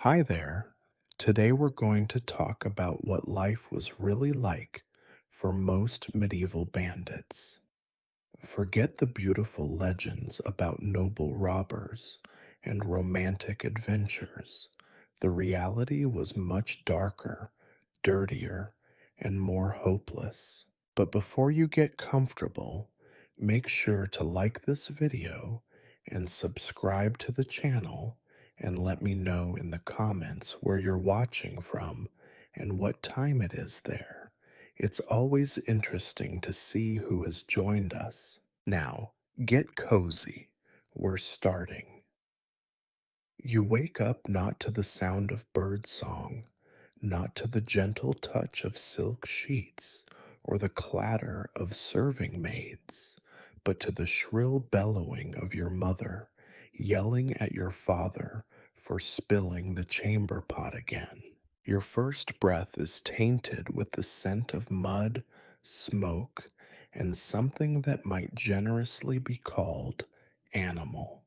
Hi there. Today we're going to talk about what life was really like for most medieval bandits. Forget the beautiful legends about noble robbers and romantic adventures. The reality was much darker, dirtier, and more hopeless. But before you get comfortable, make sure to like this video and subscribe to the channel and let me know in the comments where you're watching from and what time it is there. It's always interesting to see who has joined us. Now, get cozy. We're starting. You wake up not to the sound of bird song, not to the gentle touch of silk sheets or the clatter of serving maids, but to the shrill bellowing of your mother, yelling at your father for spilling the chamber pot again. Your first breath is tainted with the scent of mud, smoke, and something that might generously be called animal.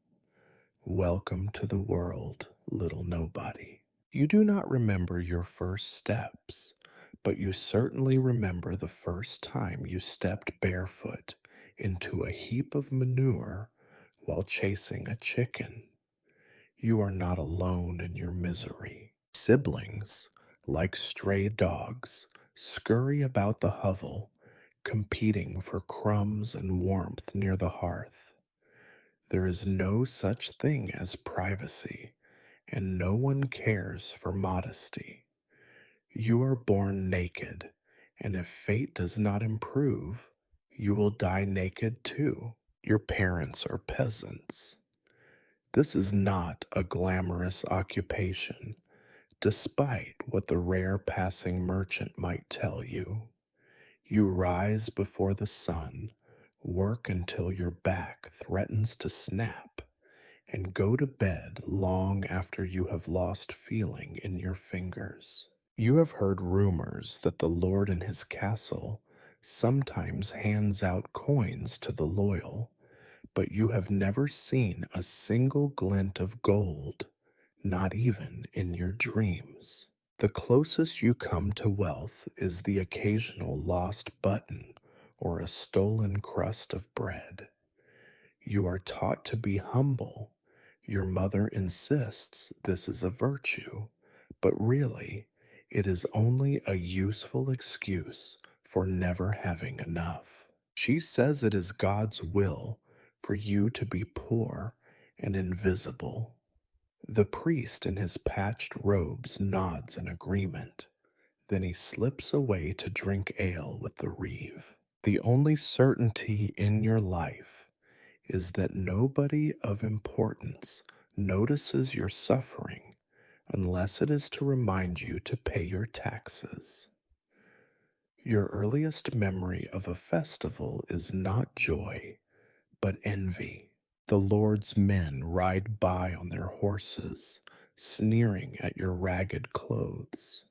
Welcome to the world, little nobody. You do not remember your first steps, but you certainly remember the first time you stepped barefoot into a heap of manure while chasing a chicken. You are not alone in your misery. Siblings, like stray dogs, scurry about the hovel, competing for crumbs and warmth near the hearth. There is no such thing as privacy, and no one cares for modesty. You are born naked, and if fate does not improve, you will die naked too. Your parents are peasants. This is not a glamorous occupation, despite what the rare passing merchant might tell you. You rise before the sun, work until your back threatens to snap, and go to bed long after you have lost feeling in your fingers. You have heard rumors that the lord in his castle sometimes hands out coins to the loyal, but you have never seen a single glint of gold, not even in your dreams. The closest you come to wealth is the occasional lost button or a stolen crust of bread. You are taught to be humble. Your mother insists this is a virtue, but really, it is only a useful excuse for never having enough. She says it is God's will for you to be poor and invisible. The priest in his patched robes nods in agreement. Then he slips away to drink ale with the reeve. The only certainty in your life is that nobody of importance notices your suffering unless it is to remind you to pay your taxes. Your earliest memory of a festival is not joy, but envy. The Lord's men ride by on their horses, sneering at your ragged clothes.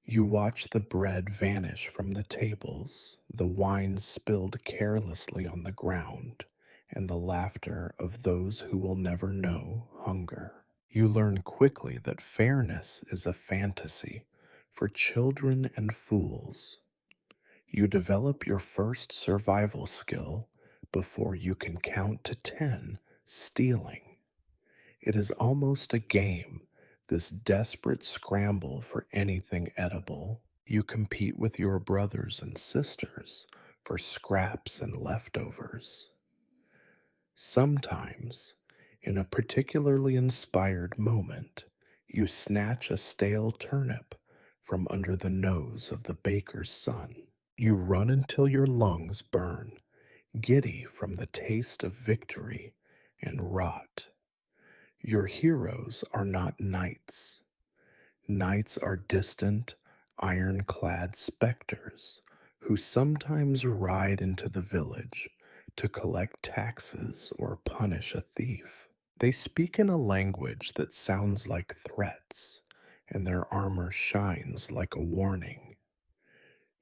You watch the bread vanish from the tables, the wine spilled carelessly on the ground, and the laughter of those who will never know hunger. You learn quickly that fairness is a fantasy for children and fools. You develop your first survival skill before you can count to 10 stealing. It is almost a game, this desperate scramble for anything edible. You compete with your brothers and sisters for scraps and leftovers. Sometimes, in a particularly inspired moment, you snatch a stale turnip from under the nose of the baker's son. You run until your lungs burn, giddy from the taste of victory, and rot. Your heroes are not knights. Knights are distant, ironclad specters who sometimes ride into the village to collect taxes or punish a thief. They speak in a language that sounds like threats, and their armor shines like a warning.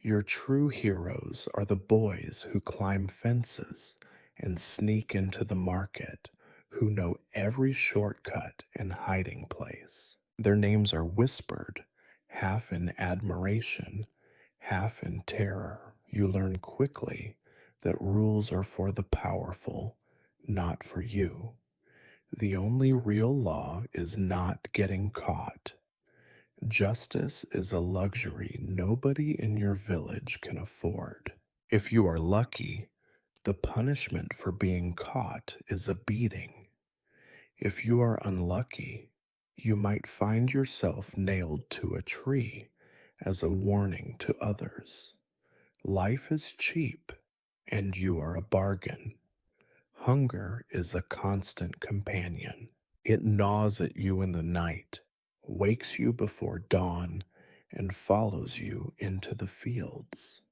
Your true heroes are the boys who climb fences and sneak into the market, who know every shortcut and hiding place. Their names are whispered, half in admiration, half in terror. You learn quickly that rules are for the powerful, not for you. The only real law is not getting caught. Justice is a luxury nobody in your village can afford. If you are lucky, the punishment for being caught is a beating. If you are unlucky, you might find yourself nailed to a tree as a warning to others. Life is cheap, and you are a bargain. Hunger is a constant companion. It gnaws at you in the night, wakes you before dawn, and follows you into the fields.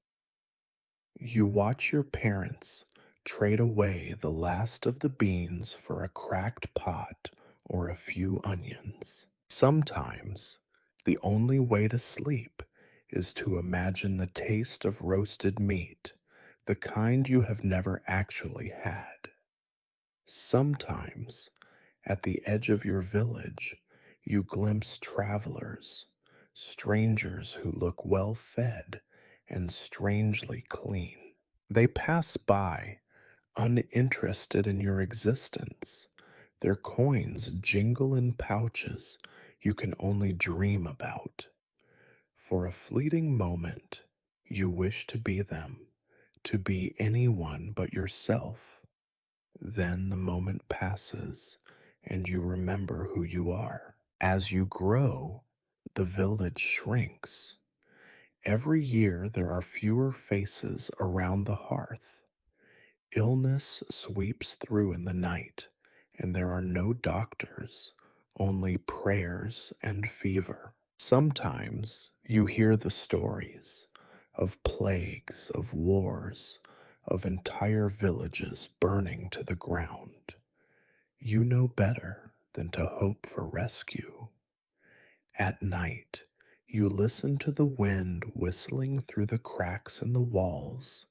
You watch your parents trade away the last of the beans for a cracked pot or a few onions. Sometimes, the only way to sleep is to imagine the taste of roasted meat, the kind you have never actually had. Sometimes, at the edge of your village, you glimpse travelers, strangers who look well fed and strangely clean. They pass by, uninterested in your existence. Their coins jingle in pouches you can only dream about. For a fleeting moment, you wish to be them, to be anyone but yourself. Then the moment passes, and you remember who you are. As you grow, the village shrinks. Every year there are fewer faces around the hearth. Illness sweeps through in the night, and there are no doctors, only prayers and fever. Sometimes you hear the stories of plagues, of wars, of entire villages burning to the ground. You know better than to hope for rescue. At night, you listen to the wind whistling through the cracks in the walls,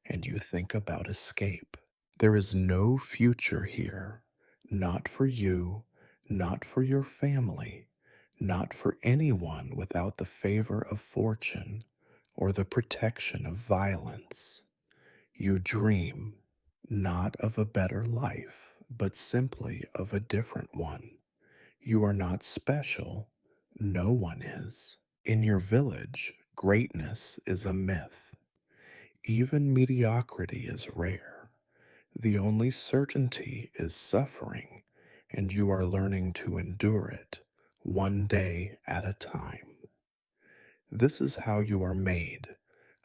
and you think about escape. There is no future here, not for you, not for your family, not for anyone without the favor of fortune or the protection of violence. You dream not of a better life, but simply of a different one. You are not special. No one is. In your village, greatness is a myth. Even mediocrity is rare. The only certainty is suffering, and you are learning to endure it, one day at a time. This is how you are made,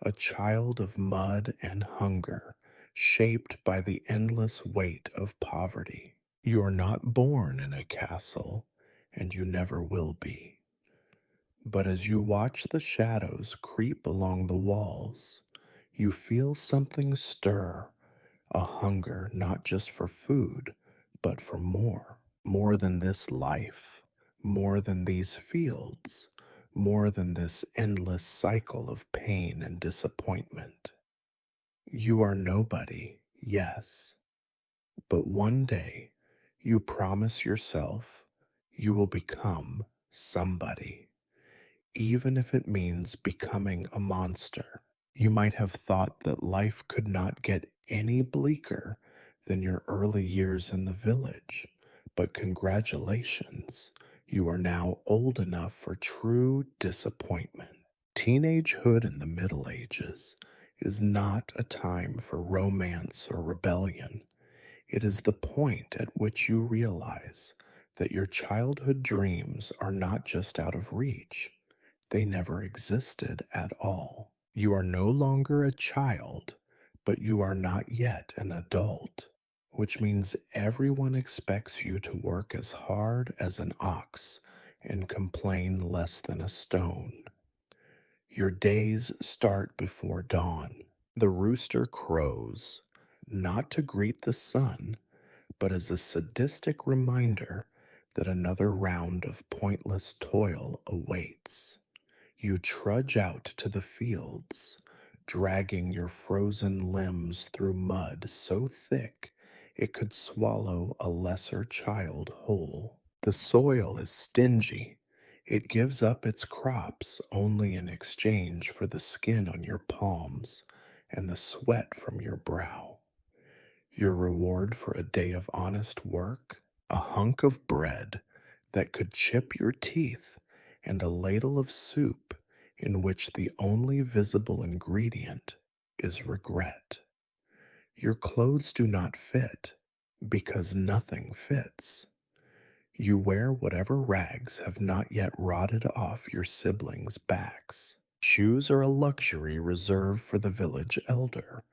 a child of mud and hunger, shaped by the endless weight of poverty. You are not born in a castle, and you never will be. But as you watch the shadows creep along the walls, you feel something stir, a hunger not just for food, but for more. More than this life, more than these fields, more than this endless cycle of pain and disappointment. You are nobody, yes, but one day you promise yourself you will become somebody, even if it means becoming a monster. You might have thought that life could not get any bleaker than your early years in the village, but congratulations, you are now old enough for true disappointment. Teenagehood in the Middle Ages is not a time for romance or rebellion. It is the point at which you realize that your childhood dreams are not just out of reach, they never existed at all. You are no longer a child, but you are not yet an adult, which means everyone expects you to work as hard as an ox and complain less than a stone. Your days start before dawn. The rooster crows, not to greet the sun, but as a sadistic reminder that another round of pointless toil awaits. You trudge out to the fields, dragging your frozen limbs through mud so thick it could swallow a lesser child whole. The soil is stingy, It gives up its crops only in exchange for the skin on your palms and the sweat from your brow. Your reward for a day of honest work? A hunk of bread that could chip your teeth and a ladle of soup in which the only visible ingredient is regret. Your clothes do not fit because nothing fits. You wear whatever rags have not yet rotted off your siblings' backs. Shoes are a luxury reserved for the village elder,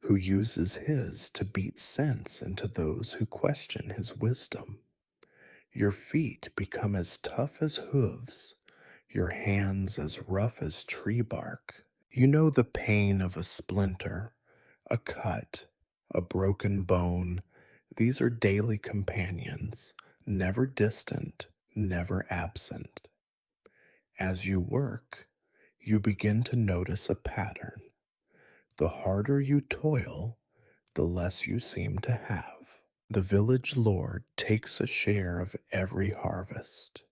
who uses his to beat sense into those who question his wisdom. Your feet become as tough as hooves, your hands as rough as tree bark. You know the pain of a splinter, a cut, a broken bone. These are daily companions, never distant, never absent. As you work, you begin to notice a pattern. The harder you toil, the less you seem to have. The village lord takes a share of every harvest.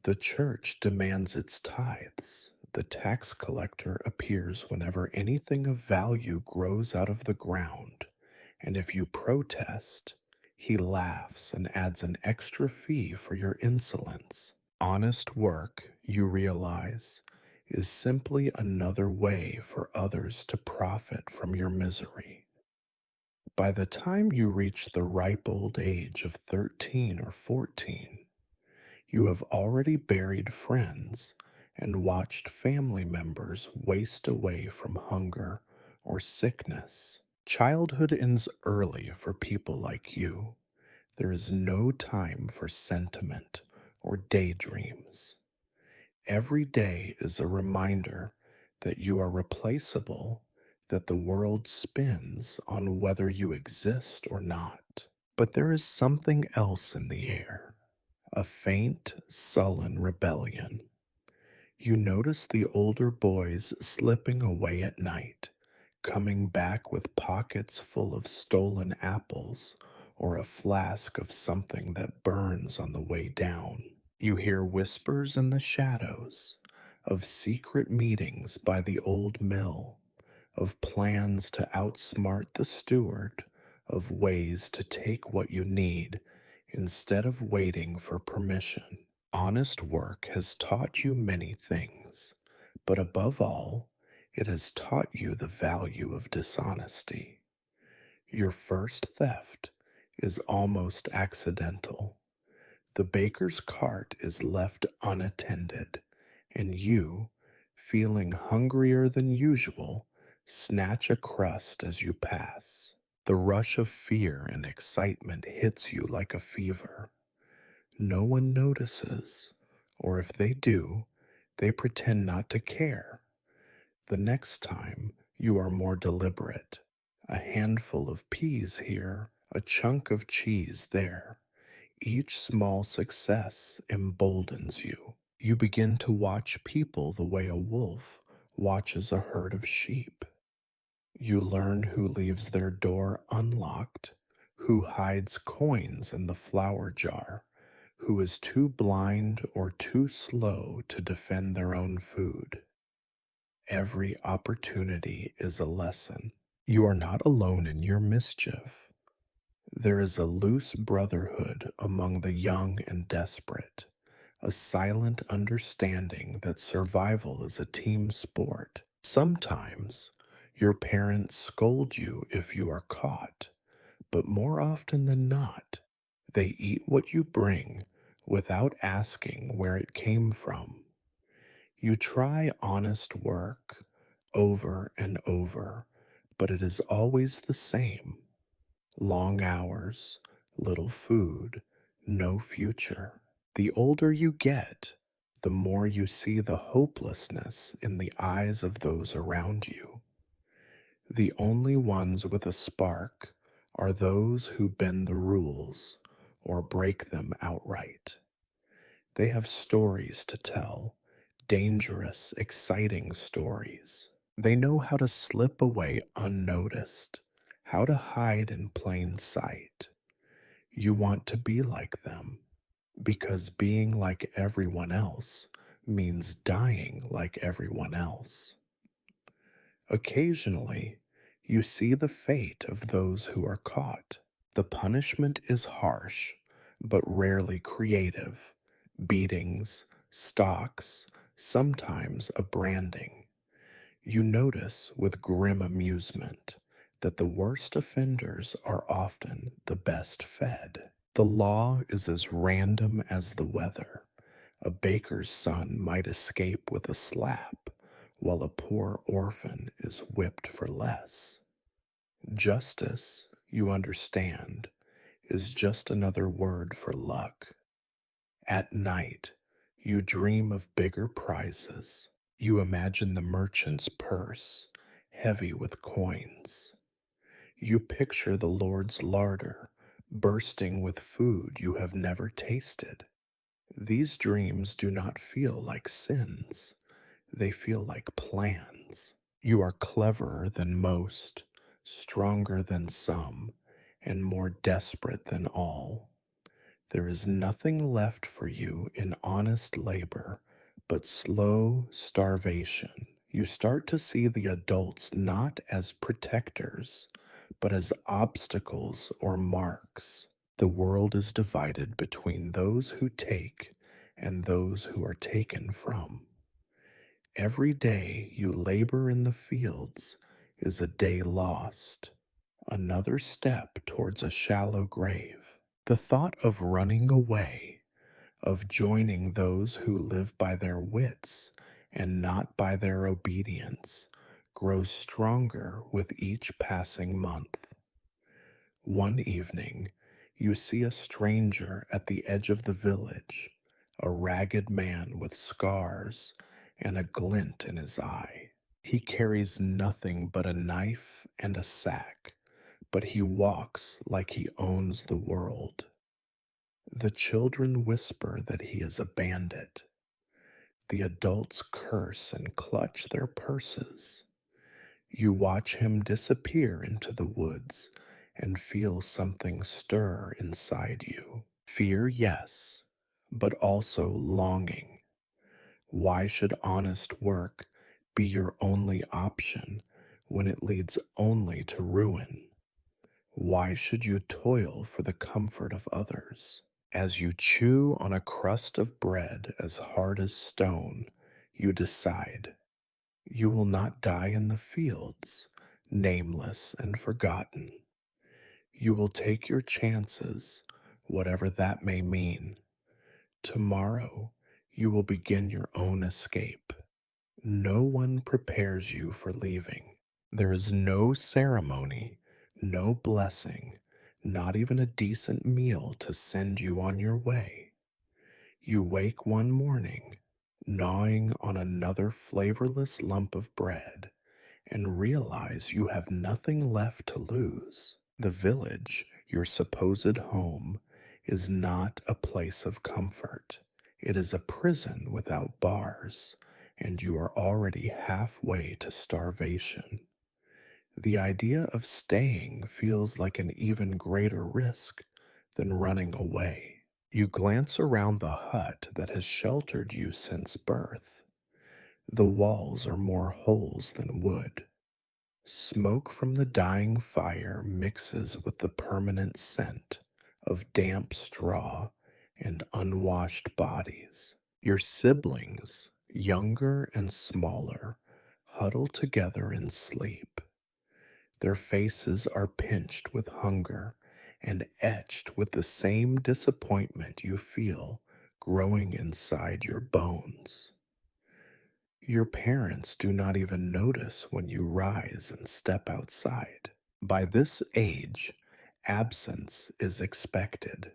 The church demands its tithes. The tax collector appears whenever anything of value grows out of the ground, and if you protest, he laughs and adds an extra fee for your insolence. Honest work, you realize, is simply another way for others to profit from your misery. By the time you reach the ripe old age of 13 or 14, you have already buried friends and watched family members waste away from hunger or sickness. Childhood ends early for people like you. There is no time for sentiment or daydreams. Every day is a reminder that you are replaceable, that the world spins on whether you exist or not. But there is something else in the air, a faint, sullen rebellion. You notice the older boys slipping away at night, coming back with pockets full of stolen apples or a flask of something that burns on the way down. You hear whispers in the shadows of secret meetings by the old mill, of plans to outsmart the steward, of ways to take what you need instead of waiting for permission. Honest work has taught you many things, but above all, it has taught you the value of dishonesty. Your first theft is almost accidental. The baker's cart is left unattended, and you, feeling hungrier than usual, snatch a crust as you pass. The rush of fear and excitement hits you like a fever. No one notices, or if they do, they pretend not to care. The next time, you are more deliberate. A handful of peas here, a chunk of cheese there. Each small success emboldens you. You begin to watch people the way a wolf watches a herd of sheep. You learn who leaves their door unlocked, who hides coins in the flour jar, who is too blind or too slow to defend their own food. Every opportunity is a lesson. You are not alone in your mischief. There is a loose brotherhood among the young and desperate, a silent understanding that survival is a team sport. Sometimes your parents scold you if you are caught, but more often than not, they eat what you bring without asking where it came from. You try honest work over and over, but it is always the same. Long hours, little food, no future. The older you get, the more you see the hopelessness in the eyes of those around you. The only ones with a spark are those who bend the rules or break them outright. They have stories to tell, dangerous, exciting stories. They know how to slip away unnoticed, how to hide in plain sight. You want to be like them. because being like everyone else means dying like everyone else. Occasionally, you see the fate of those who are caught. The punishment is harsh, but rarely creative. Beatings, stocks, sometimes a branding. You notice with grim amusement that the worst offenders are often the best fed. The law is as random as the weather. A baker's son might escape with a slap, while a poor orphan is whipped for less. Justice, you understand, is just another word for luck. At night, you dream of bigger prizes. You imagine the merchant's purse, heavy with coins. You picture the Lord's larder, bursting with food you have never tasted. These dreams do not feel like sins, they feel like plans. You are cleverer than most, stronger than some, and more desperate than all. There is nothing left for you in honest labor but slow starvation. You start to see the adults not as protectors, but as obstacles or marks. The world is divided between those who take and those who are taken from. Every day you labor in the fields is a day lost, another step towards a shallow grave. The thought of running away, of joining those who live by their wits and not by their obedience, grows stronger with each passing month. One evening, you see a stranger at the edge of the village, a ragged man with scars and a glint in his eye. He carries nothing but a knife and a sack, but he walks like he owns the world. The children whisper that he is a bandit. The adults curse and clutch their purses. You watch him disappear into the woods and feel something stir inside you. Fear, yes, but also longing. Why should honest work be your only option when it leads only to ruin? Why should you toil for the comfort of others? As you chew on a crust of bread as hard as stone, you decide you will not die in the fields, nameless and forgotten. You will take your chances, whatever that may mean. Tomorrow, you will begin your own escape. No one prepares you for leaving. There is no ceremony, no blessing, not even a decent meal to send you on your way. You wake one morning, gnawing on another flavorless lump of bread, and realize you have nothing left to lose. The village, your supposed home, is not a place of comfort. It is a prison without bars, and you are already halfway to starvation. The idea of staying feels like an even greater risk than running away. You glance around the hut that has sheltered you since birth. The walls are more holes than wood. Smoke from the dying fire mixes with the permanent scent of damp straw and unwashed bodies. Your siblings, younger and smaller, huddle together in sleep. Their faces are pinched with hunger and etched with the same disappointment you feel growing inside your bones. Your parents do not even notice when you rise and step outside. By this age, absence is expected.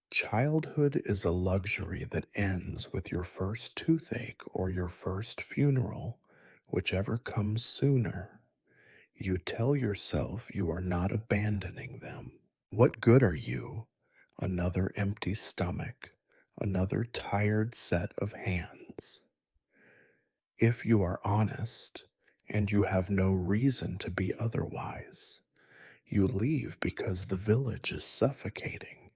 Childhood is a luxury that ends with your first toothache or your first funeral, whichever comes sooner. You tell yourself you are not abandoning them. What good are you? Another empty stomach, another tired set of hands. If you are honest, and you have no reason to be otherwise, you leave because the village is suffocating.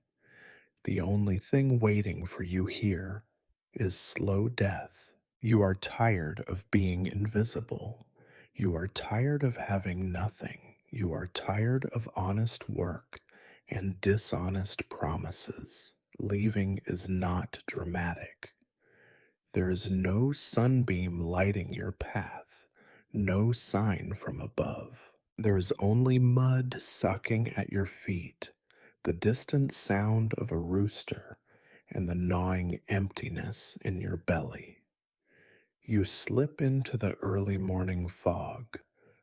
The only thing waiting for you here is slow death. You are tired of being invisible. You are tired of having nothing. You are tired of honest work and dishonest promises. Leaving is not dramatic. There is no sunbeam lighting your path, no sign from above. There is only mud sucking at your feet, the distant sound of a rooster, and the gnawing emptiness in your belly. You slip into the early morning fog,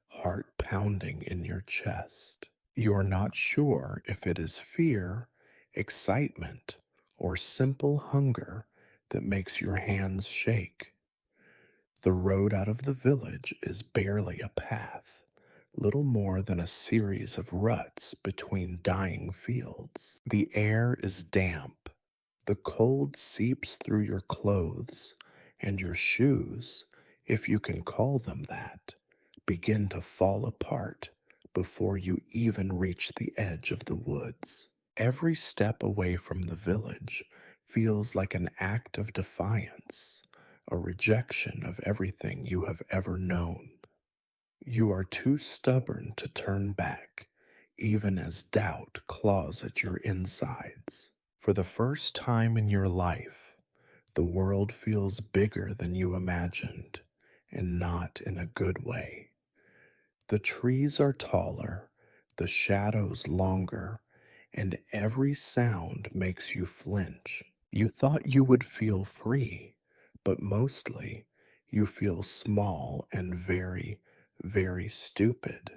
heart pounding in your chest. You are not sure if it is fear, excitement, or simple hunger that makes your hands shake. The road out of the village is barely a path, little more than a series of ruts between dying fields. The air is damp. The cold seeps through your clothes, and your shoes, if you can call them that, begin to fall apart before you even reach the edge of the woods. Every step away from the village feels like an act of defiance, a rejection of everything you have ever known. You are too stubborn to turn back, even as doubt claws at your insides. For the first time in your life, the world feels bigger than you imagined, and not in a good way. The trees are taller, the shadows longer, and every sound makes you flinch. You thought you would feel free, but mostly you feel small and very, very stupid.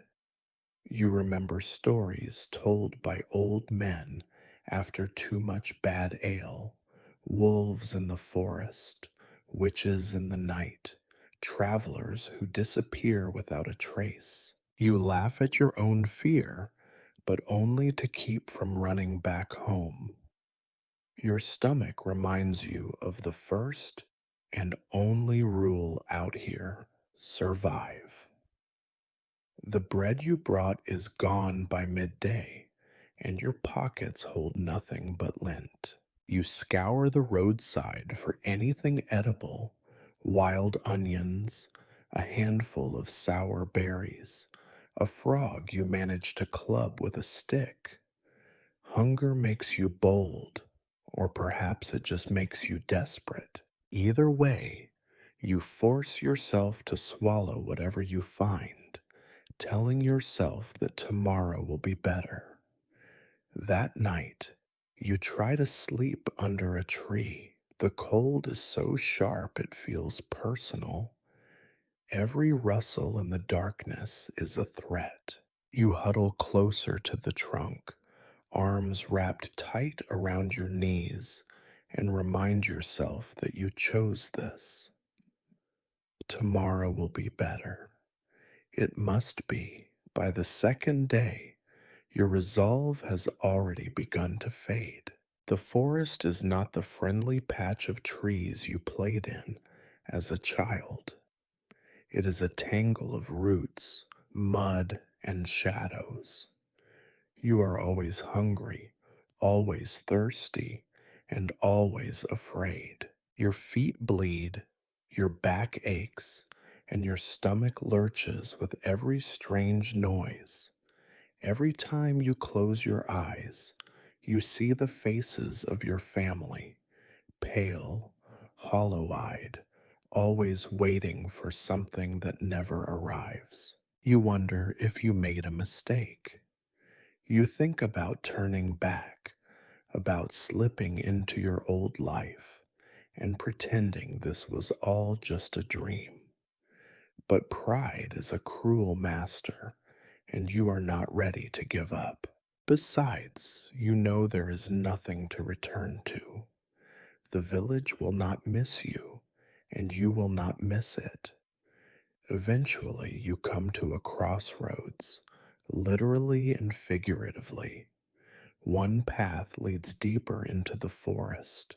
You remember stories told by old men after too much bad ale, wolves in the forest, witches in the night, travelers who disappear without a trace. You laugh at your own fear, but only to keep from running back home. Your stomach reminds you of the first and only rule out here: survive. The bread you brought is gone by midday, and your pockets hold nothing but lint. You scour the roadside for anything edible: wild onions, a handful of sour berries, a frog you manage to club with a stick. Hunger makes you bold, or perhaps it just makes you desperate. Either way, you force yourself to swallow whatever you find, telling yourself that tomorrow will be better. That night, you try to sleep under a tree. The cold is so sharp it feels personal. Every rustle in the darkness is a threat. You huddle closer to the trunk, arms wrapped tight around your knees, and remind yourself that you chose this. Tomorrow will be better. It must be. By the second day, your resolve has already begun to fade. The forest is not the friendly patch of trees you played in as a child. It is a tangle of roots, mud, and shadows. You are always hungry, always thirsty, and always afraid. Your feet bleed, your back aches, and your stomach lurches with every strange noise. Every time you close your eyes, you see the faces of your family, pale, hollow eyed, always waiting for something that never arrives. You wonder if you made a mistake. You think about turning back, about slipping into your old life, and pretending this was all just a dream. But pride is a cruel master, and you are not ready to give up. Besides, you know there is nothing to return to. The village will not miss you, and you will not miss it. Eventually, you come to a crossroads, literally and figuratively. One path leads deeper into the forest,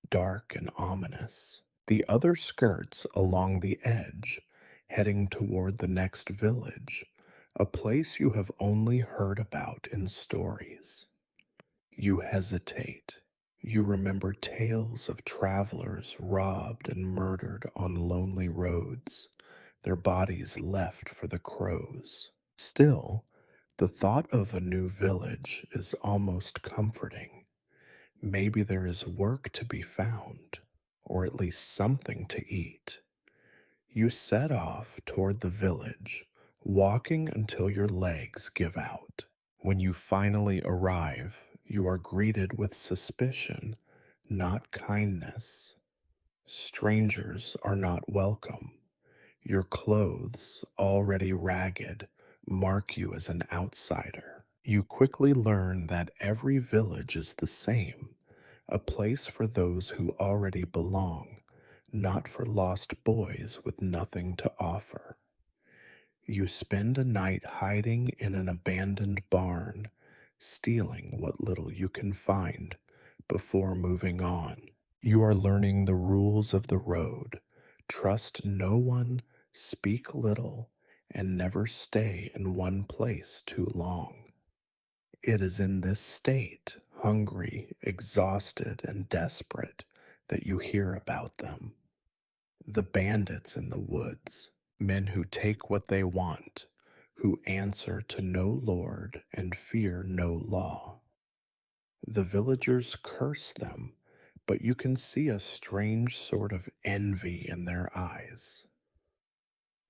dark and ominous. The other skirts along the edge, heading toward the next village, a place you have only heard about in stories. You hesitate. You remember tales of travelers robbed and murdered on lonely roads, their bodies left for the crows. Still, the thought of a new village is almost comforting. Maybe there is work to be found, or at least something to eat. You set off toward the village, walking until your legs give out. When you finally arrive, you are greeted with suspicion, not kindness. Strangers are not welcome. Your clothes, already ragged, mark you as an outsider. You quickly learn that every village is the same, a place for those who already belong, not for lost boys with nothing to offer. You spend a night hiding in an abandoned barn, stealing what little you can find before moving on. You are learning the rules of the road. Trust no one, speak little, and never stay in one place too long. It is in this state, hungry, exhausted, and desperate, that you hear about them. The bandits in the woods, men who take what they want, who answer to no lord and fear no law. The villagers curse them, but you can see a strange sort of envy in their eyes.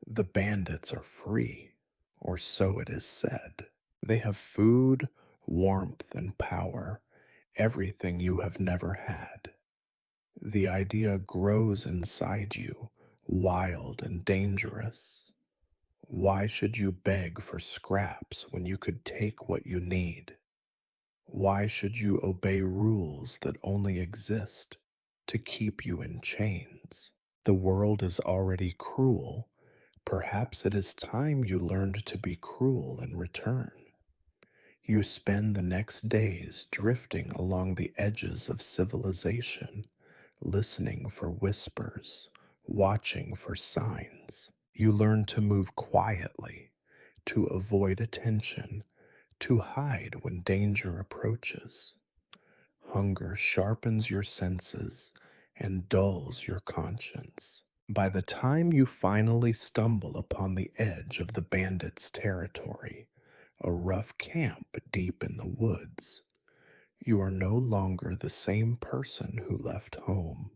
The bandits are free, or so it is said. They have food, warmth, and power, everything you have never had. The idea grows inside you, wild and dangerous. Why should you beg for scraps when you could take what you need? Why should you obey rules that only exist to keep you in chains? The world is already cruel. Perhaps it is time you learned to be cruel in return. You spend the next days drifting along the edges of civilization, listening for whispers, watching for signs. You learn to move quietly, to avoid attention, to hide when danger approaches. Hunger sharpens your senses and dulls your conscience. By the time you finally stumble upon the edge of the bandits' territory, a rough camp deep in the woods, you are no longer the same person who left home.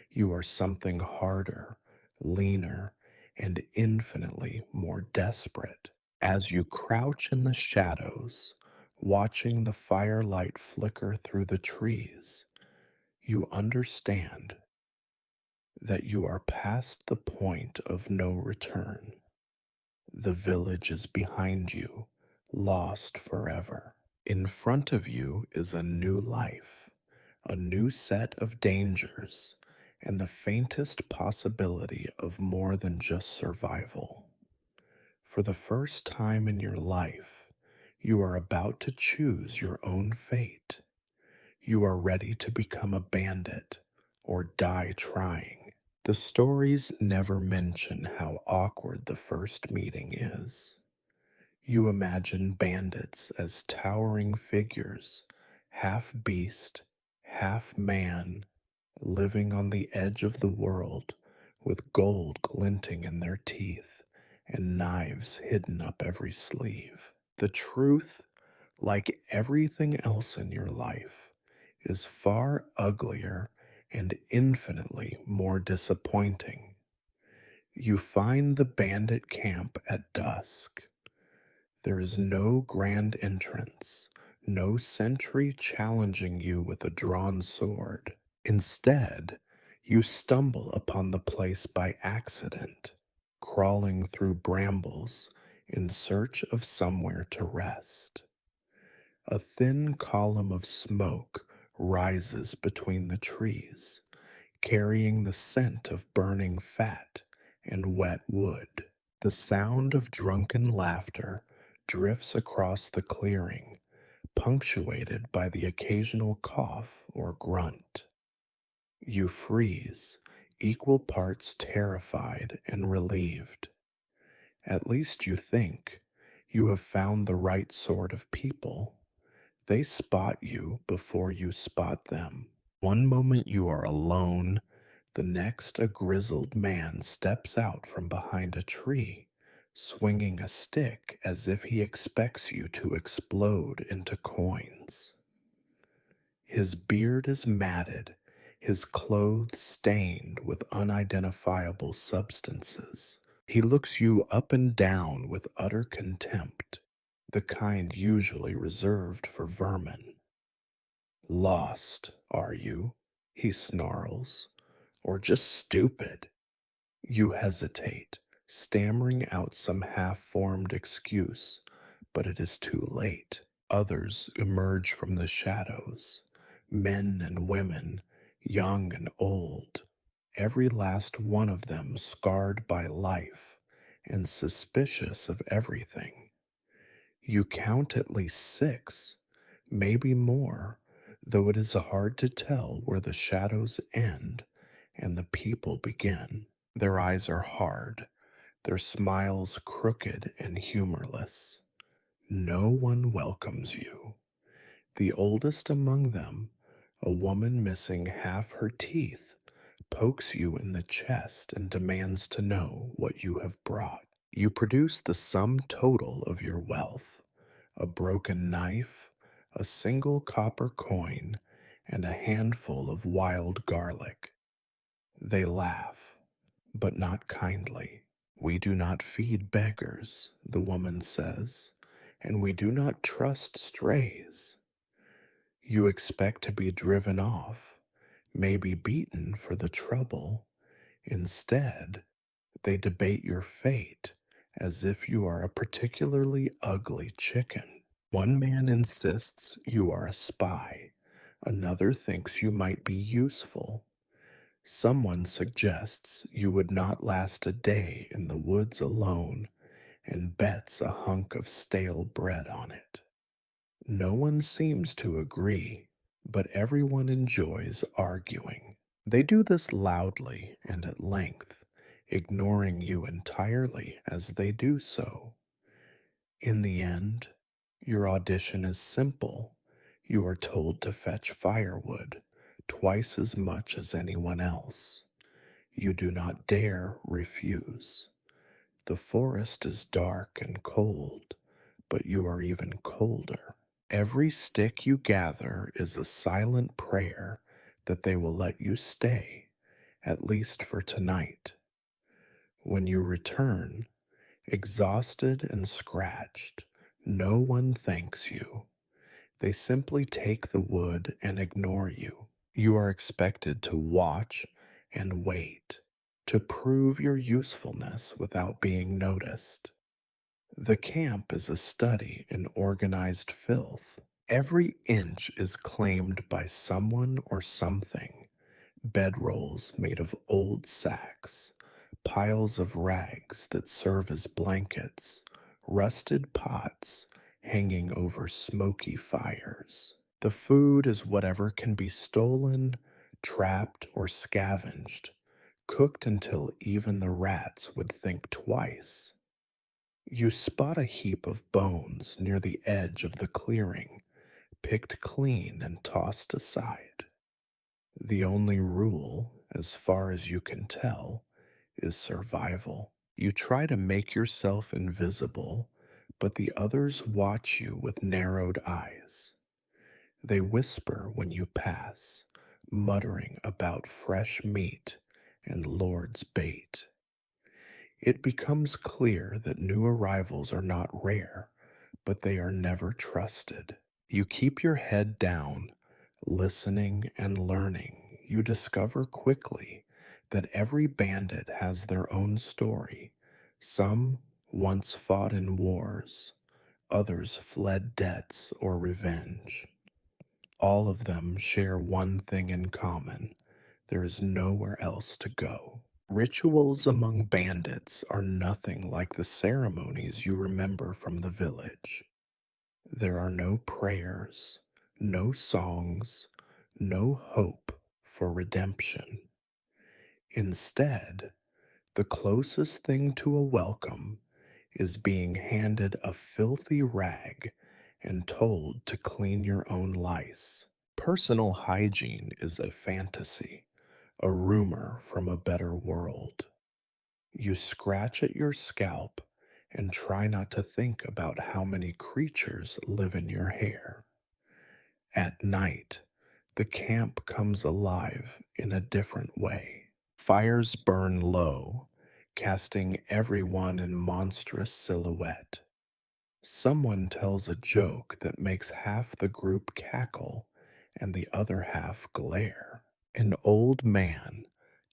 You are something harder, leaner, and infinitely more desperate. As you crouch in the shadows, watching the firelight flicker through the trees, you understand that you are past the point of no return. The village is behind you, lost forever. In front of you is a new life, a new set of dangers, and the faintest possibility of more than just survival. For the first time in your life, you are about to choose your own fate. You are ready to become a bandit or die trying. The stories never mention how awkward the first meeting is. You imagine bandits as towering figures, half beast, half man, living on the edge of the world with gold glinting in their teeth and knives hidden up every sleeve. The truth, like everything else in your life, is far uglier and infinitely more disappointing. You find the bandit camp at dusk. There is no grand entrance, no sentry challenging you with a drawn sword. Instead, you stumble upon the place by accident, crawling through brambles in search of somewhere to rest. A thin column of smoke rises between the trees, carrying the scent of burning fat and wet wood. The sound of drunken laughter drifts across the clearing, punctuated by the occasional cough or grunt. You freeze, equal parts terrified and relieved. At least you think you have found the right sort of people. They spot you before you spot them. One moment you are alone, the next a grizzled man steps out from behind a tree, swinging a stick as if he expects you to explode into coins. His beard is matted, his clothes stained with unidentifiable substances. He looks you up and down with utter contempt, the kind usually reserved for vermin. Lost, are you? He snarls. Or just stupid? You hesitate, stammering out some half formed excuse, but it is too late. Others emerge from the shadows, men and women, young and old, every last one of them scarred by life and suspicious of everything. You count at least six, maybe more, though it is hard to tell where the shadows end and the people begin. Their eyes are hard, their smiles crooked and humorless. No one welcomes you. The oldest among them, a woman missing half her teeth, pokes you in the chest and demands to know what you have brought. You produce the sum total of your wealth: a broken knife, a single copper coin, and a handful of wild garlic. They laugh, but not kindly. We do not feed beggars, the woman says, and we do not trust strays. You expect to be driven off, maybe beaten for the trouble. Instead, they debate your fate as if you are a particularly ugly chicken. One man insists you are a spy, another thinks you might be useful. Someone suggests you would not last a day in the woods alone and bets a hunk of stale bread on it. No one seems to agree, but everyone enjoys arguing. They do this loudly and at length, ignoring you entirely as they do so. In the end, your audition is simple. You are told to fetch firewood, twice as much as anyone else. You do not dare refuse. The forest is dark and cold, but you are even colder. Every stick you gather is a silent prayer that they will let you stay, at least for tonight. When you return, exhausted and scratched, no one thanks you. They simply take the wood and ignore you. You are expected to watch and wait, to prove your usefulness without being noticed. The camp is a study in organized filth. Every inch is claimed by someone or something: bedrolls made of old sacks, piles of rags that serve as blankets, rusted pots hanging over smoky fires. The food is whatever can be stolen, trapped, or scavenged, cooked until even the rats would think twice. You spot a heap of bones near the edge of the clearing, picked clean and tossed aside. The only rule, as far as you can tell, is survival. You try to make yourself invisible, but the others watch you with narrowed eyes. They whisper when you pass, muttering about fresh meat and Lord's bait. It becomes clear that new arrivals are not rare, but they are never trusted. You keep your head down, listening and learning. You discover quickly that every bandit has their own story. Some once fought in wars, others fled debts or revenge. All of them share one thing in common: there is nowhere else to go. Rituals among bandits are nothing like the ceremonies you remember from the village. There are no prayers, no songs, no hope for redemption. Instead, the closest thing to a welcome is being handed a filthy rag and told to clean your own lice. Personal hygiene is a fantasy, a rumor from a better world. You scratch at your scalp and try not to think about how many creatures live in your hair. At night, the camp comes alive in a different way. Fires burn low, casting everyone in monstrous silhouette. Someone tells a joke that makes half the group cackle and the other half glare. An old man,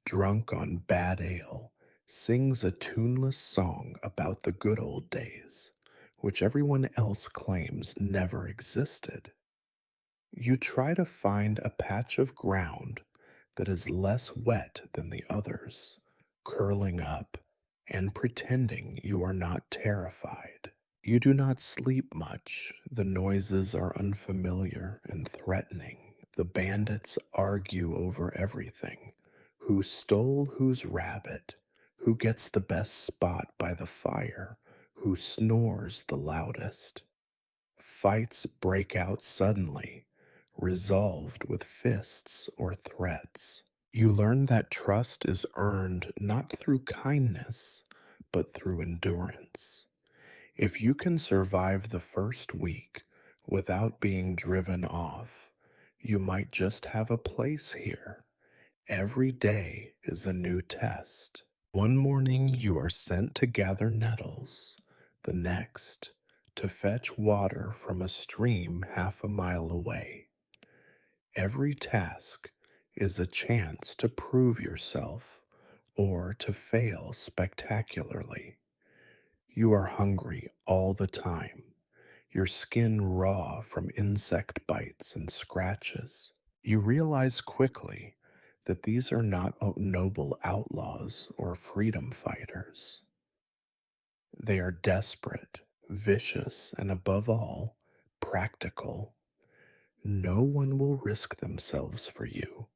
drunk on bad ale, sings a tuneless song about the good old days, which everyone else claims never existed. You try to find a patch of ground that is less wet than the others, curling up and pretending you are not terrified. You do not sleep much. The noises are unfamiliar and threatening. The bandits argue over everything: who stole whose rabbit, who gets the best spot by the fire, who snores the loudest. Fights break out suddenly, resolved with fists or threats. You learn that trust is earned not through kindness, but through endurance. If you can survive the first week without being driven off, you might just have a place here. Every day is a new test. One morning you are sent to gather nettles, the next to fetch water from a stream half a mile away. Every task is a chance to prove yourself or to fail spectacularly. You are hungry all the time, your skin raw from insect bites and scratches. You realize quickly that these are not noble outlaws or freedom fighters. They are desperate, vicious, and above all, practical. No one will risk themselves for you.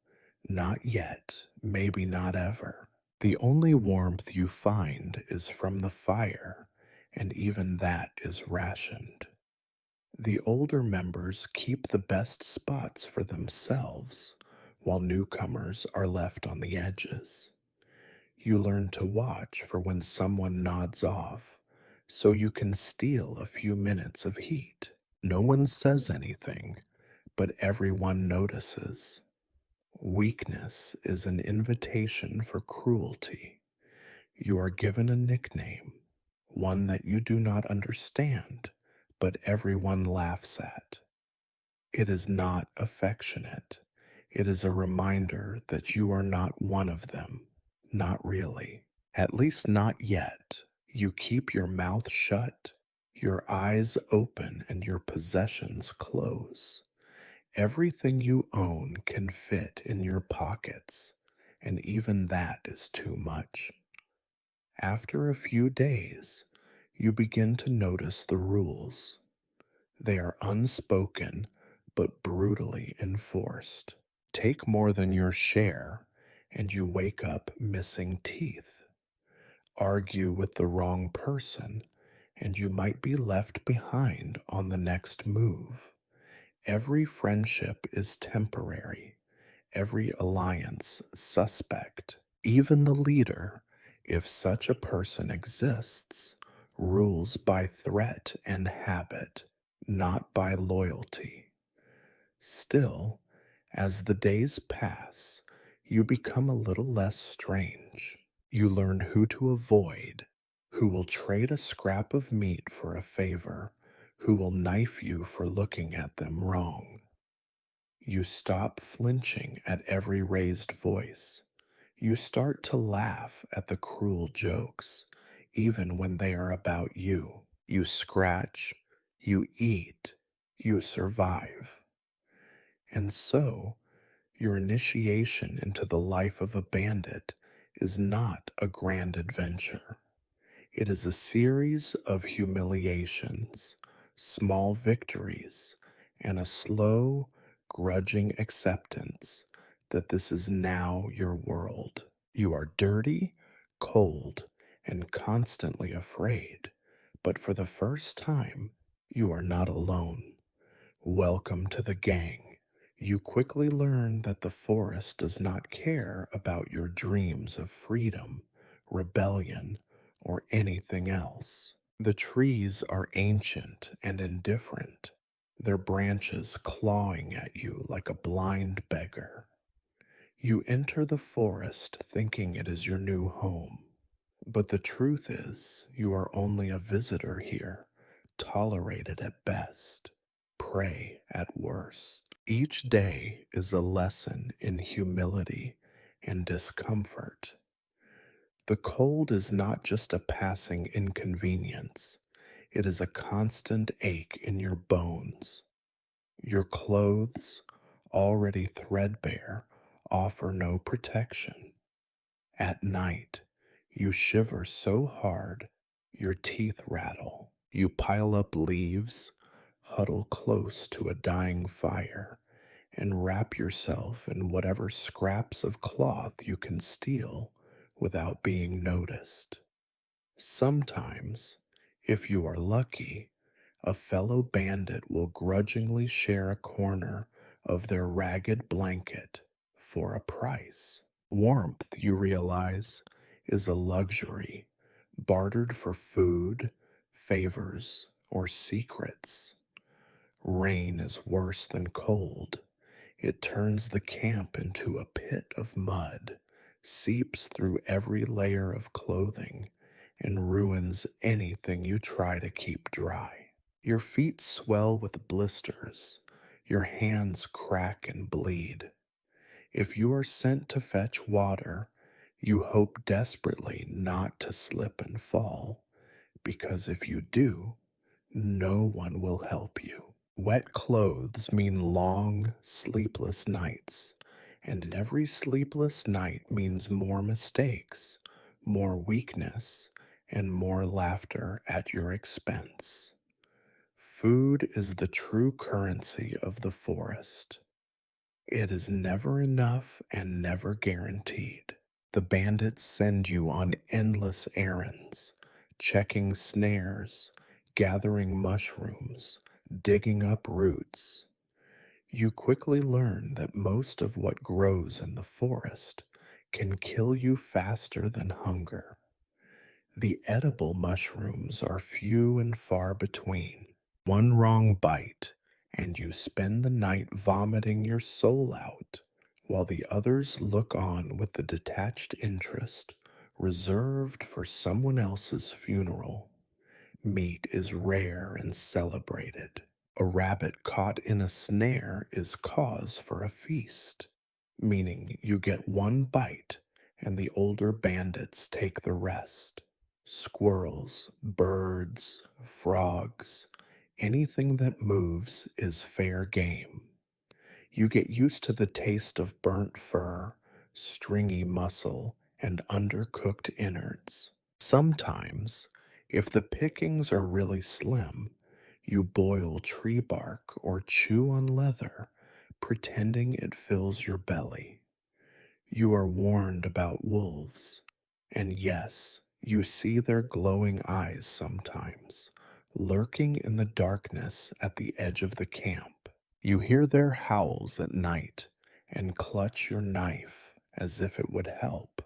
Not yet, maybe not ever. The only warmth you find is from the fire, and even that is rationed. The older members keep the best spots for themselves, while newcomers are left on the edges. You learn to watch for when someone nods off, so you can steal a few minutes of heat. No one says anything, but everyone notices. Weakness is an invitation for cruelty. You are given a nickname, one that you do not understand, but everyone laughs at. It is not affectionate. It is a reminder that you are not one of them. Not really. At least not yet. You keep your mouth shut, your eyes open, and your possessions close. Everything you own can fit in your pockets, and even that is too much. After a few days, you begin to notice the rules. They are unspoken but brutally enforced. Take more than your share, and you wake up missing teeth. Argue with the wrong person, and you might be left behind on the next move. Every friendship is temporary, every alliance suspect. Even the leader, if such a person exists, rules by threat and habit, not by loyalty. Still, as the days pass, you become a little less strange. You learn who to avoid, who will trade a scrap of meat for a favor, who will knife you for looking at them wrong. You stop flinching at every raised voice. You start to laugh at the cruel jokes, even when they are about you. You scratch, you eat, you survive. And so, your initiation into the life of a bandit is not a grand adventure. It is a series of humiliations, small victories, and a slow, grudging acceptance that this is now your world. You are dirty, cold, and constantly afraid, but for the first time, you are not alone. Welcome to the gang. You quickly learn that the forest does not care about your dreams of freedom, rebellion, or anything else. The trees are ancient and indifferent, their branches clawing at you like a blind beggar. You enter the forest thinking it is your new home, but the truth is you are only a visitor here, tolerated at best, prey at worst. Each day is a lesson in humility and discomfort. The cold is not just a passing inconvenience, it is a constant ache in your bones. Your clothes, already threadbare, offer no protection. At night, you shiver so hard your teeth rattle. You pile up leaves, huddle close to a dying fire, and wrap yourself in whatever scraps of cloth you can steal without being noticed. Sometimes, if you are lucky, a fellow bandit will grudgingly share a corner of their ragged blanket for a price. Warmth, you realize, is a luxury bartered for food, favors, or secrets. Rain is worse than cold. It turns the camp into a pit of mud, seeps through every layer of clothing, and ruins anything you try to keep dry. Your feet swell with blisters, your hands crack and bleed. If you are sent to fetch water, you hope desperately not to slip and fall, because if you do, no one will help you. Wet clothes mean long, sleepless nights, and every sleepless night means more mistakes, more weakness, and more laughter at your expense. Food is the true currency of the forest. It is never enough and never guaranteed. The bandits send you on endless errands, checking snares, gathering mushrooms, digging up roots. You quickly learn that most of what grows in the forest can kill you faster than hunger. The edible mushrooms are few and far between. One wrong bite, and you spend the night vomiting your soul out, while the others look on with the detached interest reserved for someone else's funeral. Meat is rare and celebrated. A rabbit caught in a snare is cause for a feast, meaning you get one bite and the older bandits take the rest. Squirrels, birds, frogs, anything that moves is fair game. You get used to the taste of burnt fur, stringy muscle, and undercooked innards. Sometimes, if the pickings are really slim, you boil tree bark or chew on leather, pretending it fills your belly. You are warned about wolves, and yes, you see their glowing eyes sometimes, lurking in the darkness at the edge of the camp. You hear their howls at night and clutch your knife as if it would help.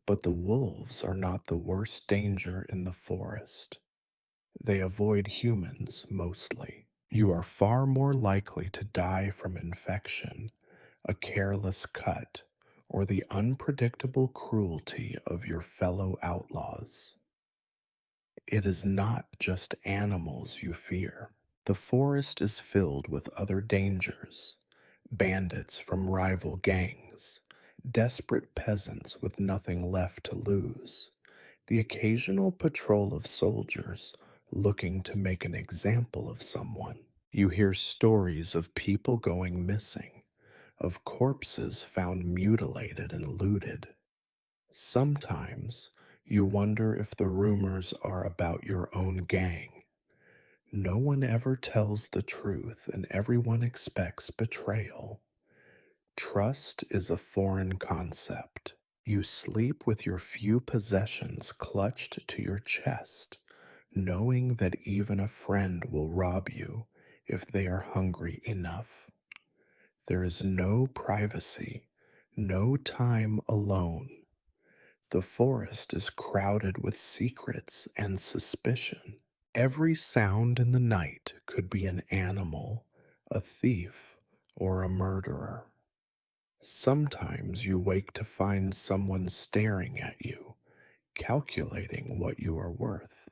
But the wolves are not the worst danger in the forest. They avoid humans mostly. You are far more likely to die from infection, a careless cut, or the unpredictable cruelty of your fellow outlaws. It is not just animals you fear. The forest is filled with other dangers: bandits from rival gangs, desperate peasants with nothing left to lose, the occasional patrol of soldiers looking to make an example of someone. You hear stories of people going missing, of corpses found mutilated and looted. Sometimes you wonder if the rumors are about your own gang. No one ever tells the truth, and everyone expects betrayal. Trust is a foreign concept. You sleep with your few possessions clutched to your chest, knowing that even a friend will rob you if they are hungry enough. There is no privacy, no time alone. The forest is crowded with secrets and suspicion. Every sound in the night could be an animal, a thief, or a murderer. Sometimes you wake to find someone staring at you, calculating what you are worth.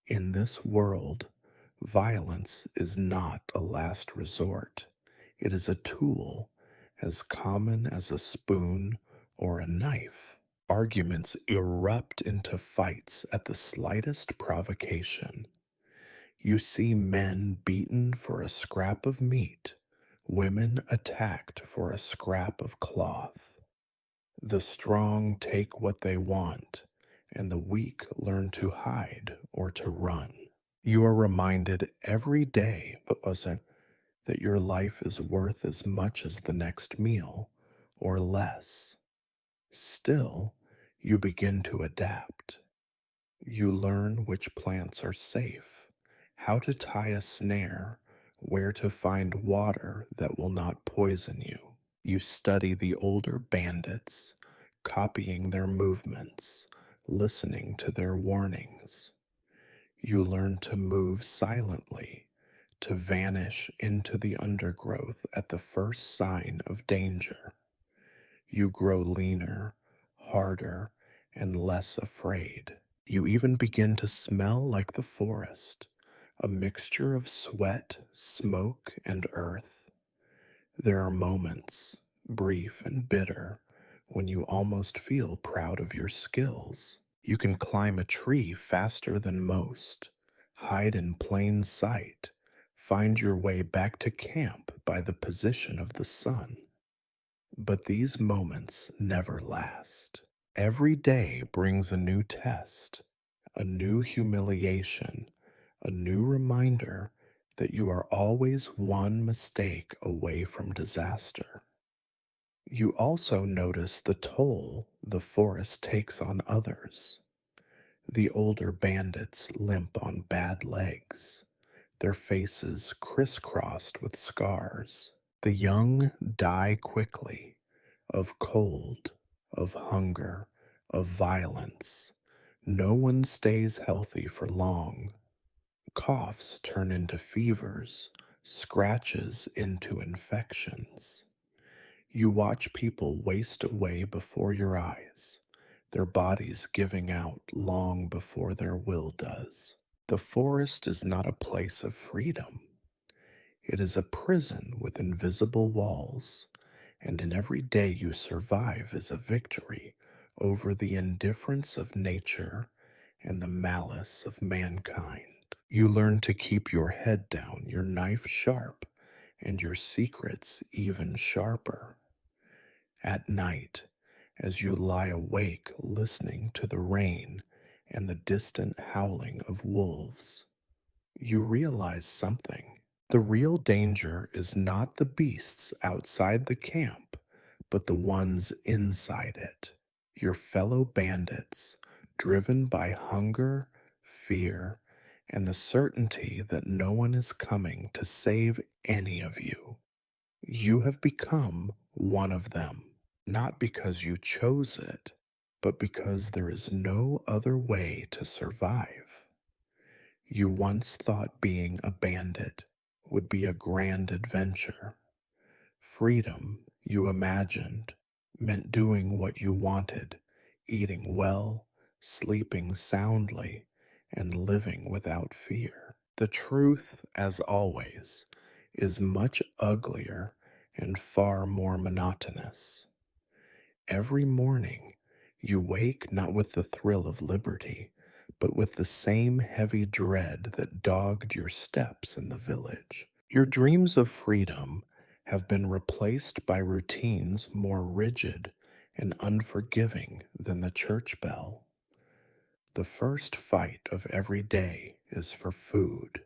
In this world, violence is not a last resort. It is a tool as common as a spoon or a knife. Arguments erupt into fights at the slightest provocation. You see men beaten for a scrap of meat, women attacked for a scrap of cloth. The strong take what they want, and the weak learn to hide or to run. You are reminded every day, but wasn't, that your life is worth as much as the next meal, or less. Still, you begin to adapt. You learn which plants are safe, how to tie a snare, where to find water that will not poison you. You study the older bandits, copying their movements, listening to their warnings. You learn to move silently, to vanish into the undergrowth at the first sign of danger. You grow leaner, harder, and less afraid. You even begin to smell like the forest, a mixture of sweat, smoke, and earth. There are moments, brief and bitter, when you almost feel proud of your skills. You can climb a tree faster than most, hide in plain sight, find your way back to camp by the position of the sun. But these moments never last. Every day brings a new test, a new humiliation, a new reminder that you are always one mistake away from disaster. You also notice the toll the forest takes on others. The older bandits limp on bad legs, their faces crisscrossed with scars. The young die quickly, of cold, of hunger, of violence. No one stays healthy for long. Coughs turn into fevers, scratches into infections. You watch people waste away before your eyes, their bodies giving out long before their will does. The forest is not a place of freedom. It is a prison with invisible walls, and in every day you survive is a victory over the indifference of nature and the malice of mankind. You learn to keep your head down, your knife sharp, and your secrets even sharper. At night, as you lie awake listening to the rain and the distant howling of wolves, you realize something. The real danger is not the beasts outside the camp, but the ones inside it. Your fellow bandits, driven by hunger, fear, and the certainty that no one is coming to save any of you. You have become one of them, not because you chose it, but because there is no other way to survive. You once thought being a bandit would be a grand adventure. Freedom, you imagined, meant doing what you wanted, eating well, sleeping soundly, and living without fear. The truth, as always, is much uglier and far more monotonous. Every morning, you wake not with the thrill of liberty, but with the same heavy dread that dogged your steps in the village. Your dreams of freedom have been replaced by routines more rigid and unforgiving than the church bell. The first fight of every day is for food.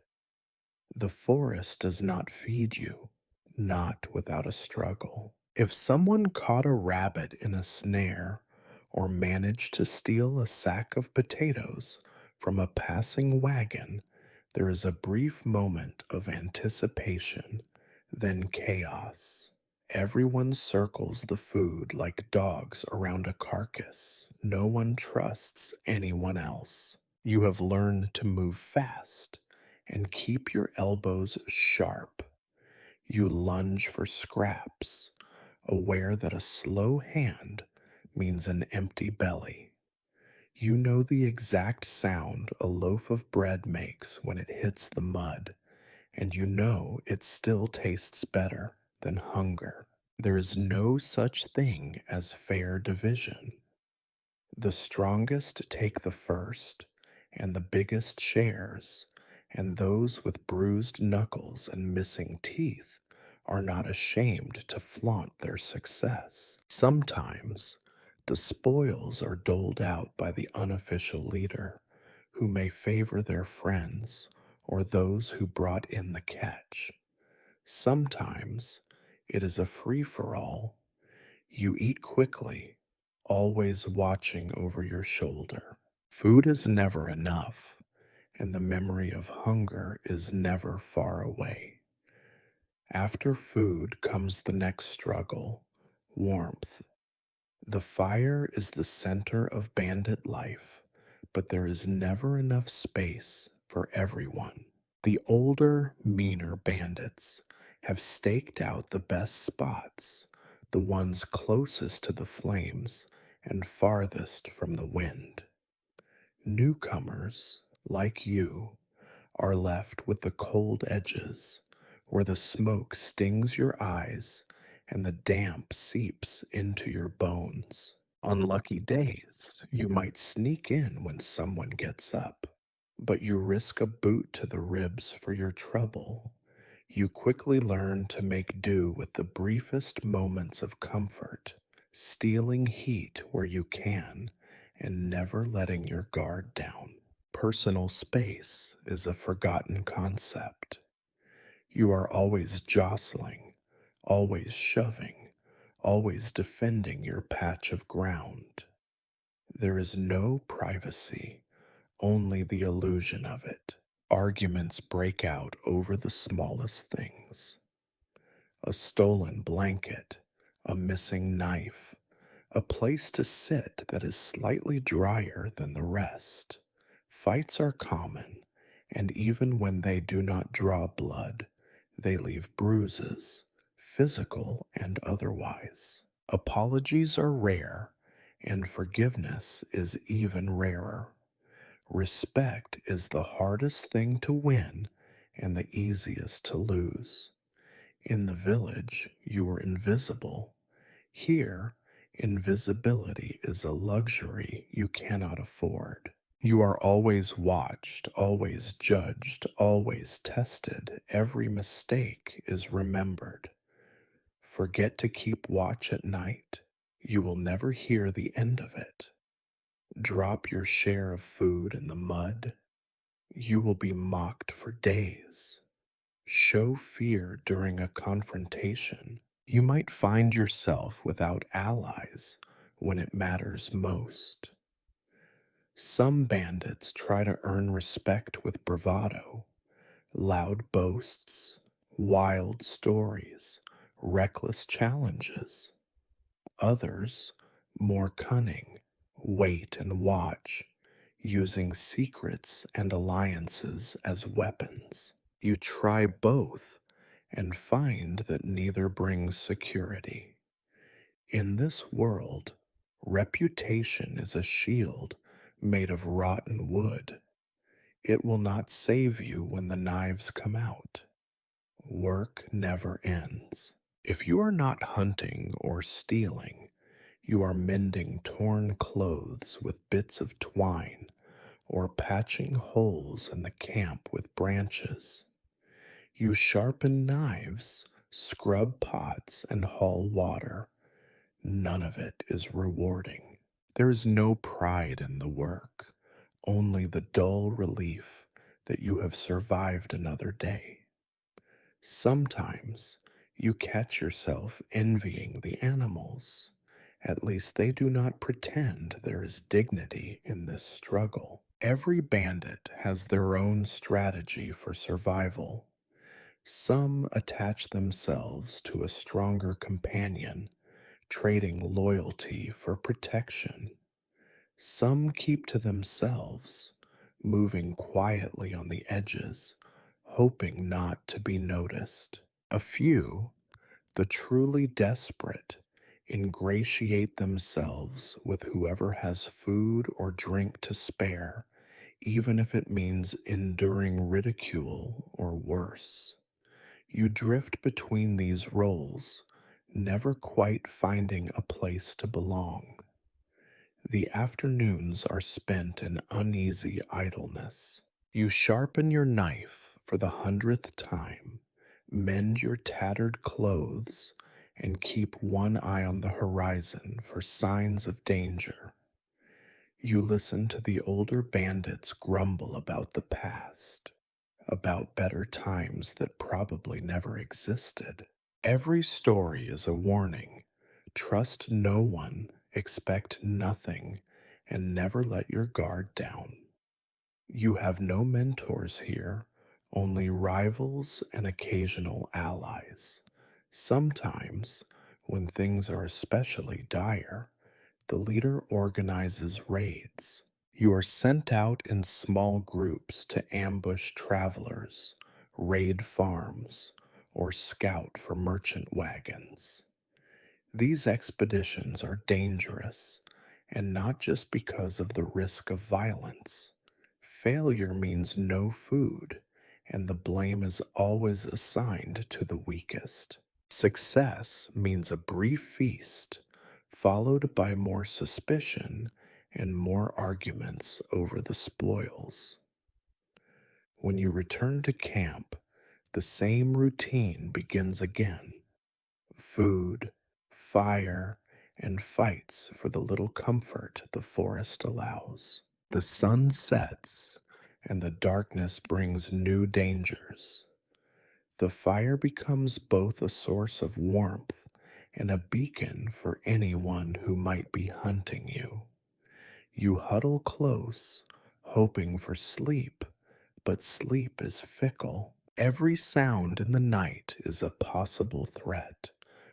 The forest does not feed you, not without a struggle. If someone caught a rabbit in a snare or managed to steal a sack of potatoes from a passing wagon, there is a brief moment of anticipation, then chaos. Everyone circles the food like dogs around a carcass. No one trusts anyone else. You have learned to move fast and keep your elbows sharp. You lunge for scraps, aware that a slow hand means an empty belly. You know the exact sound a loaf of bread makes when it hits the mud, and you know it still tastes better than hunger. There is no such thing as fair division. The strongest take the first, and the biggest shares, and those with bruised knuckles and missing teeth are not ashamed to flaunt their success. Sometimes the spoils are doled out by the unofficial leader, who may favor their friends or those who brought in the catch. Sometimes it is a free for all. You eat quickly, always watching over your shoulder. Food is never enough, and the memory of hunger is never far away. After food comes the next struggle, warmth. The fire is the center of bandit life, but there is never enough space for everyone. The older, meaner bandits have staked out the best spots, the ones closest to the flames and farthest from the wind. Newcomers, like you, are left with the cold edges, where the smoke stings your eyes and the damp seeps into your bones. On lucky days, you might sneak in when someone gets up, but you risk a boot to the ribs for your trouble. You quickly learn to make do with the briefest moments of comfort, stealing heat where you can, and never letting your guard down. Personal space is a forgotten concept. You are always jostling, always shoving, always defending your patch of ground. There is no privacy, only the illusion of it. Arguments break out over the smallest things: a stolen blanket, a missing knife, a place to sit that is slightly drier than the rest. Fights are common, and even when they do not draw blood, they leave bruises, physical and otherwise. Apologies are rare, and forgiveness is even rarer. Respect is the hardest thing to win and the easiest to lose. In the village, you were invisible. Here, invisibility is a luxury you cannot afford. You are always watched, always judged, always tested. Every mistake is remembered. Forget to keep watch at night. You will never hear the end of it. Drop your share of food in the mud. You will be mocked for days. Show fear during a confrontation. You might find yourself without allies when it matters most. Some bandits try to earn respect with bravado, loud boasts, wild stories, reckless challenges. Others, more cunning, wait and watch, using secrets and alliances as weapons. You try both and find that neither brings security. In this world, reputation is a shield made of rotten wood. It will not save you when the knives come out. Work never ends. If you are not hunting or stealing, you are mending torn clothes with bits of twine or patching holes in the camp with branches. You sharpen knives, scrub pots, and haul water. None of it is rewarding. There is no pride in the work, only the dull relief that you have survived another day. Sometimes you catch yourself envying the animals. At least they do not pretend there is dignity in this struggle. Every bandit has their own strategy for survival. Some attach themselves to a stronger companion, trading loyalty for protection. Some keep to themselves, moving quietly on the edges, hoping not to be noticed. A few, the truly desperate, ingratiate themselves with whoever has food or drink to spare, even if it means enduring ridicule or worse. You drift between these roles, never quite finding a place to belong. The afternoons are spent in uneasy idleness. You sharpen your knife for the 100th time, mend your tattered clothes, and keep one eye on the horizon for signs of danger. You listen to the older bandits grumble about the past, about better times that probably never existed. Every story is a warning. Trust no one, expect nothing, and never let your guard down. You have no mentors here, only rivals and occasional allies. Sometimes, when things are especially dire, the leader organizes raids. You are sent out in small groups to ambush travelers, raid farms, or scout for merchant wagons. These expeditions are dangerous, and not just because of the risk of violence. Failure means no food, and the blame is always assigned to the weakest. Success means a brief feast, followed by more suspicion and more arguments over the spoils. When you return to camp, the same routine begins again: food, fire, and fights for the little comfort the forest allows. The sun sets, and the darkness brings new dangers. The fire becomes both a source of warmth and a beacon for anyone who might be hunting you. You huddle close, hoping for sleep, but sleep is fickle. Every sound in the night is a possible threat: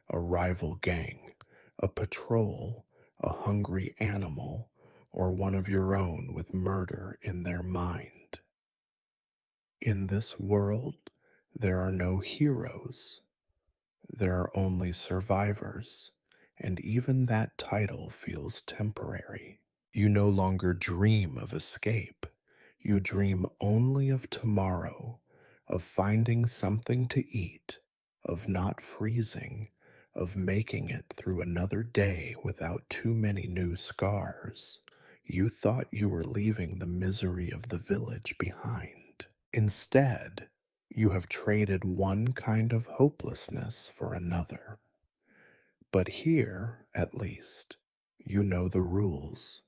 a rival gang, a patrol, a hungry animal, or one of your own with murder in their mind. In this world, there are no heroes. There are only survivors, and even that title feels temporary. You no longer dream of escape. You dream only of tomorrow, of finding something to eat, of not freezing, of making it through another day without too many new scars. You thought you were leaving the misery of the village behind. Instead, you have traded one kind of hopelessness for another. But here, at least, you know the rules.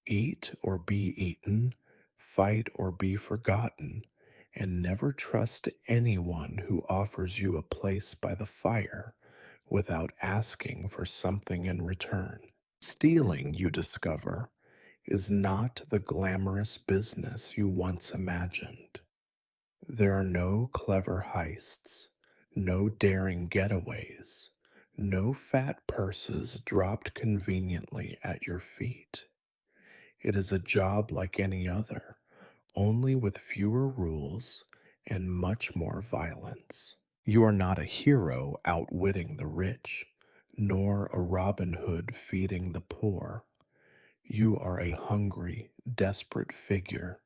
Eat or be eaten, fight or be forgotten, and never trust anyone who offers you a place by the fire without asking for something in return. Stealing, you discover, is not the glamorous business you once imagined. There are no clever heists, no daring getaways, no fat purses dropped conveniently at your feet. It is a job like any other, only with fewer rules and much more violence. You are not a hero outwitting the rich, nor a Robin Hood feeding the poor. You are a hungry, desperate figure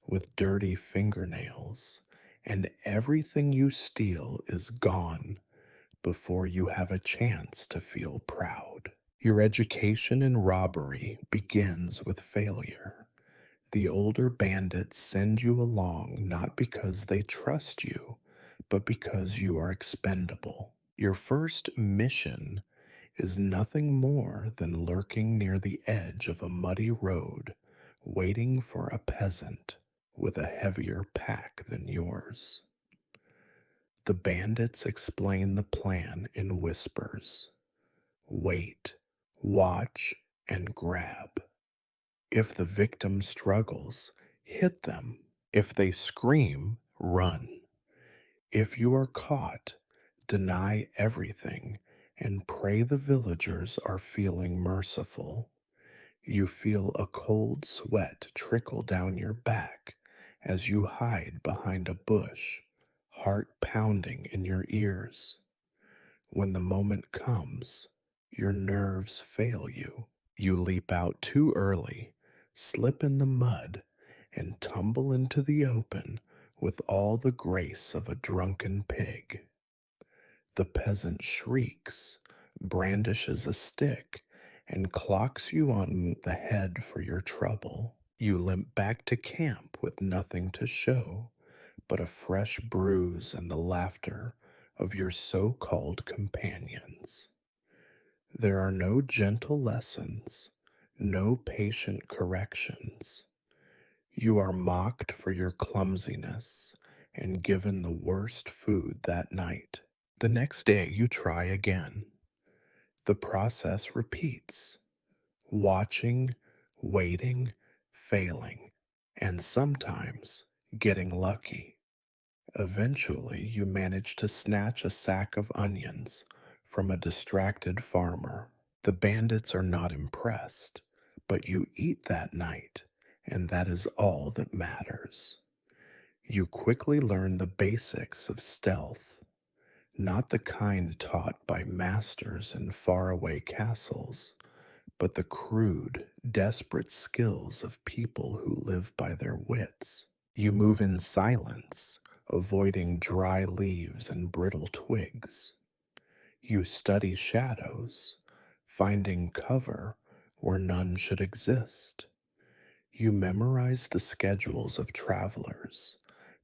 with dirty fingernails, and everything you steal is gone before you have a chance to feel proud. Your education in robbery begins with failure. The older bandits send you along not because they trust you, but because you are expendable. Your first mission is nothing more than lurking near the edge of a muddy road, waiting for a peasant with a heavier pack than yours. The bandits explain the plan in whispers: wait, watch, and grab. If the victim struggles, hit them. If they scream, run. If you are caught, deny everything and pray the villagers are feeling merciful. You feel a cold sweat trickle down your back as you hide behind a bush, heart pounding in your ears. When the moment comes, your nerves fail you. You leap out too early, slip in the mud, and tumble into the open with all the grace of a drunken pig. The peasant shrieks, brandishes a stick, and clocks you on the head for your trouble. You limp back to camp with nothing to show but a fresh bruise and the laughter of your so called companions. There are no gentle lessons, no patient corrections. You are mocked for your clumsiness and given the worst food that night. The next day you try again. The process repeats, watching, waiting, failing, and sometimes getting lucky. Eventually, you manage to snatch a sack of onions from a distracted farmer. The bandits are not impressed, but you eat that night, and that is all that matters. You quickly learn the basics of stealth, not the kind taught by masters in faraway castles, but the crude, desperate skills of people who live by their wits. You move in silence, avoiding dry leaves and brittle twigs. You study shadows, finding cover where none should exist. You memorize the schedules of travelers,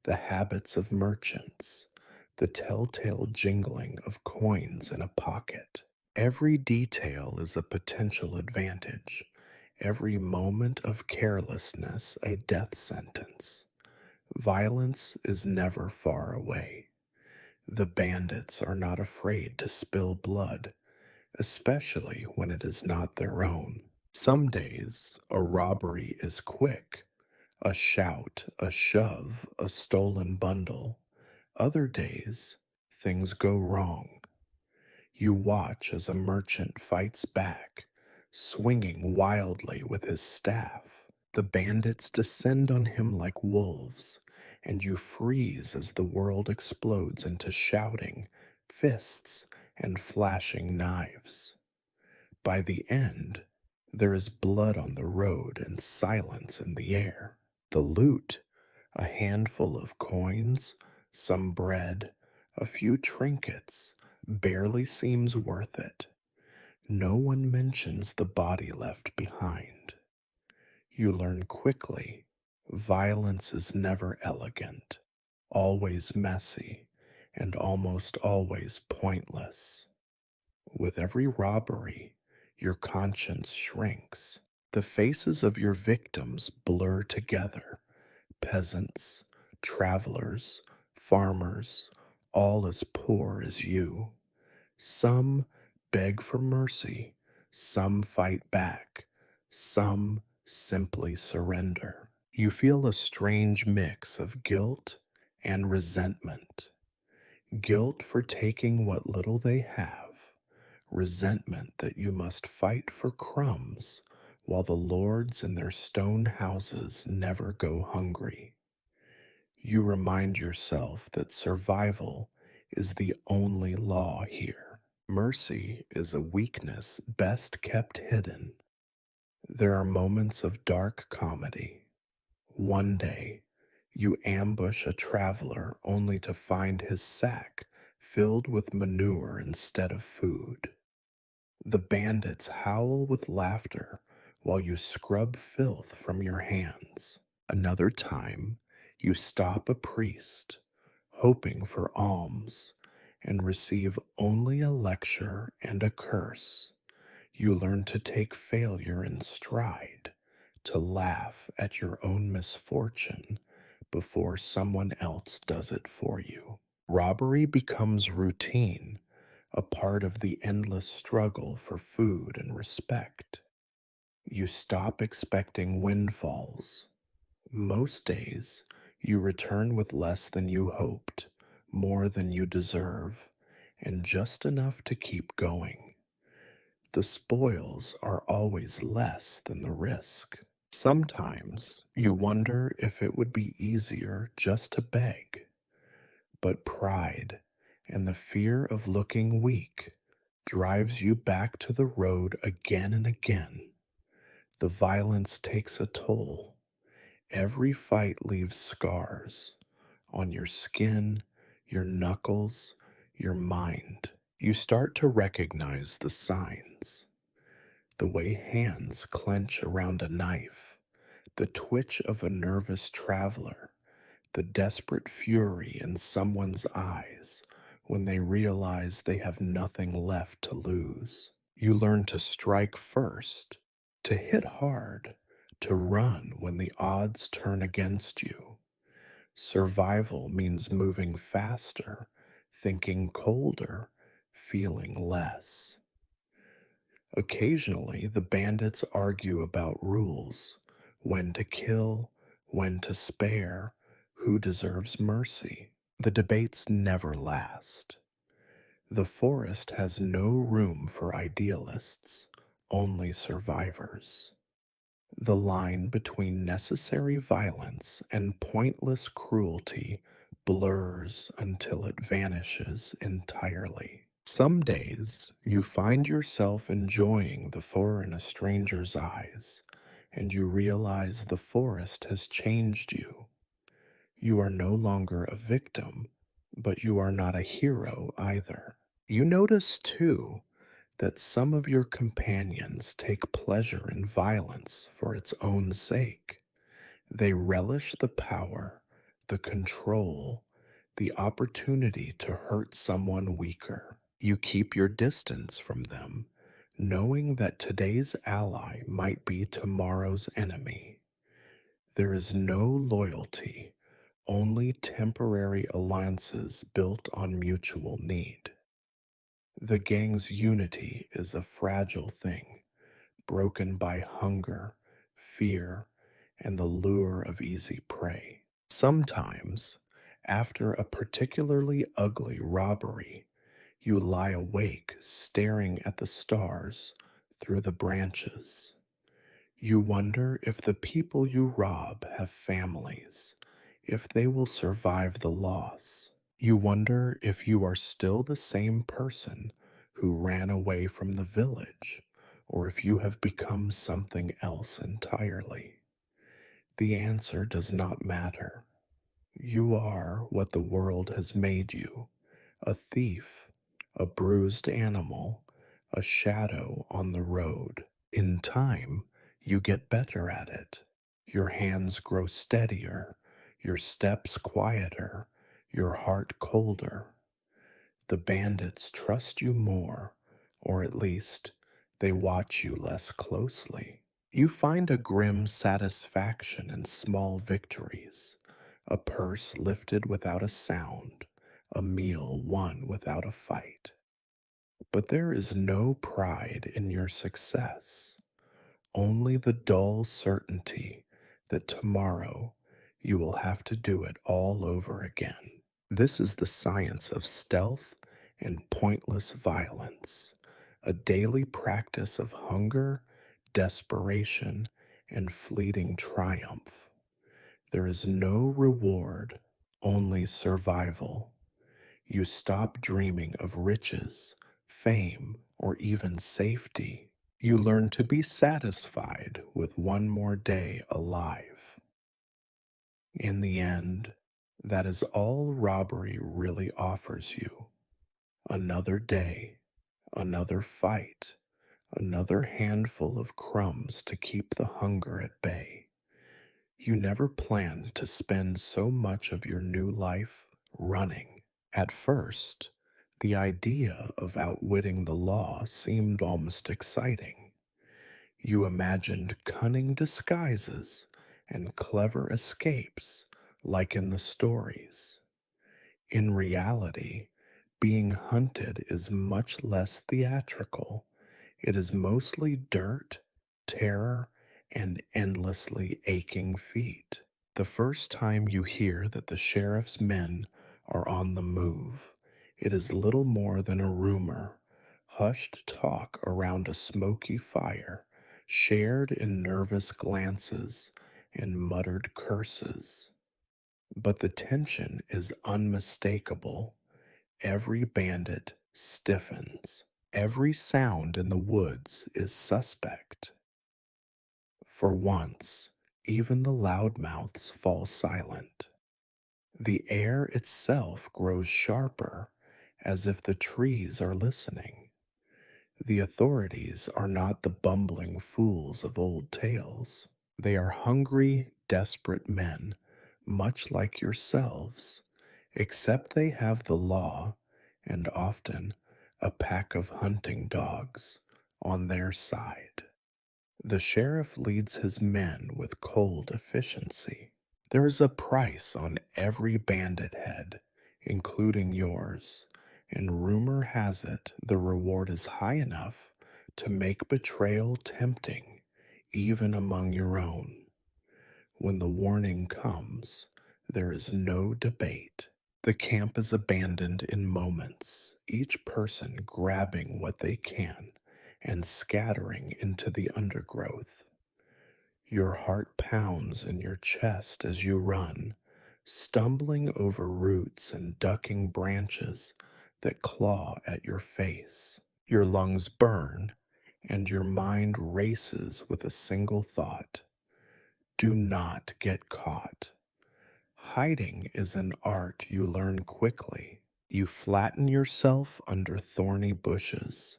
the habits of merchants, the telltale jingling of coins in a pocket. Every detail is a potential advantage, every moment of carelessness a death sentence. Violence is never far away. The bandits are not afraid to spill blood, especially when it is not their own. Some days, a robbery is quick, a shout, a shove, a stolen bundle. Other days, things go wrong. You watch as a merchant fights back, swinging wildly with his staff. The bandits descend on him like wolves, and you freeze as the world explodes into shouting, fists, and flashing knives. By the end, there is blood on the road and silence in the air. The loot, a handful of coins, some bread, a few trinkets, barely seems worth it. No one mentions the body left behind. You learn quickly violence is never elegant, always messy, and almost always pointless. With every robbery, your conscience shrinks. The faces of your victims blur together, peasants, travelers, farmers, all as poor as you. Some beg for mercy, some fight back, some simply surrender. You feel a strange mix of guilt and resentment. Guilt for taking what little they have, resentment that you must fight for crumbs while the lords in their stone houses never go hungry. You remind yourself that survival is the only law here. Mercy is a weakness best kept hidden. There are moments of dark comedy. One day, you ambush a traveler only to find his sack filled with manure instead of food. The bandits howl with laughter while you scrub filth from your hands. Another time, you stop a priest, hoping for alms, and receive only a lecture and a curse. You learn to take failure in stride, to laugh at your own misfortune before someone else does it for you. Robbery becomes routine, a part of the endless struggle for food and respect. You stop expecting windfalls. Most days, you return with less than you hoped, more than you deserve, and just enough to keep going. The spoils are always less than the risk. Sometimes you wonder if it would be easier just to beg, but pride and the fear of looking weak drives you back to the road again and again. The violence takes a toll. Every fight leaves scars on your skin, your knuckles, your mind. You start to recognize the signs. The way hands clench around a knife, the twitch of a nervous traveler, the desperate fury in someone's eyes when they realize they have nothing left to lose. You learn to strike first, to hit hard, to run when the odds turn against you. Survival means moving faster, thinking colder, feeling less. Occasionally, the bandits argue about rules: when to kill, when to spare, who deserves mercy. The debates never last. The forest has no room for idealists, only survivors. The line between necessary violence and pointless cruelty blurs until it vanishes entirely. Some days you find yourself enjoying the fur in a stranger's eyes, and you realize the forest has changed you. You are no longer a victim, but you are not a hero either. You notice, too, that some of your companions take pleasure in violence for its own sake. They relish the power, the control, the opportunity to hurt someone weaker. You keep your distance from them, knowing that today's ally might be tomorrow's enemy. There is no loyalty, only temporary alliances built on mutual need. The gang's unity is a fragile thing, broken by hunger, fear, and the lure of easy prey. Sometimes, after a particularly ugly robbery, you lie awake staring at the stars through the branches. You wonder if the people you rob have families, if they will survive the loss. You wonder if you are still the same person who ran away from the village, or if you have become something else entirely. The answer does not matter. You are what the world has made you: a thief, a bruised animal, a shadow on the road. In time, you get better at it. Your hands grow steadier, your steps quieter, your heart colder. The bandits trust you more, or at least they watch you less closely. You find a grim satisfaction in small victories: a purse lifted without a sound, a meal won without a fight. But there is no pride in your success, only the dull certainty that tomorrow you will have to do it all over again. This is the science of stealth and pointless violence, a daily practice of hunger, desperation, and fleeting triumph. There is no reward, only survival. You stop dreaming of riches, fame, or even safety. You learn to be satisfied with one more day alive. In the end, that is all robbery really offers you: another day, another fight, another handful of crumbs to keep the hunger at bay. You never planned to spend so much of your new life running. At first, the idea of outwitting the law seemed almost exciting. You imagined cunning disguises and clever escapes, like in the stories. In reality, being hunted is much less theatrical. It is mostly dirt, terror, and endlessly aching feet. The first time you hear that the sheriff's men are on the move. It is little more than a rumor, hushed talk around a smoky fire, shared in nervous glances and muttered curses. But the tension is unmistakable. Every bandit stiffens. Every sound in the woods is suspect. For once, even the loudmouths fall silent. The air itself grows sharper, as if the trees are listening. The authorities are not the bumbling fools of old tales. They are hungry, desperate men, much like yourselves, except they have the law, and often a pack of hunting dogs, on their side. The sheriff leads his men with cold efficiency. There is a price on every bandit head, including yours, and rumor has it the reward is high enough to make betrayal tempting, even among your own. When the warning comes, there is no debate. The camp is abandoned in moments, each person grabbing what they can and scattering into the undergrowth. Your heart pounds in your chest as you run, stumbling over roots and ducking branches that claw at your face. Your lungs burn, and your mind races with a single thought: do not get caught. Hiding is an art you learn quickly. You flatten yourself under thorny bushes,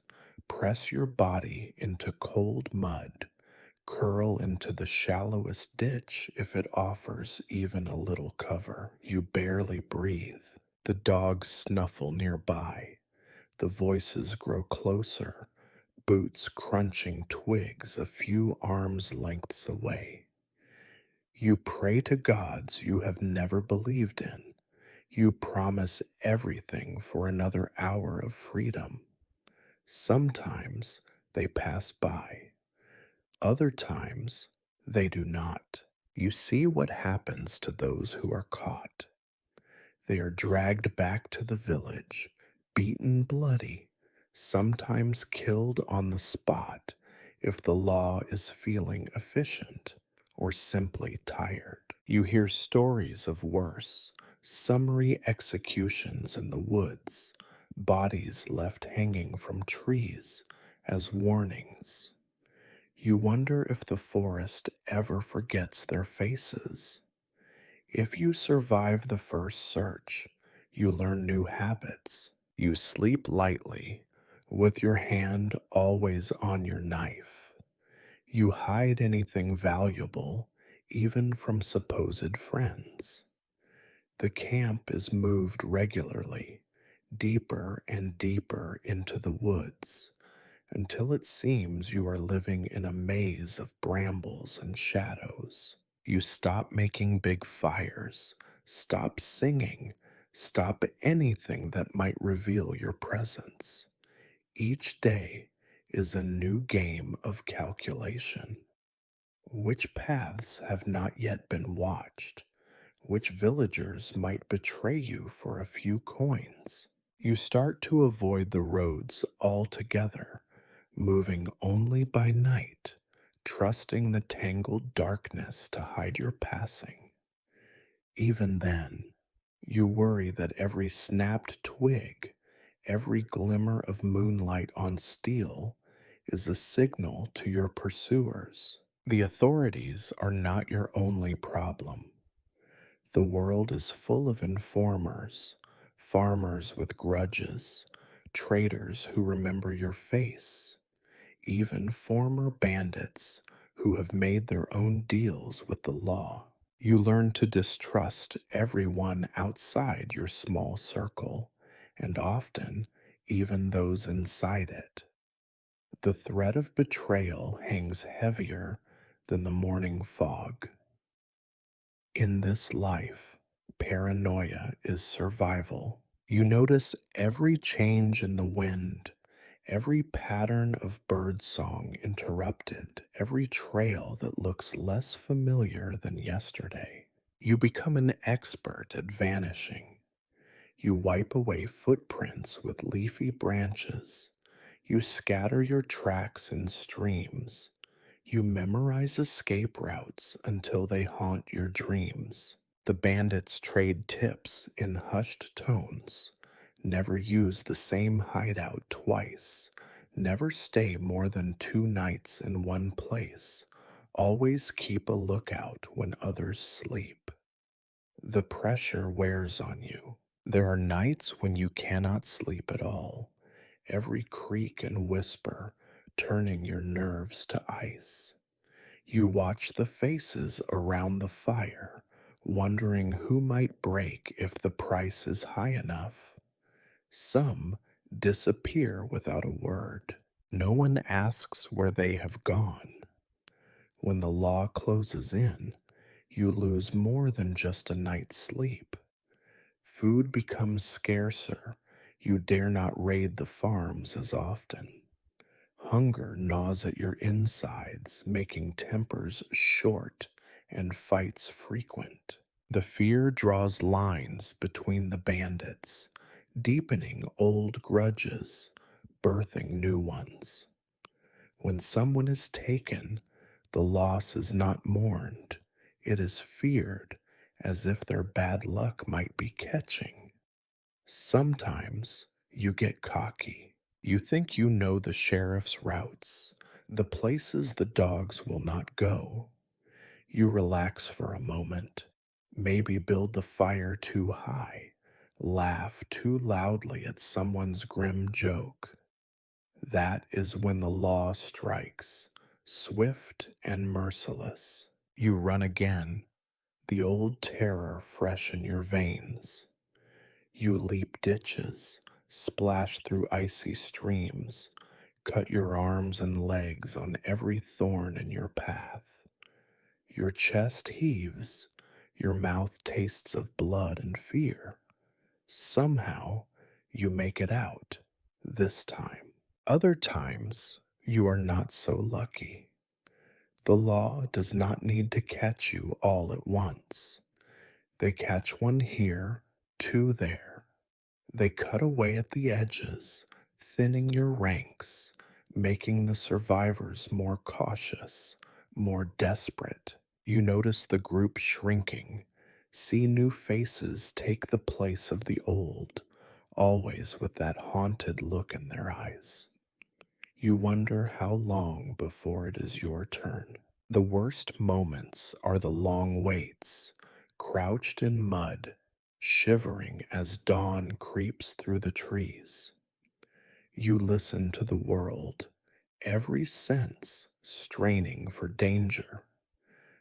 press your body into cold mud, curl into the shallowest ditch if it offers even a little cover. You barely breathe. The dogs snuffle nearby. The voices grow closer, boots crunching twigs a few arms' lengths away. You pray to gods you have never believed in. You promise everything for another hour of freedom. Sometimes they pass by. Other times, they do not. You see what happens to those who are caught. They are dragged back to the village, beaten bloody, sometimes killed on the spot if the law is feeling efficient or simply tired. You hear stories of worse, summary executions in the woods, bodies left hanging from trees as warnings. You wonder if the forest ever forgets their faces. If you survive the first search, you learn new habits. You sleep lightly, with your hand always on your knife. You hide anything valuable, even from supposed friends. The camp is moved regularly, deeper and deeper into the woods, until it seems you are living in a maze of brambles and shadows. You stop making big fires, stop singing, stop anything that might reveal your presence. Each day is a new game of calculation. Which paths have not yet been watched? Which villagers might betray you for a few coins? You start to avoid the roads altogether, moving only by night, trusting the tangled darkness to hide your passing. Even then, you worry that every snapped twig, every glimmer of moonlight on steel, is a signal to your pursuers. The authorities are not your only problem. The world is full of informers, farmers with grudges, traitors who remember your face, even former bandits who have made their own deals with the law. You learn to distrust everyone outside your small circle, and often even those inside it. The threat of betrayal hangs heavier than the morning fog. In this life, paranoia is survival. You notice every change in the wind, every pattern of birdsong interrupted, every trail that looks less familiar than yesterday. You become an expert at vanishing. You wipe away footprints with leafy branches. You scatter your tracks in streams. You memorize escape routes until they haunt your dreams. The bandits trade tips in hushed tones. Never use the same hideout twice. Never stay more than 2 nights in one place. Always keep a lookout when others sleep. The pressure wears on you. There are nights when you cannot sleep at all. Every creak and whisper turning your nerves to ice. You watch the faces around the fire, wondering who might break if the price is high enough. Some disappear without a word. No one asks where they have gone. When the law closes in, you lose more than just a night's sleep. Food becomes scarcer. You dare not raid the farms as often. Hunger gnaws at your insides, making tempers short and fights frequent. The fear draws lines between the bandits, deepening old grudges, birthing new ones. When someone is taken, the loss is not mourned, it is feared as if their bad luck might be catching. Sometimes you get cocky. You think you know the sheriff's routes, the places the dogs will not go. You relax for a moment, maybe build the fire too high, laugh too loudly at someone's grim joke. That is when the law strikes, swift and merciless. You run again, the old terror fresh in your veins. You leap ditches, splash through icy streams, cut your arms and legs on every thorn in your path. Your chest heaves, your mouth tastes of blood and fear. Somehow, you make it out, this time. Other times, you are not so lucky. The law does not need to catch you all at once. They catch one here, two there. They cut away at the edges, thinning your ranks, making the survivors more cautious, more desperate. You notice the group shrinking, see new faces take the place of the old, always with that haunted look in their eyes. You wonder how long before it is your turn. The worst moments are the long waits, crouched in mud, shivering as dawn creeps through the trees. You listen to the world, every sense straining for danger.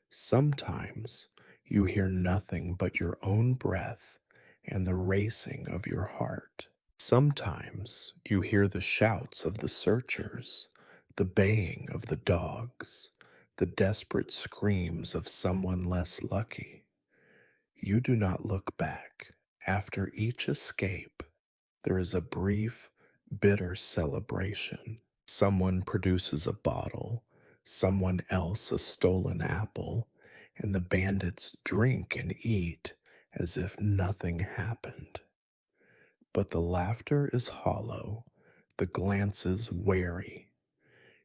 Sometimes you hear nothing but your own breath and the racing of your heart. Sometimes you hear the shouts of the searchers, the baying of the dogs, the desperate screams of someone less lucky. You do not look back. After each escape, there is a brief, bitter celebration. Someone produces a bottle, someone else a stolen apple, and the bandits drink and eat as if nothing happened. But the laughter is hollow, the glances wary.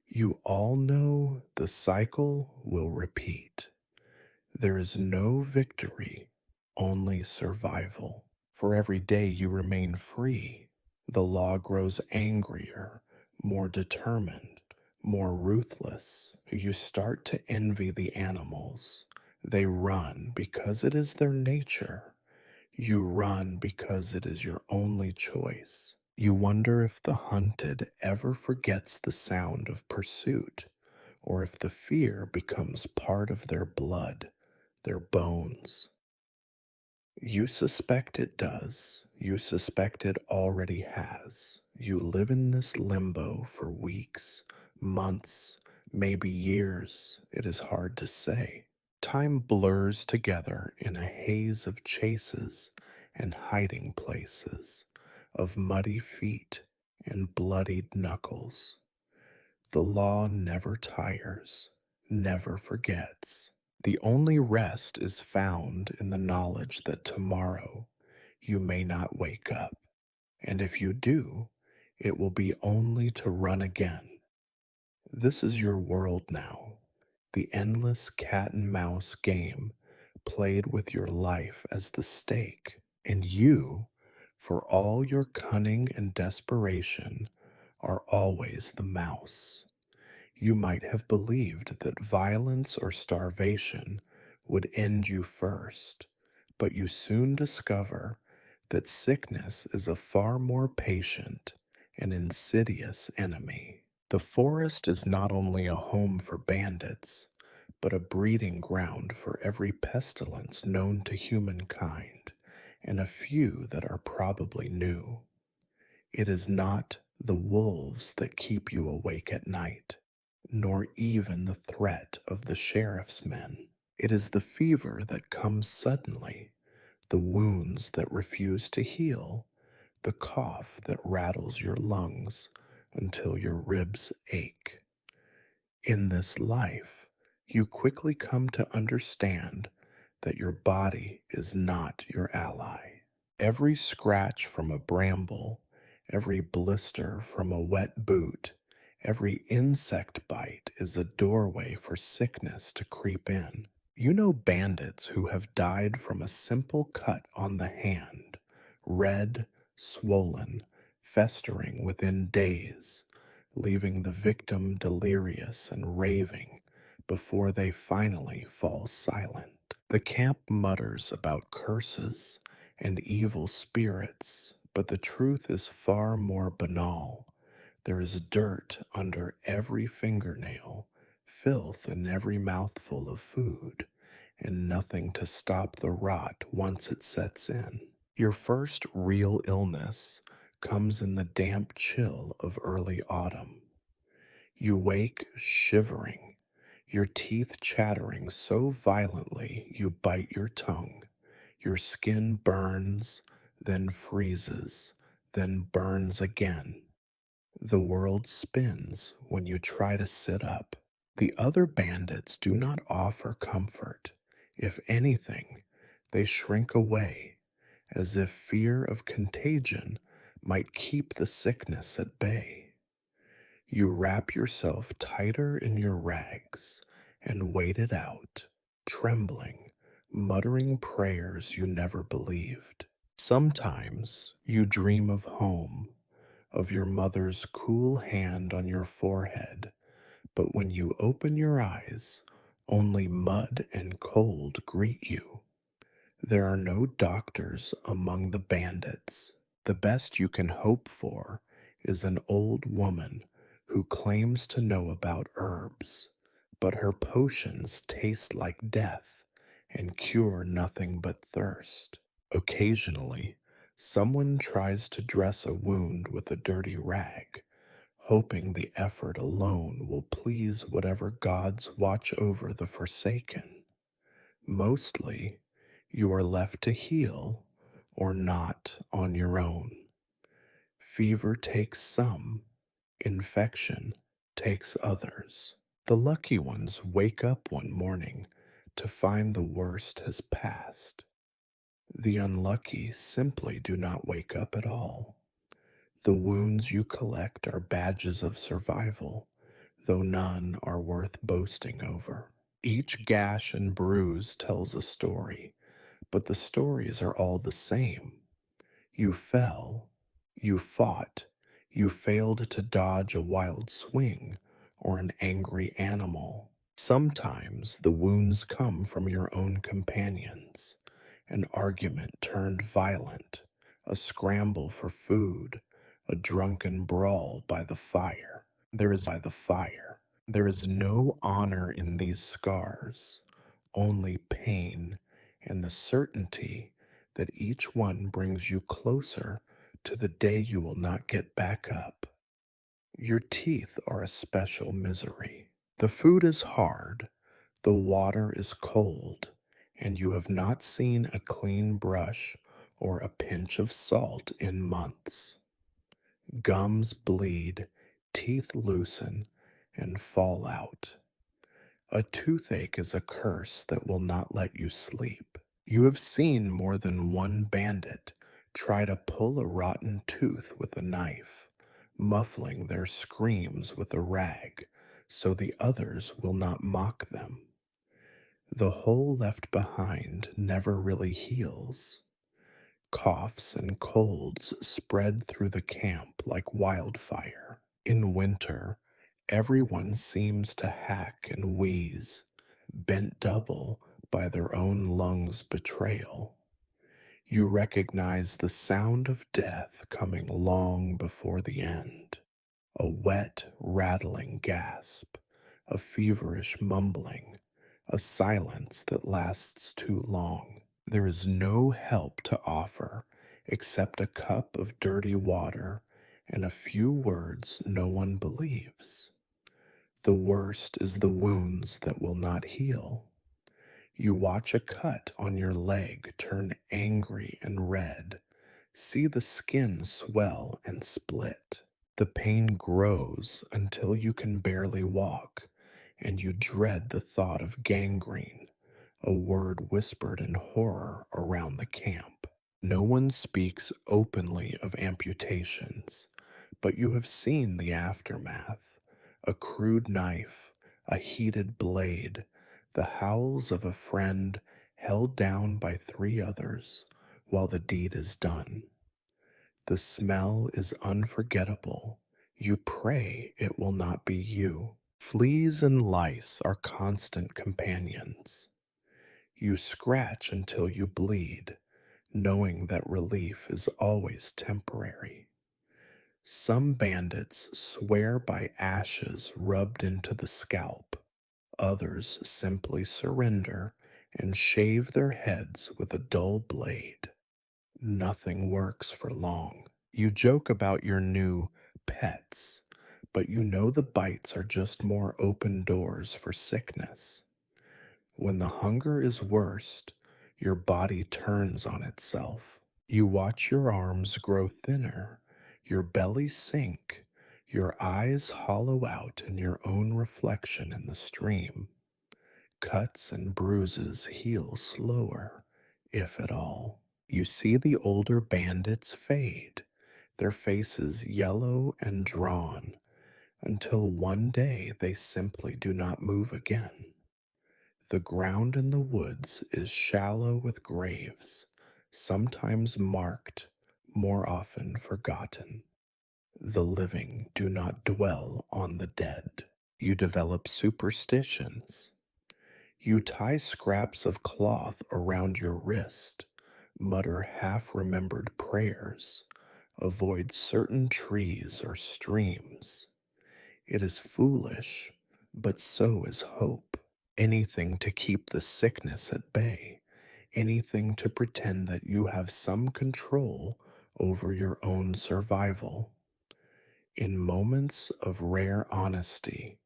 You all know the cycle will repeat. There is no victory, only survival. For every day you remain free, the law grows angrier, more determined, more ruthless. You start to envy the animals. They run because it is their nature. You run because it is your only choice. You wonder if the hunted ever forgets the sound of pursuit, or if the fear becomes part of their blood, their bones. You suspect it does. You suspect it already has. You live in this limbo for weeks, months, maybe years. It is hard to say. Time blurs together in a haze of chases and hiding places, of muddy feet and bloodied knuckles. The law never tires, never forgets. The only rest is found in the knowledge that tomorrow you may not wake up. And if you do, it will be only to run again. This is your world now, the endless cat and mouse game played with your life as the stake. And you, for all your cunning and desperation, are always the mouse. You might have believed that violence or starvation would end you first, but you soon discover that sickness is a far more patient and insidious enemy. The forest is not only a home for bandits, but a breeding ground for every pestilence known to humankind, and a few that are probably new. It is not the wolves that keep you awake at night, nor even the threat of the sheriff's men. It is the fever that comes suddenly, the wounds that refuse to heal, the cough that rattles your lungs until your ribs ache. In this life, you quickly come to understand that your body is not your ally. Every scratch from a bramble, every blister from a wet boot, every insect bite is a doorway for sickness to creep in. You know bandits who have died from a simple cut on the hand, red, swollen, festering within days, leaving the victim delirious and raving before they finally fall silent. The camp mutters about curses and evil spirits, but the truth is far more banal. There is dirt under every fingernail, filth in every mouthful of food, and nothing to stop the rot once it sets in. Your first real illness comes in the damp chill of early autumn. You wake shivering, your teeth chattering so violently you bite your tongue. Your skin burns, then freezes, then burns again. The world spins when you try to sit up. The other bandits do not offer comfort. If anything, they shrink away, as if fear of contagion might keep the sickness at bay. You wrap yourself tighter in your rags and wait it out, trembling, muttering prayers you never believed. Sometimes you dream of home, of your mother's cool hand on your forehead, but when you open your eyes, only mud and cold greet you. There are no doctors among the bandits. The best you can hope for is an old woman who claims to know about herbs, but her potions taste like death and cure nothing but thirst. Occasionally, someone tries to dress a wound with a dirty rag, hoping the effort alone will please whatever gods watch over the forsaken. Mostly, you are left to heal or not on your own. Fever takes some, infection takes others. The lucky ones wake up one morning to find the worst has passed. The unlucky simply do not wake up at all. The wounds you collect are badges of survival, though none are worth boasting over. Each gash and bruise tells a story, but the stories are all the same. You fell, you fought, you failed to dodge a wild swing or an angry animal. Sometimes the wounds come from your own companions. An argument turned violent, a scramble for food, a drunken brawl by the fire. There is no honor in these scars, only pain and the certainty that each one brings you closer to the day you will not get back up. Your teeth are a special misery. The food is hard, the water is cold, and you have not seen a clean brush or a pinch of salt in months. Gums bleed, teeth loosen, and fall out. A toothache is a curse that will not let you sleep. You have seen more than one bandit try to pull a rotten tooth with a knife, muffling their screams with a rag so the others will not mock them. The hole left behind never really heals. Coughs and colds spread through the camp like wildfire. In winter, everyone seems to hack and wheeze, bent double by their own lungs' betrayal. You recognize the sound of death coming long before the end. A wet, rattling gasp, a feverish mumbling, a silence that lasts too long. There is no help to offer except a cup of dirty water and a few words no one believes. The worst is the wounds that will not heal. You watch a cut on your leg turn angry and red, see the skin swell and split. The pain grows until you can barely walk, and you dread the thought of gangrene, a word whispered in horror around the camp. No one speaks openly of amputations, but you have seen the aftermath: a crude knife, a heated blade, the howls of a friend held down by three others while the deed is done. The smell is unforgettable. You pray it will not be you. Fleas and lice are constant companions. You scratch until you bleed, knowing that relief is always temporary. Some bandits swear by ashes rubbed into the scalp. Others simply surrender and shave their heads with a dull blade. Nothing works for long. You joke about your new pets, but you know the bites are just more open doors for sickness. When the hunger is worst, your body turns on itself. You watch your arms grow thinner, your belly sink, your eyes hollow out in your own reflection in the stream. Cuts and bruises heal slower, if at all. You see the older bandits fade, their faces yellow and drawn, until one day they simply do not move again. The ground in the woods is shallow with graves, sometimes marked, more often forgotten. The living do not dwell on the dead. You develop superstitions. You tie scraps of cloth around your wrist, mutter half-remembered prayers, avoid certain trees or streams. It is foolish, but so is hope. Anything to keep the sickness at bay, anything to pretend that you have some control over your own survival. In moments of rare honesty,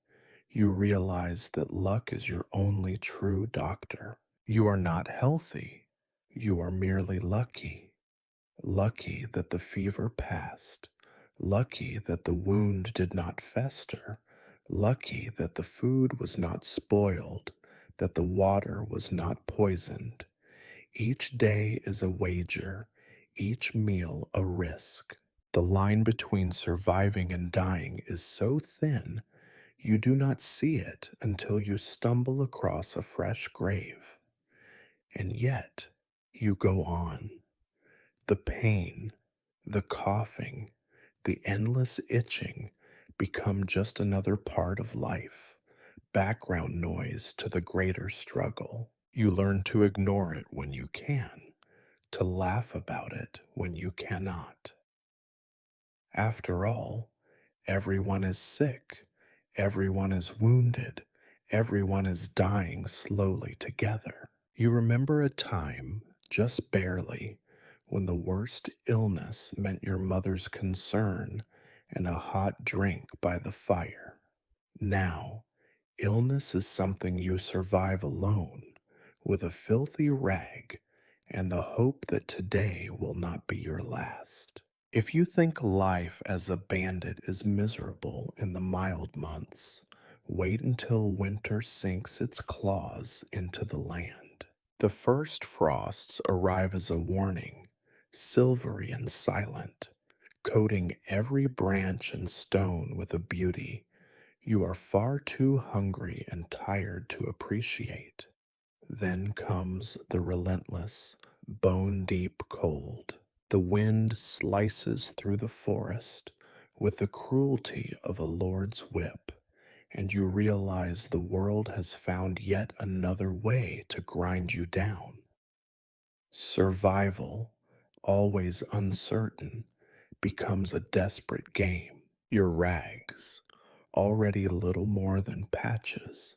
you realize that luck is your only true doctor. You are not healthy. You are merely lucky. Lucky that the fever passed. Lucky that the wound did not fester. Lucky that the food was not spoiled, that the water was not poisoned. Each day is a wager, each meal a risk. The line between surviving and dying is so thin you do not see it until you stumble across a fresh grave. And yet, you go on. The pain, the coughing, the endless itching become just another part of life, background noise to the greater struggle. You learn to ignore it when you can, to laugh about it when you cannot. After all, everyone is sick, everyone is wounded, everyone is dying slowly together. You remember a time, just barely, when the worst illness meant your mother's concern and a hot drink by the fire. Now, illness is something you survive alone, with a filthy rag and the hope that today will not be your last. If you think life as a bandit is miserable in the mild months, wait until winter sinks its claws into the land. The first frosts arrive as a warning, silvery and silent, coating every branch and stone with a beauty you are far too hungry and tired to appreciate. Then comes the relentless, bone deep cold. The wind slices through the forest with the cruelty of a lord's whip, and you realize the world has found yet another way to grind you down. Survival, always uncertain, becomes a desperate game. Your rags, already little more than patches,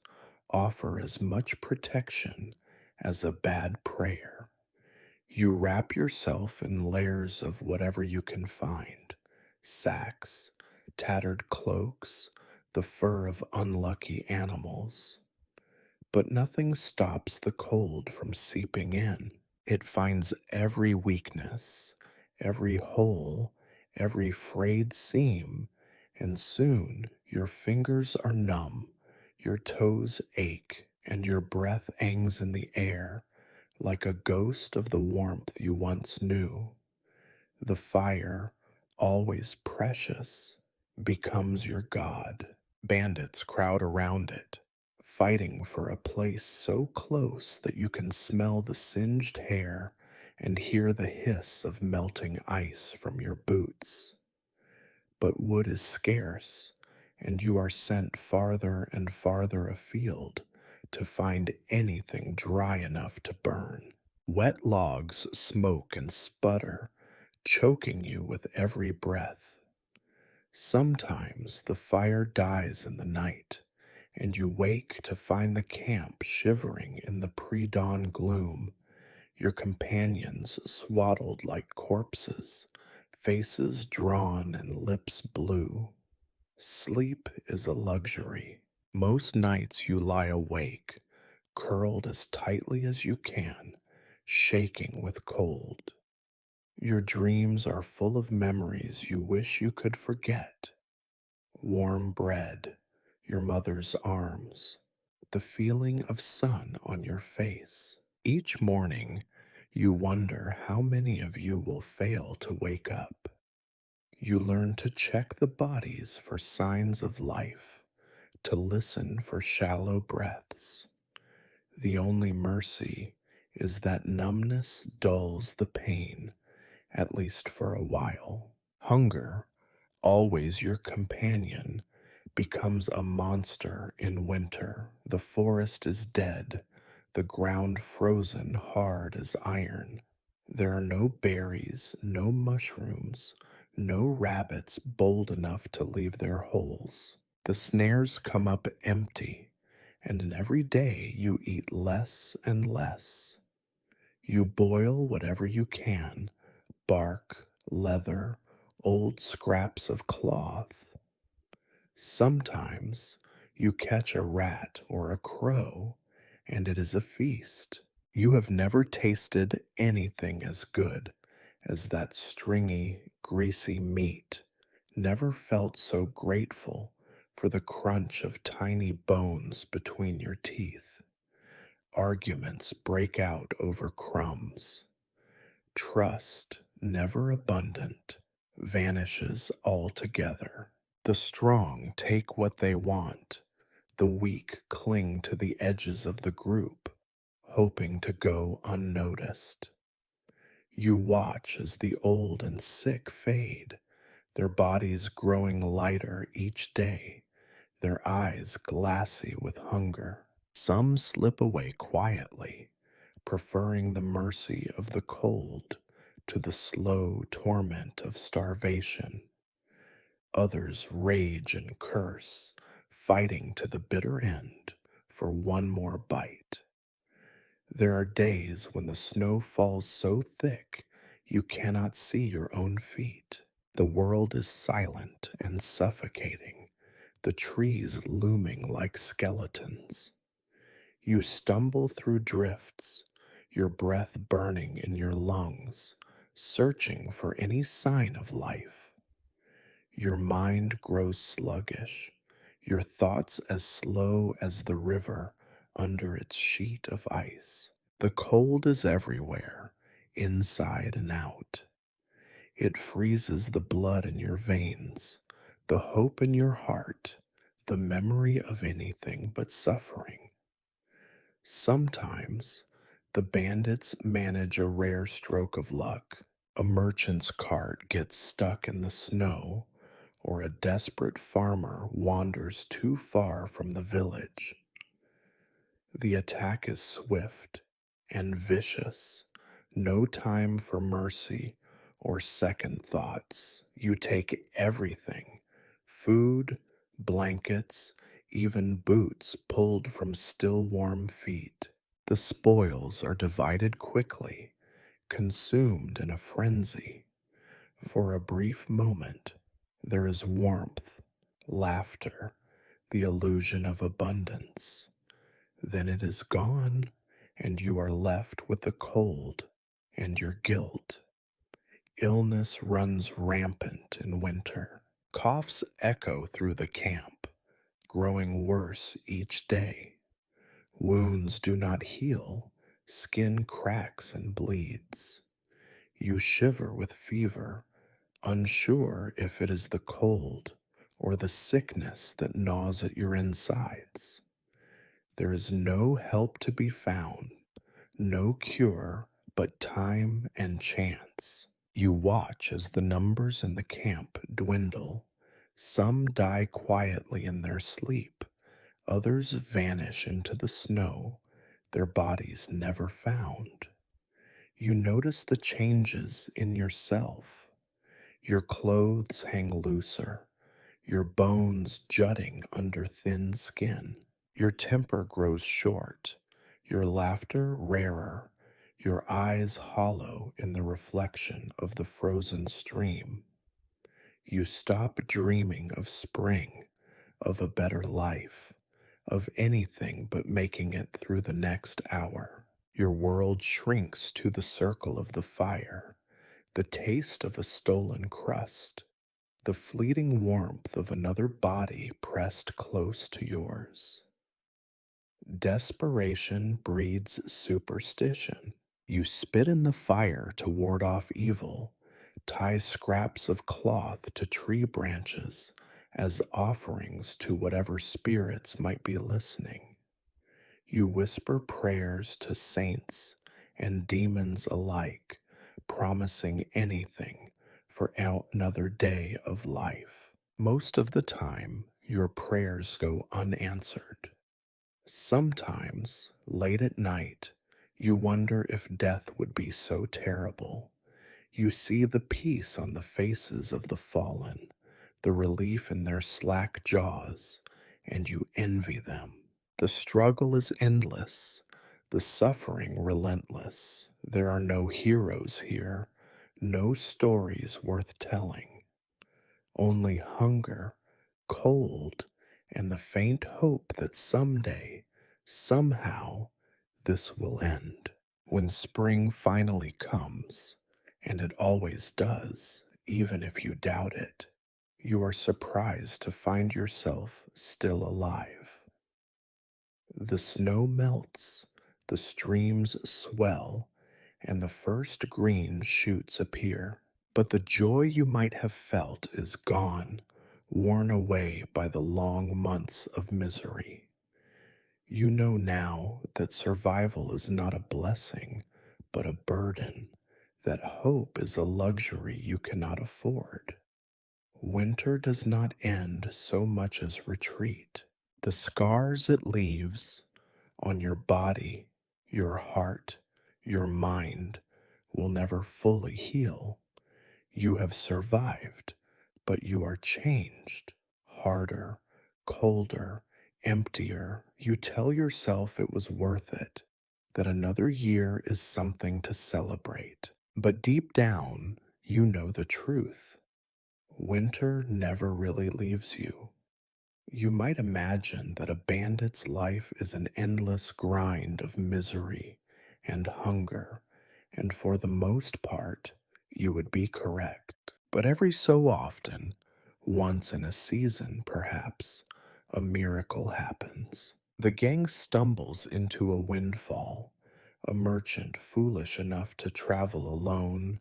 offer as much protection as a bad prayer. You wrap yourself in layers of whatever you can find: sacks, tattered cloaks, the fur of unlucky animals. But nothing stops the cold from seeping in. It finds every weakness, every hole, every frayed seam, and soon your fingers are numb, your toes ache, and your breath hangs in the air like a ghost of the warmth you once knew. The fire, always precious, becomes your god. Bandits crowd around it, fighting for a place so close that you can smell the singed hair and hear the hiss of melting ice from your boots. But wood is scarce, and you are sent farther and farther afield to find anything dry enough to burn. Wet logs smoke and sputter, choking you with every breath. Sometimes the fire dies in the night, and you wake to find the camp shivering in the pre dawn gloom, your companions swaddled like corpses, faces drawn and lips blue. Sleep is a luxury. Most nights you lie awake, curled as tightly as you can, shaking with cold. Your dreams are full of memories you wish you could forget: warm bread, your mother's arms, the feeling of sun on your face. Each morning, you wonder how many of you will fail to wake up. You learn to check the bodies for signs of life, to listen for shallow breaths. The only mercy is that numbness dulls the pain, at least for a while. Hunger, always your companion, becomes a monster in winter. The forest is dead, the ground frozen hard as iron. There are no berries, no mushrooms, no rabbits bold enough to leave their holes. The snares come up empty, and in every day you eat less and less. You boil whatever you can: bark, leather, old scraps of cloth. Sometimes you catch a rat or a crow, and it is a feast. You have never tasted anything as good as that stringy, greasy meat, never felt so grateful for the crunch of tiny bones between your teeth. Arguments break out over crumbs. Trust, never abundant, vanishes altogether. The strong take what they want, the weak cling to the edges of the group, hoping to go unnoticed. You watch as the old and sick fade, their bodies growing lighter each day, their eyes glassy with hunger. Some slip away quietly, preferring the mercy of the cold to the slow torment of starvation. Others rage and curse, fighting to the bitter end for one more bite. There are days when the snow falls so thick you cannot see your own feet. The world is silent and suffocating, the trees looming like skeletons. You stumble through drifts, your breath burning in your lungs, searching for any sign of life. Your mind grows sluggish, your thoughts as slow as the river under its sheet of ice. The cold is everywhere, inside and out. It freezes the blood in your veins, the hope in your heart, the memory of anything but suffering. Sometimes the bandits manage a rare stroke of luck. A merchant's cart gets stuck in the snow, or a desperate farmer wanders too far from the village. The attack is swift and vicious, no time for mercy or second thoughts. You take everything: food, blankets, even boots pulled from still warm feet. The spoils are divided quickly, consumed in a frenzy. For a brief moment, there is warmth, laughter, the illusion of abundance. Then it is gone, and you are left with the cold and your guilt. Illness runs rampant in winter. Coughs echo through the camp, growing worse each day. Wounds do not heal, skin cracks and bleeds. You shiver with fever, unsure if it is the cold or the sickness that gnaws at your insides. There is no help to be found, no cure but time and chance. You watch as the numbers in the camp dwindle. Some die quietly in their sleep, others vanish into the snow, their bodies never found. You notice the changes in yourself. Your clothes hang looser, your bones jutting under thin skin. Your temper grows short, your laughter rarer, your eyes hollow in the reflection of the frozen stream. You stop dreaming of spring, of a better life, of anything but making it through the next hour. Your world shrinks to the circle of the fire, the taste of a stolen crust, the fleeting warmth of another body pressed close to yours. Desperation breeds superstition. You spit in the fire to ward off evil, tie scraps of cloth to tree branches as offerings to whatever spirits might be listening. You whisper prayers to saints and demons alike, promising anything for another day of life. Most of the time, your prayers go unanswered. Sometimes, late at night, you wonder if death would be so terrible. You see the peace on the faces of the fallen, the relief in their slack jaws, and you envy them. The struggle is endless, the suffering relentless. There are no heroes here, no stories worth telling, only hunger, cold, and the faint hope that someday, somehow, this will end. When spring finally comes, and it always does, even if you doubt it, you are surprised to find yourself still alive. The snow melts, the streams swell, and the first green shoots appear. But the joy you might have felt is gone, worn away by the long months of misery. You know now that survival is not a blessing, but a burden, that hope is a luxury you cannot afford. Winter does not end so much as retreat. The scars it leaves on your body, your heart, your mind will never fully heal. You have survived, but you are changed, harder, colder, emptier. You tell yourself it was worth it, that another year is something to celebrate. But deep down, you know the truth. Winter never really leaves you. You might imagine that a bandit's life is an endless grind of misery and hunger, and for the most part, you would be correct. But every so often, once in a season perhaps, a miracle happens. The gang stumbles into a windfall, a merchant foolish enough to travel alone,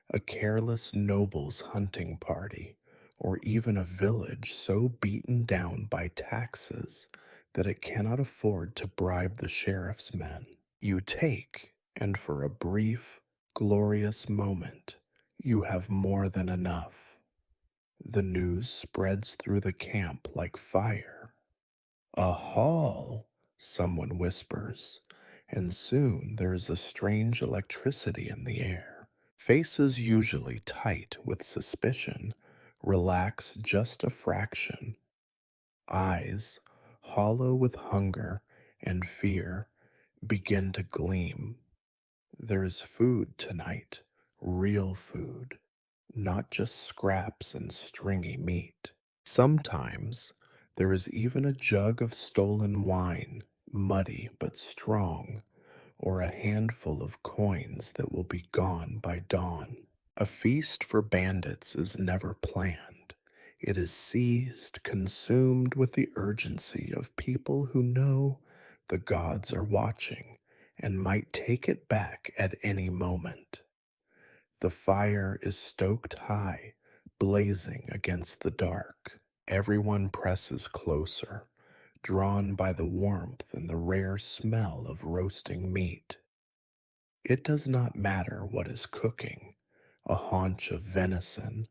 a careless noble's hunting party, or even a village so beaten down by taxes that it cannot afford to bribe the sheriff's men. You take, and for a brief, glorious moment, you have more than enough. The news spreads through the camp like fire. "A haul," someone whispers, and soon there is a strange electricity in the air. Faces usually tight with suspicion relax just a fraction. Eyes, hollow with hunger and fear, begin to gleam. There is food tonight, real food, not just scraps and stringy meat. Sometimes there is even a jug of stolen wine, muddy but strong, or a handful of coins that will be gone by dawn. A feast for bandits is never planned. It is seized, consumed with the urgency of people who know the gods are watching and might take it back at any moment. The fire is stoked high, blazing against the dark. Everyone presses closer, drawn by the warmth and the rare smell of roasting meat. It does not matter what is cooking, a haunch of venison,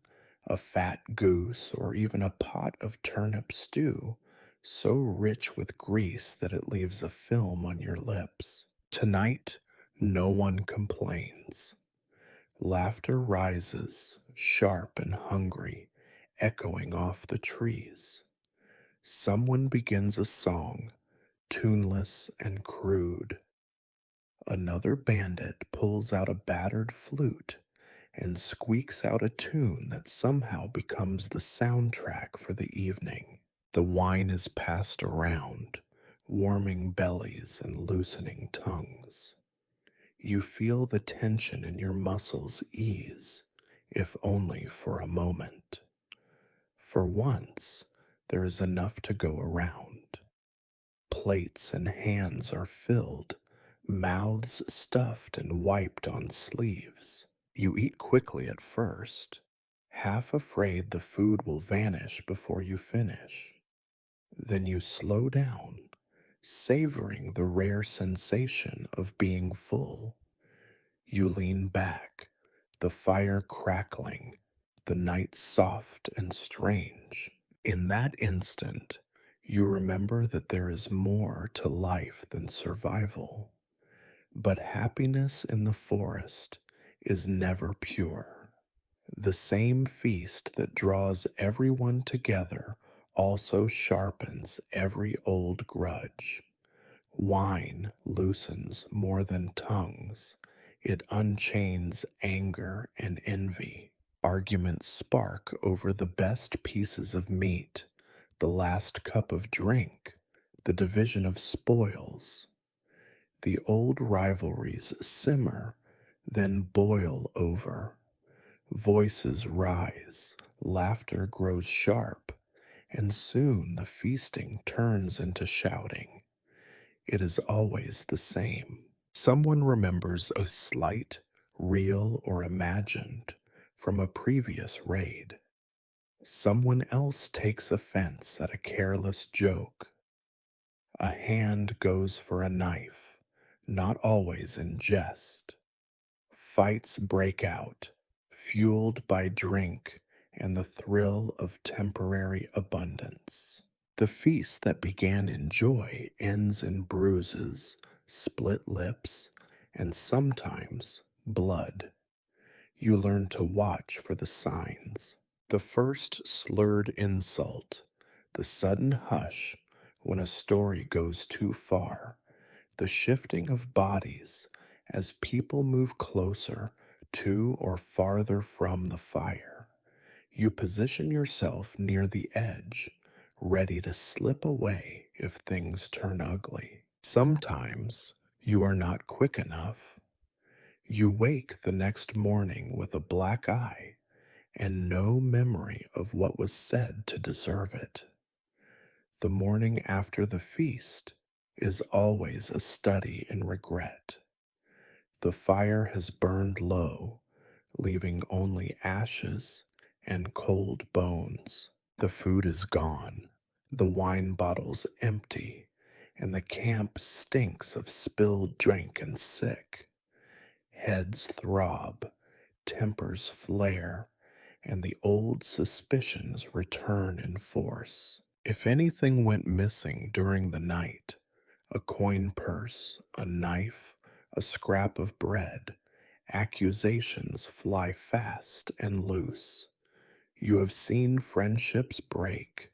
a fat goose, or even a pot of turnip stew, so rich with grease that it leaves a film on your lips. Tonight, no one complains. Laughter rises, sharp and hungry, echoing off the trees. Someone begins a song, tuneless and crude. Another bandit pulls out a battered flute and squeaks out a tune that somehow becomes the soundtrack for the evening. The wine is passed around, warming bellies and loosening tongues. You feel the tension in your muscles ease, if only for a moment. For once, there is enough to go around. Plates and hands are filled, mouths stuffed and wiped on sleeves. You eat quickly at first, half afraid the food will vanish before you finish. Then you slow down, savoring the rare sensation of being full. You lean back, the fire crackling, the night soft and strange. In that instant, you remember that there is more to life than survival. But happiness in the forest is never pure. The same feast that draws everyone together also sharpens every old grudge. Wine loosens more than tongues. It unchains anger and envy. Arguments spark over the best pieces of meat, the last cup of drink, the division of spoils. The old rivalries simmer, then boil over. Voices rise, laughter grows sharp, and soon the feasting turns into shouting. It is always the same. Someone remembers a slight, real or imagined, from a previous raid. Someone else takes offense at a careless joke. A hand goes for a knife, not always in jest. Fights break out, fueled by drink and the thrill of temporary abundance. The feast that began in joy ends in bruises, split lips, and sometimes blood. You learn to watch for the signs. The first slurred insult, the sudden hush when a story goes too far, the shifting of bodies as people move closer to or farther from the fire. You position yourself near the edge, ready to slip away if things turn ugly. Sometimes you are not quick enough. You wake the next morning with a black eye and no memory of what was said to deserve it. The morning after the feast is always a study in regret. The fire has burned low, leaving only ashes and cold bones. The food is gone, the wine bottles empty, and the camp stinks of spilled drink and sick. Heads throb, tempers flare, and the old suspicions return in force. If anything went missing during the night, a coin purse, a knife, a scrap of bread, accusations fly fast and loose. You have seen friendships break,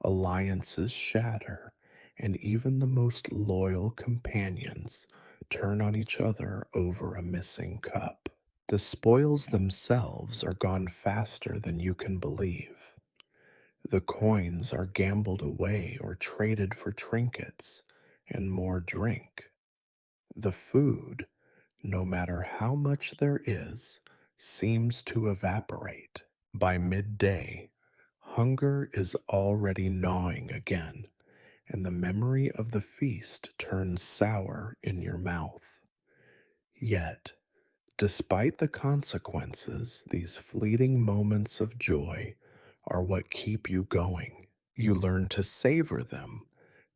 alliances shatter, and even the most loyal companions turn on each other over a missing cup. The spoils themselves are gone faster than you can believe. The coins are gambled away or traded for trinkets and more drink. The food, no matter how much there is, seems to evaporate. By midday, hunger is already gnawing again, and the memory of the feast turns sour in your mouth. Yet, despite the consequences, these fleeting moments of joy are what keep you going. You learn to savor them,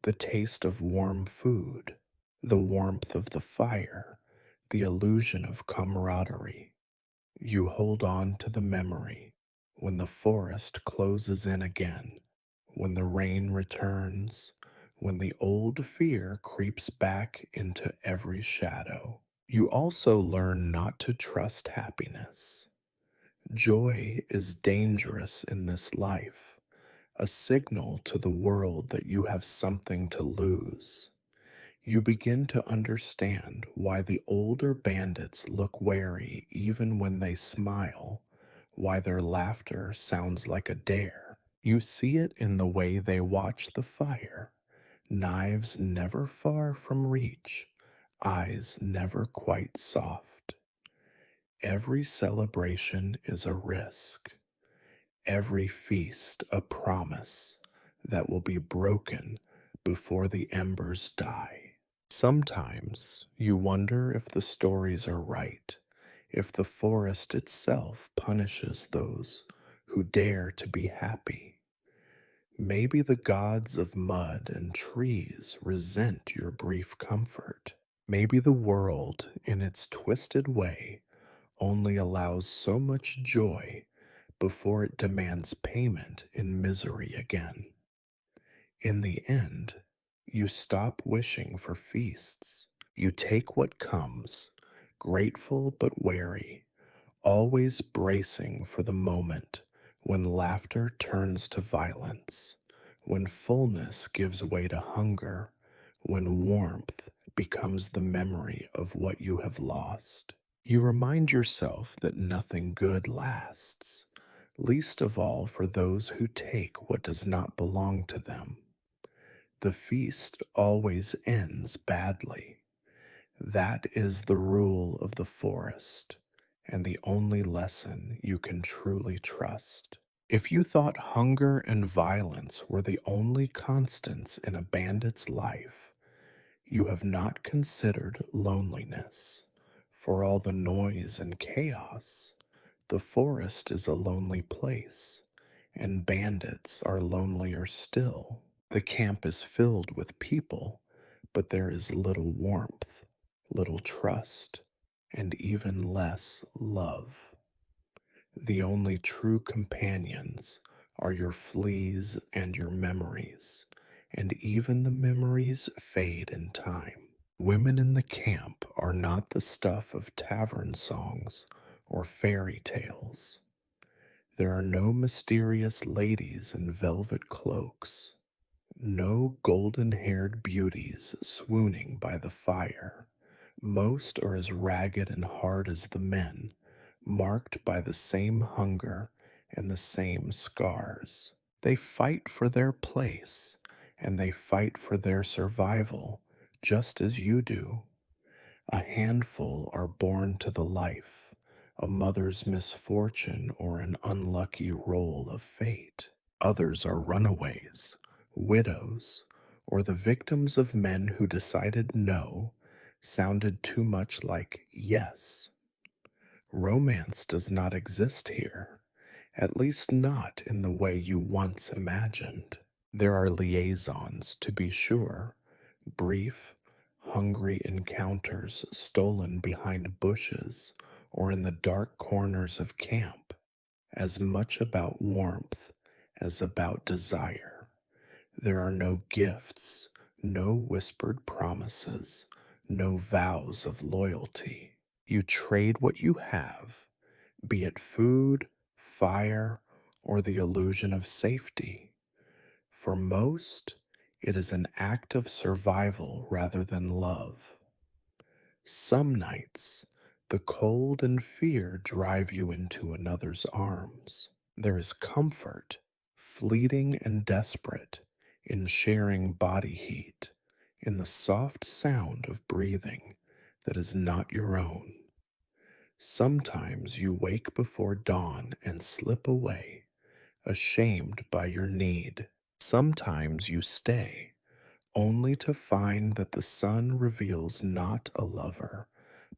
the taste of warm food, the warmth of the fire, the illusion of camaraderie. You hold on to the memory when the forest closes in again, when the rain returns, when the old fear creeps back into every shadow. You also learn not to trust happiness. Joy is dangerous in this life, a signal to the world that you have something to lose. You begin to understand why the older bandits look wary even when they smile, why their laughter sounds like a dare. You see it in the way they watch the fire, knives never far from reach, eyes never quite soft. Every celebration is a risk, every feast a promise that will be broken before the embers die. Sometimes you wonder if the stories are right, if the forest itself punishes those who dare to be happy. Maybe the gods of mud and trees resent your brief comfort. Maybe the world, in its twisted way, only allows so much joy before it demands payment in misery again. In the end, you stop wishing for feasts. You take what comes, grateful but wary, always bracing for the moment when laughter turns to violence, when fullness gives way to hunger, when warmth becomes the memory of what you have lost. You remind yourself that nothing good lasts, least of all for those who take what does not belong to them. The feast always ends badly. That is the rule of the forest, and the only lesson you can truly trust. If you thought hunger and violence were the only constants in a bandit's life, you have not considered loneliness. For all the noise and chaos, the forest is a lonely place, and bandits are lonelier still. The camp is filled with people, but there is little warmth, little trust, and even less love. The only true companions are your fleas and your memories, and even the memories fade in time. Women in the camp are not the stuff of tavern songs or fairy tales. There are no mysterious ladies in velvet cloaks, no golden haired beauties swooning by the fire. Most are as ragged and hard as the men, marked by the same hunger and the same scars. They fight for their place, and they fight for their survival, just as you do. A handful are born to the life, a mother's misfortune or an unlucky roll of fate. Others are runaways, widows, or the victims of men who decided no, sounded too much like yes. Romance does not exist here, at least not in the way you once imagined. There are liaisons, to be sure, brief, hungry encounters stolen behind bushes or in the dark corners of camp, as much about warmth as about desire. There are no gifts, no whispered promises, no vows of loyalty. You trade what you have, be it food, fire, or the illusion of safety. For most, it is an act of survival rather than love. Some nights, the cold and fear drive you into another's arms. There is comfort, fleeting and desperate, in sharing body heat, in the soft sound of breathing that is not your own. Sometimes you wake before dawn and slip away, ashamed by your need. Sometimes you stay, only to find that the sun reveals not a lover,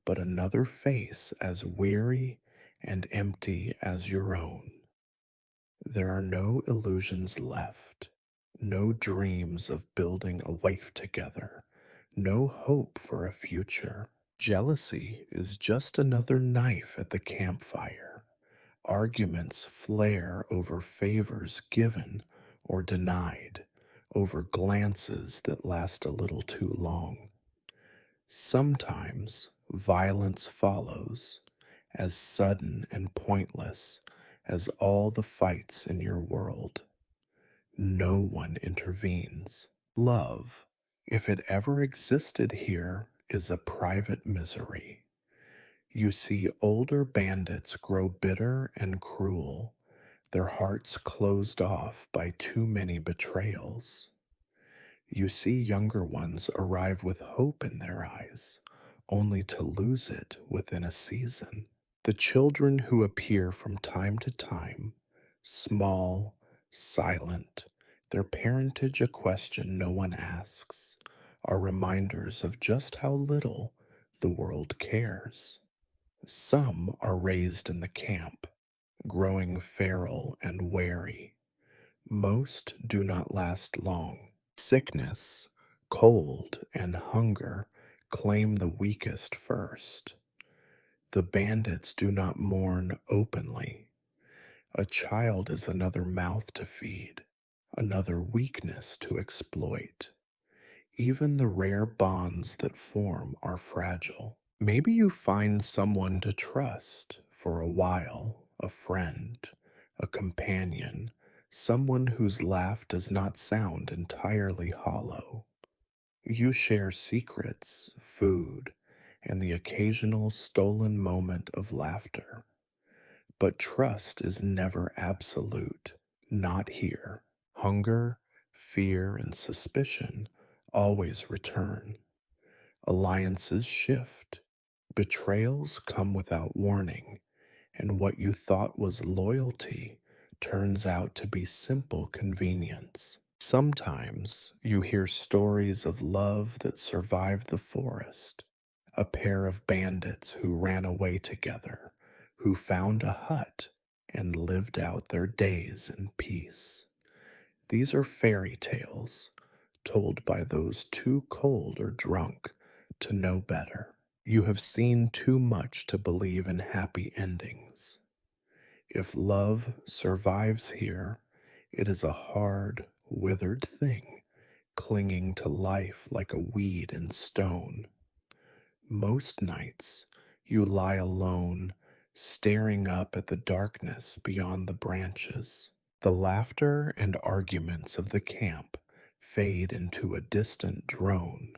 but another face as weary and empty as your own. There are no illusions left, no dreams of building a life together, no hope for a future. Jealousy is just another knife at the campfire. Arguments flare over favors given or denied, over glances that last a little too long. Sometimes violence follows, as sudden and pointless as all the fights in your world. No one intervenes. Love, if it ever existed here, is a private misery. You see older bandits grow bitter and cruel, their hearts closed off by too many betrayals. You see younger ones arrive with hope in their eyes, only to lose it within a season. The children who appear from time to time, small, silent, their parentage a question no one asks, are reminders of just how little the world cares. Some are raised in the camp, growing feral and wary. Most do not last long. Sickness, cold, and hunger claim the weakest first. The bandits do not mourn openly. A child is another mouth to feed, another weakness to exploit. Even the rare bonds that form are fragile. Maybe you find someone to trust for a while, a friend, a companion, someone whose laugh does not sound entirely hollow. You share secrets, food, and the occasional stolen moment of laughter. But trust is never absolute, not here. Hunger, fear, and suspicion always return. Alliances shift. Betrayals come without warning, and what you thought was loyalty turns out to be simple convenience. Sometimes you hear stories of love that survived the forest, a pair of bandits who ran away together, who found a hut and lived out their days in peace. These are fairy tales told by those too cold or drunk to know better. You have seen too much to believe in happy endings. If love survives here, it is a hard, withered thing, clinging to life like a weed in stone. Most nights, you lie alone, staring up at the darkness beyond the branches. The laughter and arguments of the camp fade into a distant drone.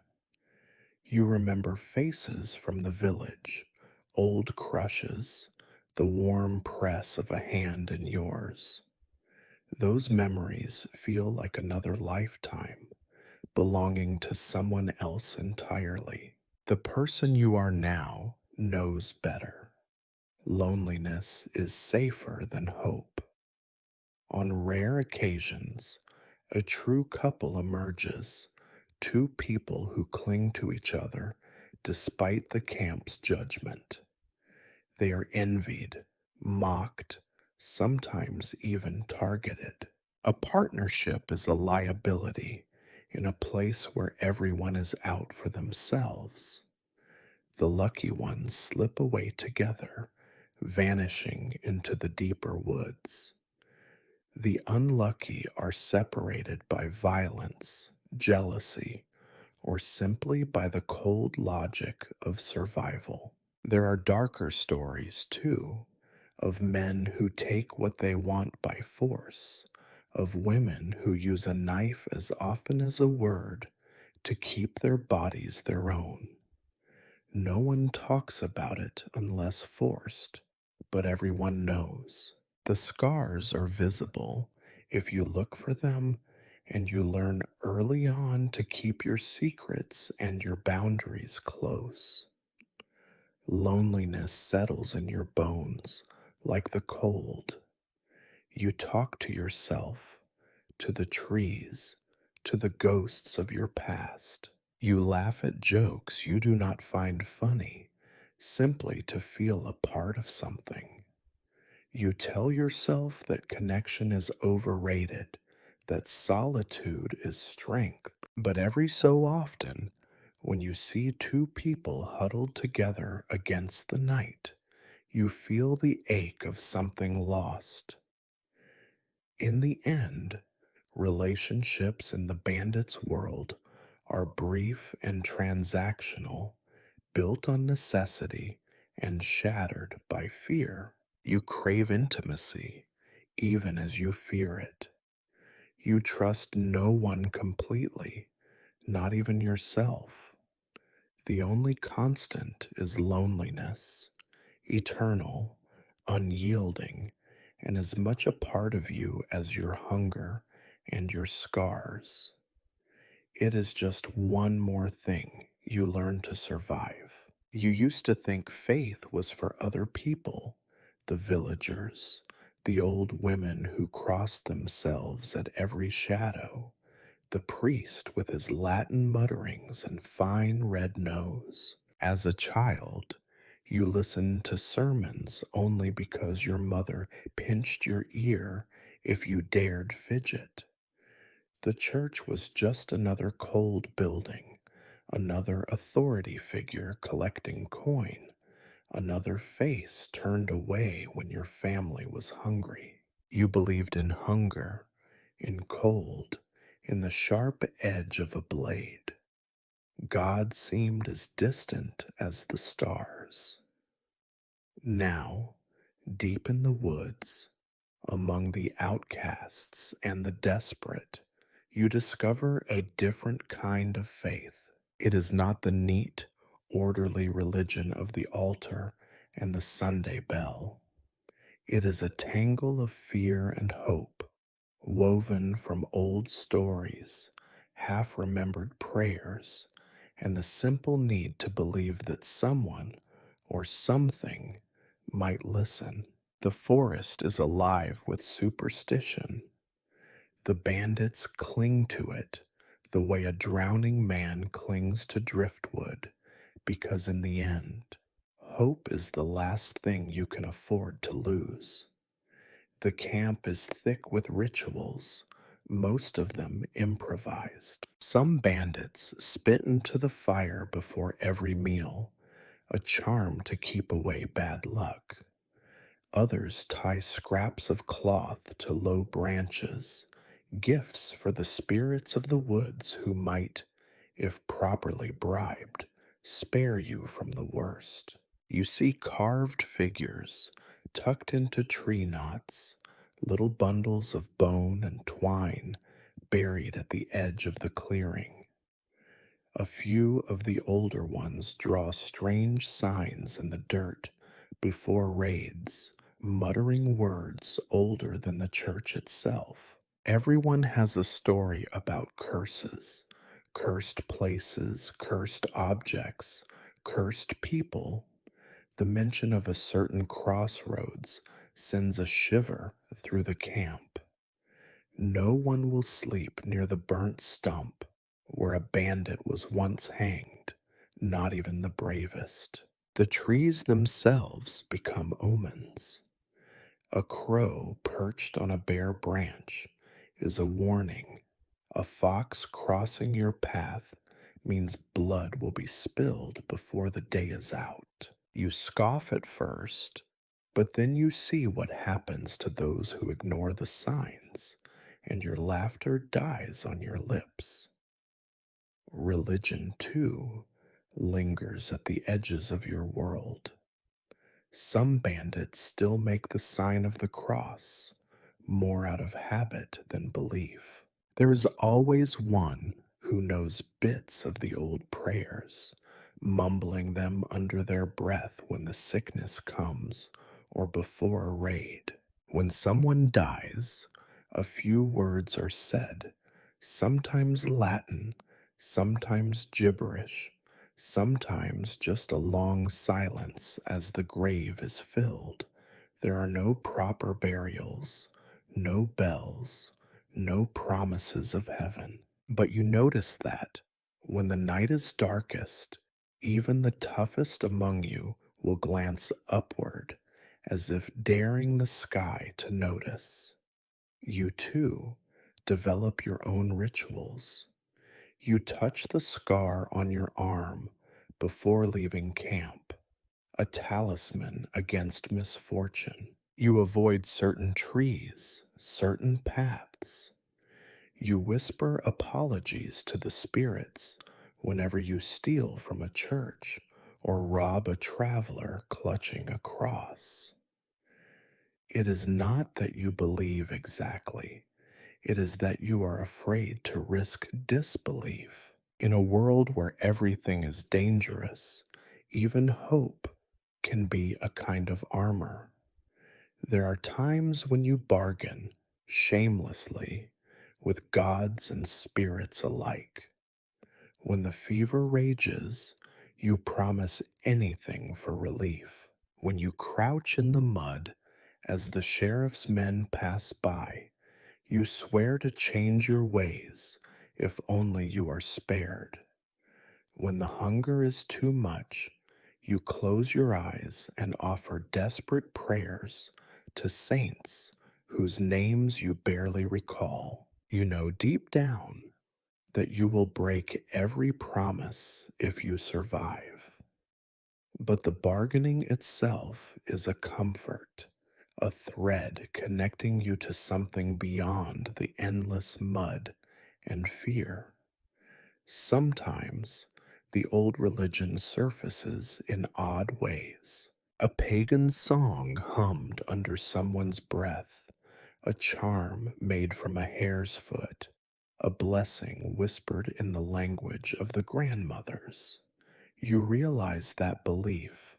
You remember faces from the village, old crushes, the warm press of a hand in yours. Those memories feel like another lifetime, belonging to someone else entirely. The person you are now knows better. Loneliness is safer than hope. On rare occasions, a true couple emerges, two people who cling to each other despite the camp's judgment. They are envied, mocked, sometimes even targeted. A partnership is a liability in a place where everyone is out for themselves. The lucky ones slip away together, vanishing into the deeper woods. The unlucky are separated by violence, jealousy, or simply by the cold logic of survival. There are darker stories, too, of men who take what they want by force, of women who use a knife as often as a word to keep their bodies their own. No one talks about it unless forced, but everyone knows. The scars are visible if you look for them, and you learn early on to keep your secrets and your boundaries close. Loneliness settles in your bones like the cold. You talk to yourself, to the trees, to the ghosts of your past. You laugh at jokes you do not find funny, simply to feel a part of something. You tell yourself that connection is overrated, that solitude is strength. But every so often, when you see two people huddled together against the night, you feel the ache of something lost. In the end, relationships in the bandit's world are brief and transactional, built on necessity and shattered by fear. You crave intimacy, even as you fear it. You trust no one completely, not even yourself. The only constant is loneliness, eternal, unyielding, and as much a part of you as your hunger and your scars. It is just one more thing you learn to survive. You used to think faith was for other people, the villagers, the old women who crossed themselves at every shadow, the priest with his Latin mutterings and fine red nose. As a child, you listened to sermons only because your mother pinched your ear if you dared fidget. The church was just another cold building, another authority figure collecting coin, another face turned away when your family was hungry. You believed in hunger, in cold, in the sharp edge of a blade. God seemed as distant as the stars. Now, deep in the woods, among the outcasts and the desperate, you discover a different kind of faith. It is not the neat, orderly religion of the altar and the Sunday bell. It is a tangle of fear and hope, woven from old stories, half remembered prayers, and the simple need to believe that someone or something might listen. The forest is alive with superstition. The bandits cling to it the way a drowning man clings to driftwood, because in the end, hope is the last thing you can afford to lose. The camp is thick with rituals, most of them improvised. Some bandits spit into the fire before every meal, a charm to keep away bad luck. Others tie scraps of cloth to low branches, gifts for the spirits of the woods who might, if properly bribed, spare you from the worst. You see carved figures tucked into tree knots, little bundles of bone and twine buried at the edge of the clearing. A few of the older ones draw strange signs in the dirt before raids, muttering words older than the church itself. Everyone has a story about curses, cursed places, cursed objects, cursed people. The mention of a certain crossroads sends a shiver through the camp. No one will sleep near the burnt stump where a bandit was once hanged. not even the bravest. The trees themselves become omens. A crow perched on a bare branch is a warning. A fox crossing your path means blood will be spilled before the day is out. You scoff at first, but then you see what happens to those who ignore the signs, and your laughter dies on your lips. Religion, too, lingers at the edges of your world. Some bandits still make the sign of the cross, more out of habit than belief. There is always one who knows bits of the old prayers, mumbling them under their breath when the sickness comes or before a raid. When someone dies, a few words are said, sometimes Latin, sometimes gibberish, sometimes just a long silence as the grave is filled. There are no proper burials, no bells, no promises of heaven. But you notice that when the night is darkest, even the toughest among you will glance upward as if daring the sky to notice. You too develop your own rituals. You touch the scar on your arm before leaving camp, a talisman against misfortune. You avoid certain trees, certain paths. You whisper apologies to the spirits whenever you steal from a church or rob a traveler clutching a cross. It is not that you believe exactly, it is that you are afraid to risk disbelief. In a world where everything is dangerous, even hope can be a kind of armor. There are times when you bargain shamelessly with gods and spirits alike. When the fever rages, you promise anything for relief. When you crouch in the mud as the sheriff's men pass by, you swear to change your ways if only you are spared. When the hunger is too much, you close your eyes and offer desperate prayers to saints whose names you barely recall. You know deep down that you will break every promise if you survive. But the bargaining itself is a comfort, a thread connecting you to something beyond the endless mud and fear. Sometimes the old religion surfaces in odd ways. A pagan song hummed under someone's breath, a charm made from a hare's foot, a blessing whispered in the language of the grandmothers. You realize that belief,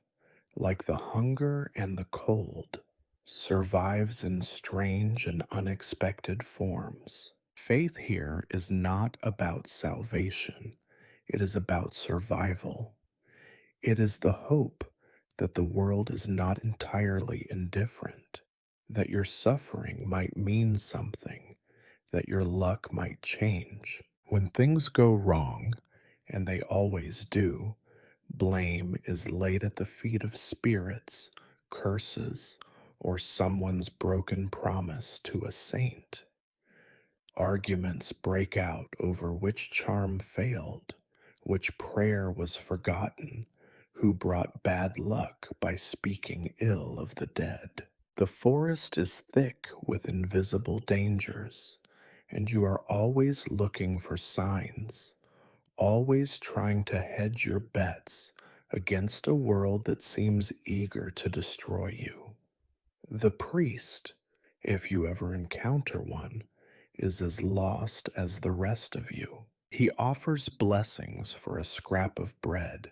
like the hunger and the cold, survives in strange and unexpected forms. Faith here is not about salvation, it is about survival. It is the hope that the world is not entirely indifferent, that your suffering might mean something, that your luck might change. When things go wrong, and they always do, blame is laid at the feet of spirits, curses, or someone's broken promise to a saint. Arguments break out over which charm failed, which prayer was forgotten, who brought bad luck by speaking ill of the dead. The forest is thick with invisible dangers, and you are always looking for signs, always trying to hedge your bets against a world that seems eager to destroy you. The priest, if you ever encounter one, is as lost as the rest of you. He offers blessings for a scrap of bread,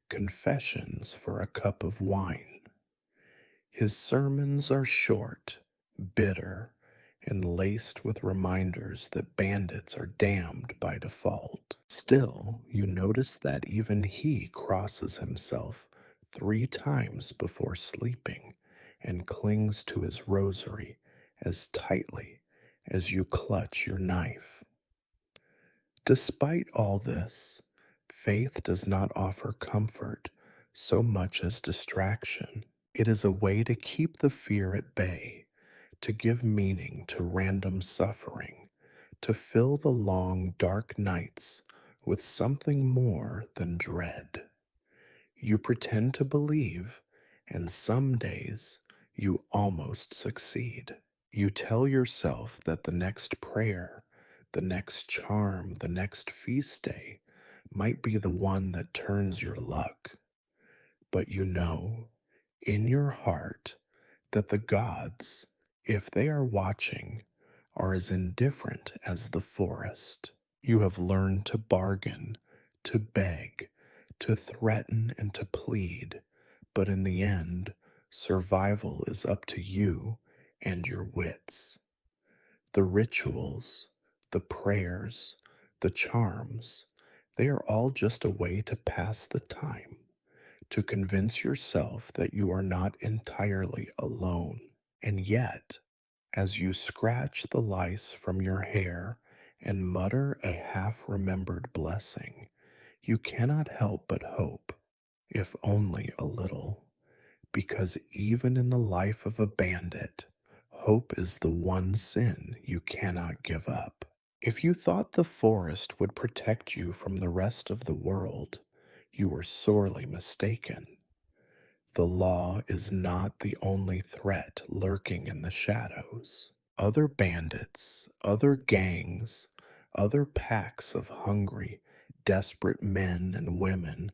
confessions for a cup of wine. His sermons are short, bitter, and laced with reminders that bandits are damned by default. Still, you notice that even he crosses himself 3 times before sleeping and clings to his rosary as tightly as you clutch your knife. Despite all this, Faith does not offer comfort so much as distraction. It is a way to keep the fear at bay, to give meaning to random suffering, to fill the long, dark nights with something more than dread. You pretend to believe, and some days you almost succeed. You tell yourself that the next prayer, the next charm, the next feast day might be the one that turns your luck. But you know, in your heart, that the gods, if they are watching, are as indifferent as the forest. You have learned to bargain, to beg, to threaten, and to plead, but in the end, survival is up to you and your wits. The rituals, the prayers, the charms, they are all just a way to pass the time, to convince yourself that you are not entirely alone. And yet, as you scratch the lice from your hair and mutter a half remembered blessing, you cannot help but hope, if only a little, because even in the life of a bandit, hope is the one sin you cannot give up. If you thought the forest would protect you from the rest of the world, you were sorely mistaken. The law is not the only threat lurking in the shadows. Other bandits, other gangs, other packs of hungry, desperate men and women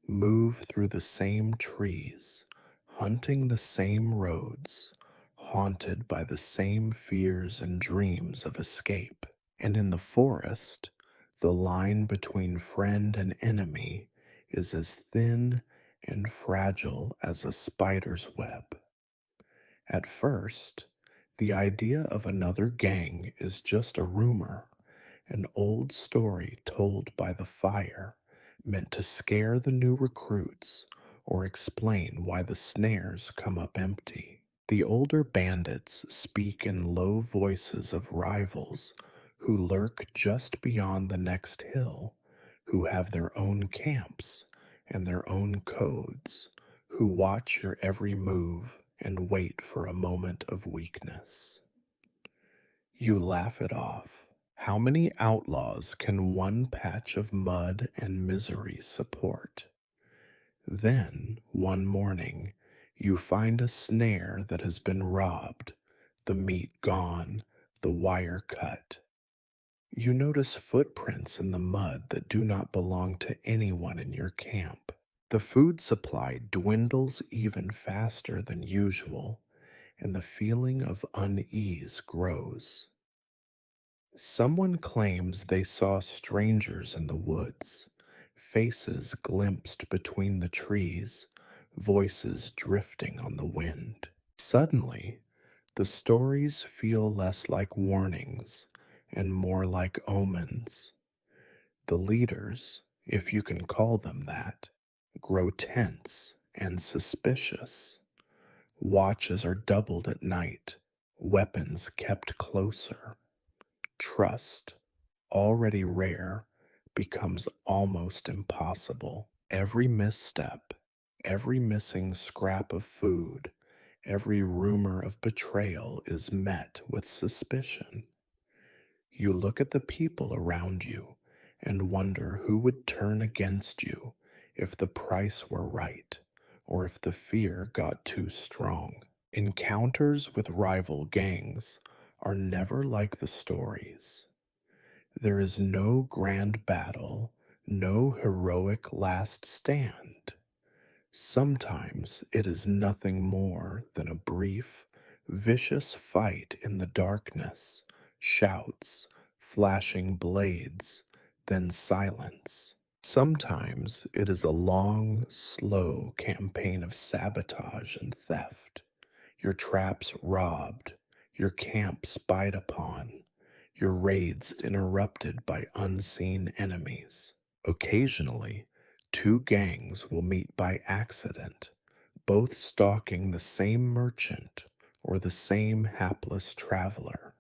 move through the same trees, hunting the same roads, haunted by the same fears and dreams of escape. And in the forest, the line between friend and enemy is as thin and fragile as a spider's web. At first, the idea of another gang is just a rumor, an old story told by the fire, meant to scare the new recruits or explain why the snares come up empty. The older bandits speak in low voices of rivals who lurk just beyond the next hill, who have their own camps and their own codes, who watch your every move and wait for a moment of weakness. You laugh it off. How many outlaws can one patch of mud and misery support? Then, one morning, you find a snare that has been robbed, the meat gone, the wire cut. You notice footprints in the mud that do not belong to anyone in your camp. The food supply dwindles even faster than usual, and the feeling of unease grows. Someone claims they saw strangers in the woods, faces glimpsed between the trees, voices drifting on the wind. Suddenly, the stories feel less like warnings and more like omens. The leaders, if you can call them that, grow tense and suspicious. Watches are doubled at night, weapons kept closer. Trust, already rare, becomes almost impossible. Every misstep, every missing scrap of food, every rumor of betrayal is met with suspicion. You look at the people around you and wonder who would turn against you if the price were right or if the fear got too strong. Encounters with rival gangs are never like the stories. There is no grand battle, no heroic last stand. Sometimes it is nothing more than a brief, vicious fight in the darkness, shouts, flashing blades, then silence. Sometimes it is a long, slow campaign of sabotage and theft, your traps robbed, your camp spied upon, your raids interrupted by unseen enemies. Occasionally, two gangs will meet by accident, both stalking the same merchant or the same hapless traveler.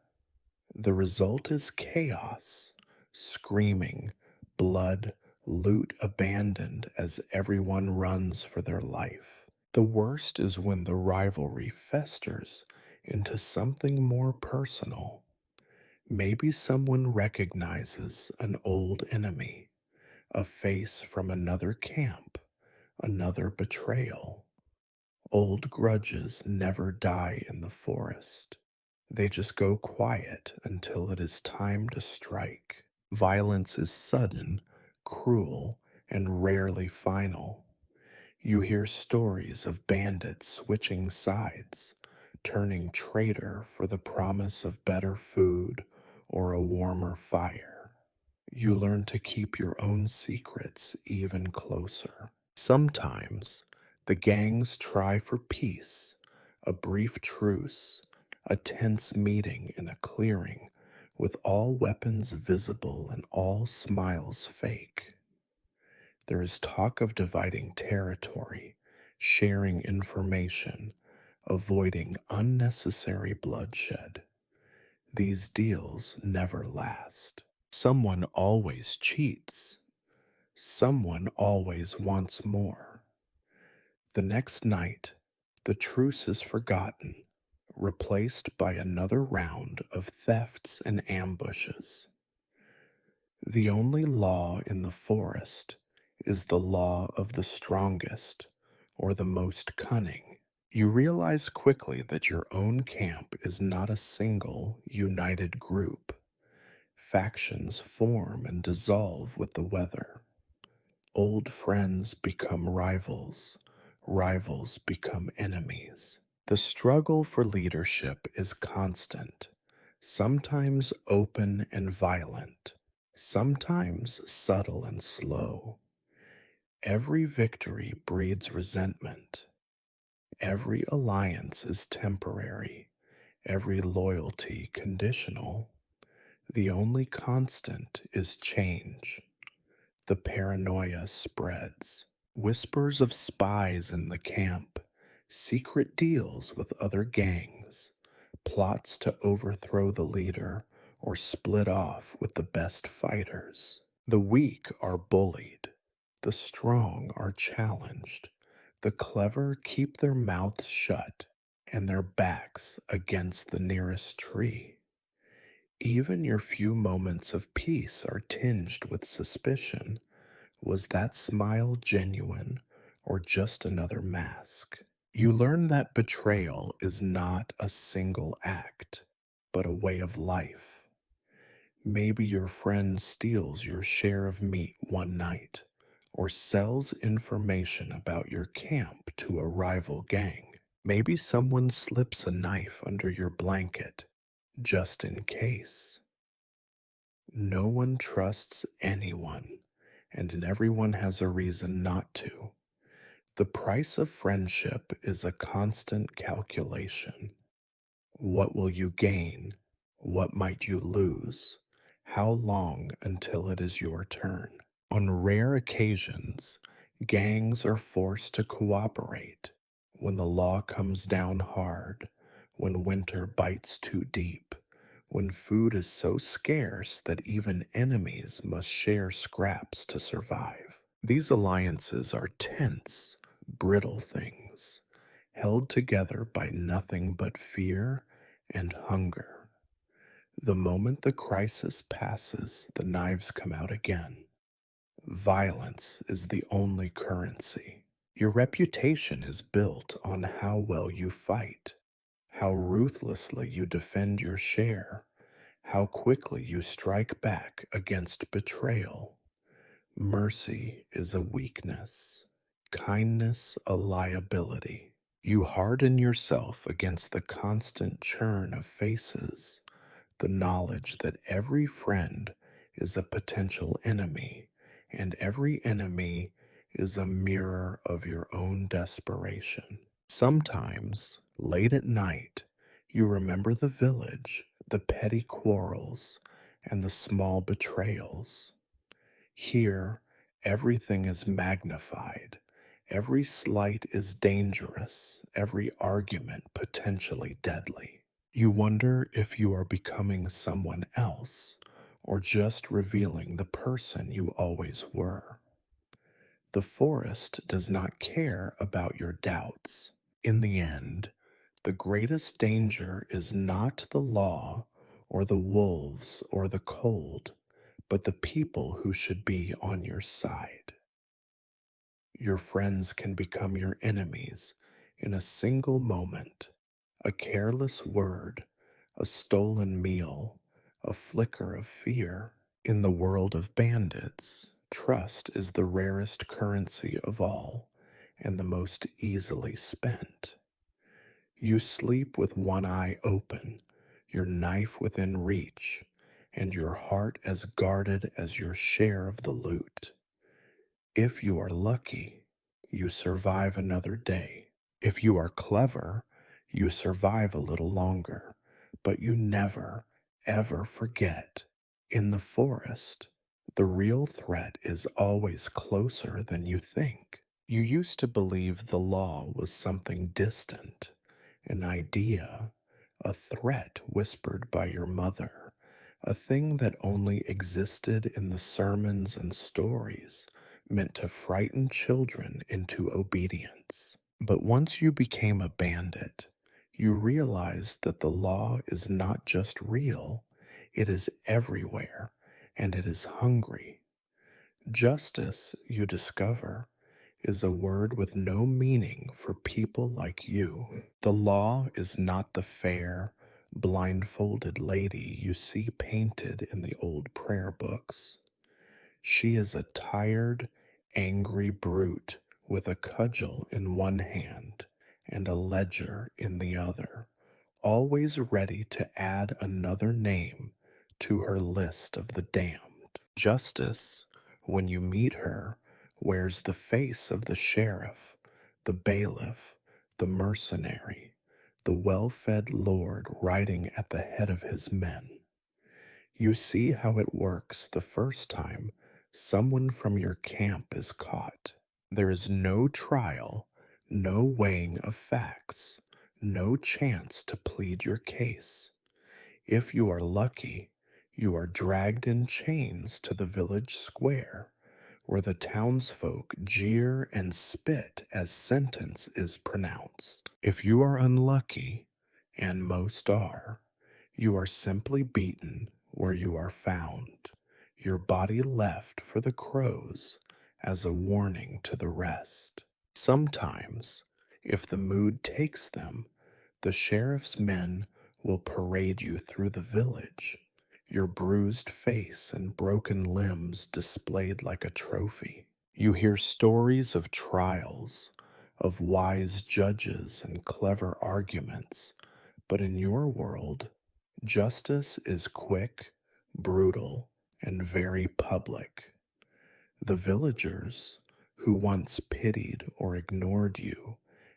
The result is chaos, screaming, blood, loot abandoned as everyone runs for their life. The worst is when the rivalry festers into something more personal. Maybe someone recognizes an old enemy, a face from another camp, another betrayal. Old grudges never die in the forest. They just go quiet until it is time to strike. Violence is sudden, cruel, and rarely final. You hear stories of bandits switching sides, turning traitor for the promise of better food or a warmer fire. You learn to keep your own secrets even closer. Sometimes the gangs try for peace, a brief truce, a tense meeting in a clearing with all weapons visible and all smiles fake. There is talk of dividing territory, sharing information, avoiding unnecessary bloodshed. These deals never last. Someone always cheats. Someone always wants more. The next night, the truce is forgotten, replaced by another round of thefts and ambushes. The only law in the forest is the law of the strongest or the most cunning. You realize quickly that your own camp is not a single, united group. Factions form and dissolve with the weather. Old friends become rivals, rivals become enemies. The struggle for leadership is constant, sometimes open and violent, sometimes subtle and slow. Every victory breeds resentment. Every alliance is temporary, every loyalty conditional. The only constant is change. The paranoia spreads. Whispers of spies in the camp, secret deals with other gangs, plots to overthrow the leader or split off with the best fighters. The weak are bullied, the strong are challenged, the clever keep their mouths shut and their backs against the nearest tree. Even your few moments of peace are tinged with suspicion. Was that smile genuine or just another mask? You learn that betrayal is not a single act, but a way of life. Maybe your friend steals your share of meat one night or sells information about your camp to a rival gang. Maybe someone slips a knife under your blanket just in case. No one trusts anyone, and everyone has a reason not to. The price of friendship is a constant calculation. What will you gain? What might you lose? How long until it is your turn? On rare occasions, gangs are forced to cooperate. When the law comes down hard, when winter bites too deep, when food is so scarce that even enemies must share scraps to survive. These alliances are tense, brittle things, held together by nothing but fear and hunger. The moment the crisis passes, the knives come out again. Violence is the only currency. Your reputation is built on how well you fight, how ruthlessly you defend your share, how quickly you strike back against betrayal. Mercy is a weakness, kindness a liability. You harden yourself against the constant churn of faces, the knowledge that every friend is a potential enemy, and every enemy is a mirror of your own desperation. Sometimes, late at night, you remember the village, the petty quarrels, and the small betrayals. Here, everything is magnified. Every slight is dangerous, every argument potentially deadly. You wonder if you are becoming someone else or just revealing the person you always were. The forest does not care about your doubts. In the end, the greatest danger is not the law or the wolves or the cold, but the people who should be on your side. Your friends can become your enemies in a single moment. A careless word, a stolen meal, a flicker of fear. In the world of bandits, trust is the rarest currency of all and the most easily spent. You sleep with one eye open, your knife within reach, and your heart as guarded as your share of the loot. If you are lucky, you survive another day. If you are clever, you survive a little longer, but you never, ever forget. In the forest, the real threat is always closer than you think. You used to believe the law was something distant, an idea, a threat whispered by your mother, a thing that only existed in the sermons and stories meant to frighten children into obedience. But once you became a bandit, you realized that the law is not just real, it is everywhere, and it is hungry. Justice, you discover, is a word with no meaning for people like you. The law is not the fair, blindfolded lady you see painted in the old prayer books. She is a tired, angry brute with a cudgel in one hand and a ledger in the other, always ready to add another name to her list of the damned. Justice, when you meet her, wears the face of the sheriff, the bailiff, the mercenary, the well fed lord riding at the head of his men. You see how it works the first time someone from your camp is caught. There is no trial, no weighing of facts, no chance to plead your case. If you are lucky, you are dragged in chains to the village square, where the townsfolk jeer and spit as sentence is pronounced. If you are unlucky, and most are, you are simply beaten where you are found, your body left for the crows as a warning to the rest. Sometimes, if the mood takes them, the sheriff's men will parade you through the village, your bruised face and broken limbs displayed like a trophy. You hear stories of trials, of wise judges and clever arguments, but in your world, justice is quick, brutal, and very public. The villagers, who once pitied or ignored you,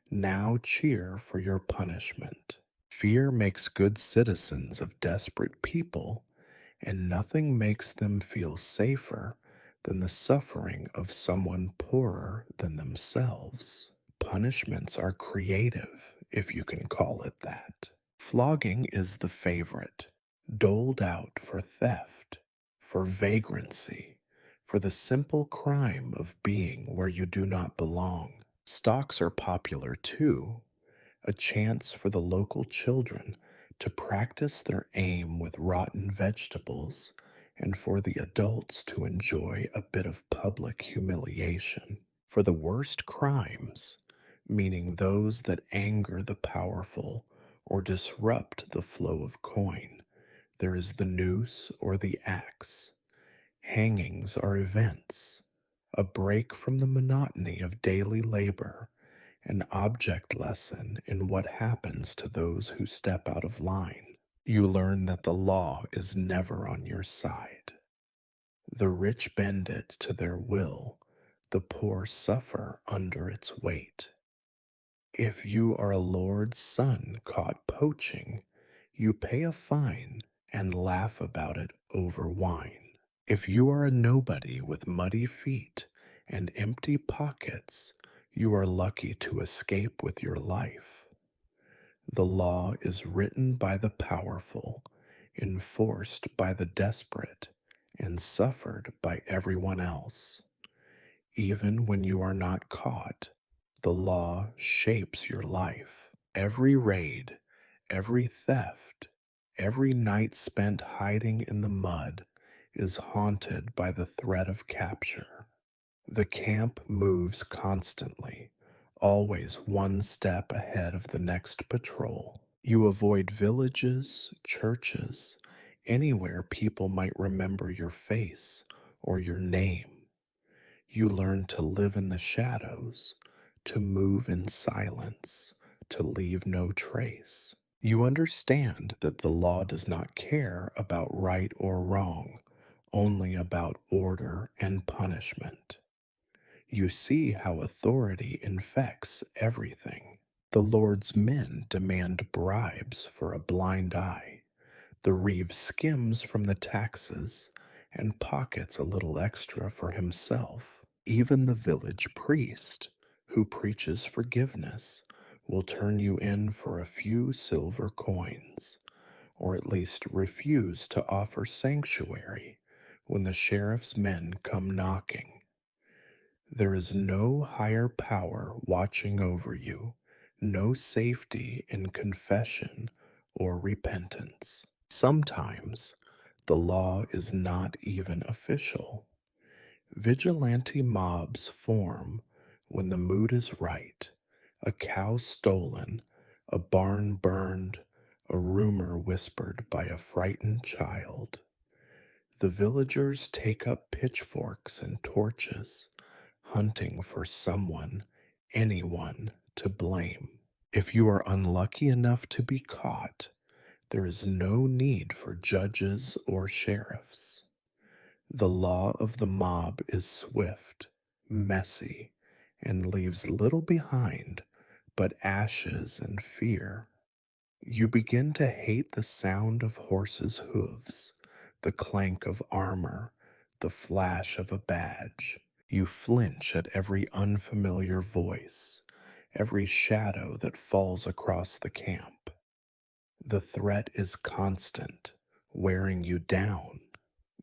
now cheer for your punishment. Fear makes good citizens of desperate people, and nothing makes them feel safer than the suffering of someone poorer than themselves. Punishments are creative, if you can call it that. Flogging is the favorite, doled out for theft, for vagrancy, for the simple crime of being where you do not belong. Stocks are popular too, a chance for the local children to practice their aim with rotten vegetables and for the adults to enjoy a bit of public humiliation. For the worst crimes, meaning those that anger the powerful or disrupt the flow of coin, there is the noose or the axe. Hangings are events, a break from the monotony of daily labor, an object lesson in what happens to those who step out of line. You learn that the law is never on your side. The rich bend it to their will, the poor suffer under its weight. If you are a lord's son caught poaching, you pay a fine and laugh about it over wine. If you are a nobody with muddy feet and empty pockets, you are lucky to escape with your life. The law is written by the powerful, enforced by the desperate, and suffered by everyone else. Even when you are not caught, the law shapes your life. Every raid, every theft, every night spent hiding in the mud is haunted by the threat of capture. The camp moves constantly, always one step ahead of the next patrol. You avoid villages, churches, anywhere people might remember your face or your name. You learn to live in the shadows, to move in silence, to leave no trace. You understand that the law does not care about right or wrong, only about order and punishment. You see how authority infects everything. The Lord's men demand bribes for a blind eye. The reeve skims from the taxes and pockets a little extra for himself. Even the village priest, who preaches forgiveness, will turn you in for a few silver coins, or at least refuse to offer sanctuary when the sheriff's men come knocking. There is no higher power watching over you, no safety in confession or repentance. Sometimes the law is not even official. Vigilante mobs form when the mood is right. A cow stolen, a barn burned, a rumor whispered by a frightened child. The villagers take up pitchforks and torches, hunting for someone, anyone to blame. If you are unlucky enough to be caught, there is no need for judges or sheriffs. The law of the mob is swift, messy, and leaves little behind but ashes and fear. You begin to hate the sound of horses' hooves, the clank of armor, the flash of a badge. You flinch at every unfamiliar voice, every shadow that falls across the camp. The threat is constant, wearing you down,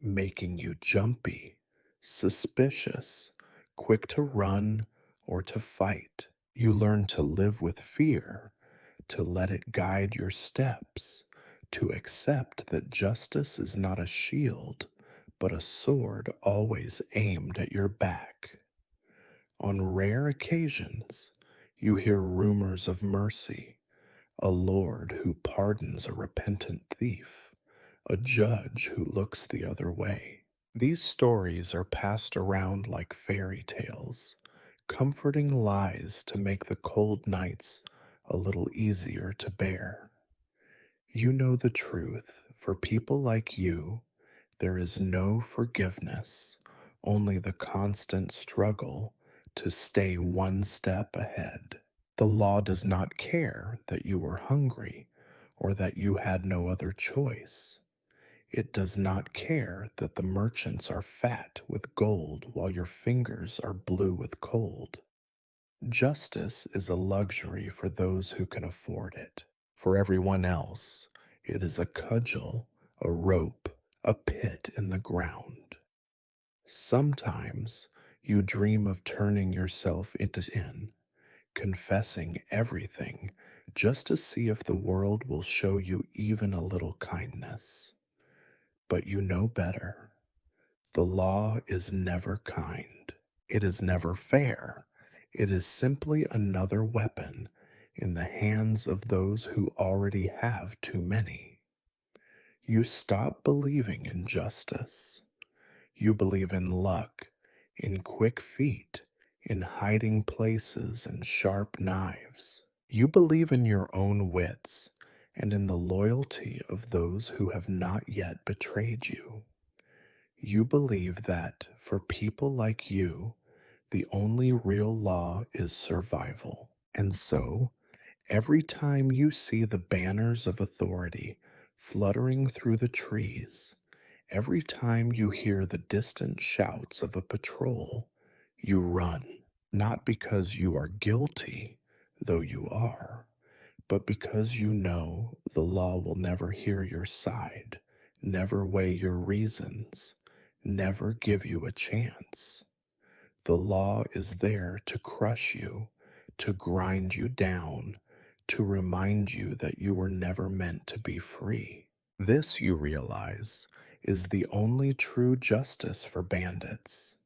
making you jumpy, suspicious, quick to run or to fight. You learn to live with fear, to let it guide your steps, to accept that justice is not a shield, but a sword always aimed at your back. On rare occasions, you hear rumors of mercy, a Lord who pardons a repentant thief, a judge who looks the other way. These stories are passed around like fairy tales, comforting lies to make the cold nights a little easier to bear. You know the truth. For people like you, there is no forgiveness, only the constant struggle to stay one step ahead. The law does not care that you were hungry or that you had no other choice. It does not care that the merchants are fat with gold while your fingers are blue with cold. Justice is a luxury for those who can afford it. For everyone else, it is a cudgel, a rope, a pit in the ground. Sometimes you dream of turning yourself into sin, confessing everything just to see if the world will show you even a little kindness. But you know better. The law is never kind. It is never fair. It is simply another weapon in the hands of those who already have too many. You stop believing in justice. You believe in luck, in quick feet, in hiding places and sharp knives. You believe in your own wits and in the loyalty of those who have not yet betrayed you. You believe that for people like you, the only real law is survival. And so, every time you see the banners of authority fluttering through the trees, every time you hear the distant shouts of a patrol, you run, not because you are guilty, though you are, but because you know the law will never hear your side, never weigh your reasons, never give you a chance. The law is there to crush you, to grind you down, to remind you that you were never meant to be free. This, you realize, is the only true justice for bandits.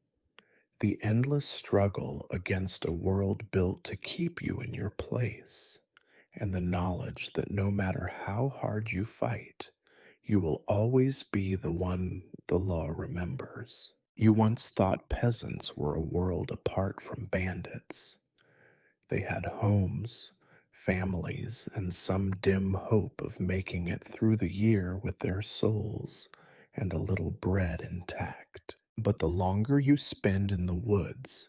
The endless struggle against a world built to keep you in your place, and the knowledge that no matter how hard you fight, you will always be the one the law remembers. You once thought peasants were a world apart from bandits. They had homes, families, and some dim hope of making it through the year with their souls and a little bread intact. But the longer you spend in the woods,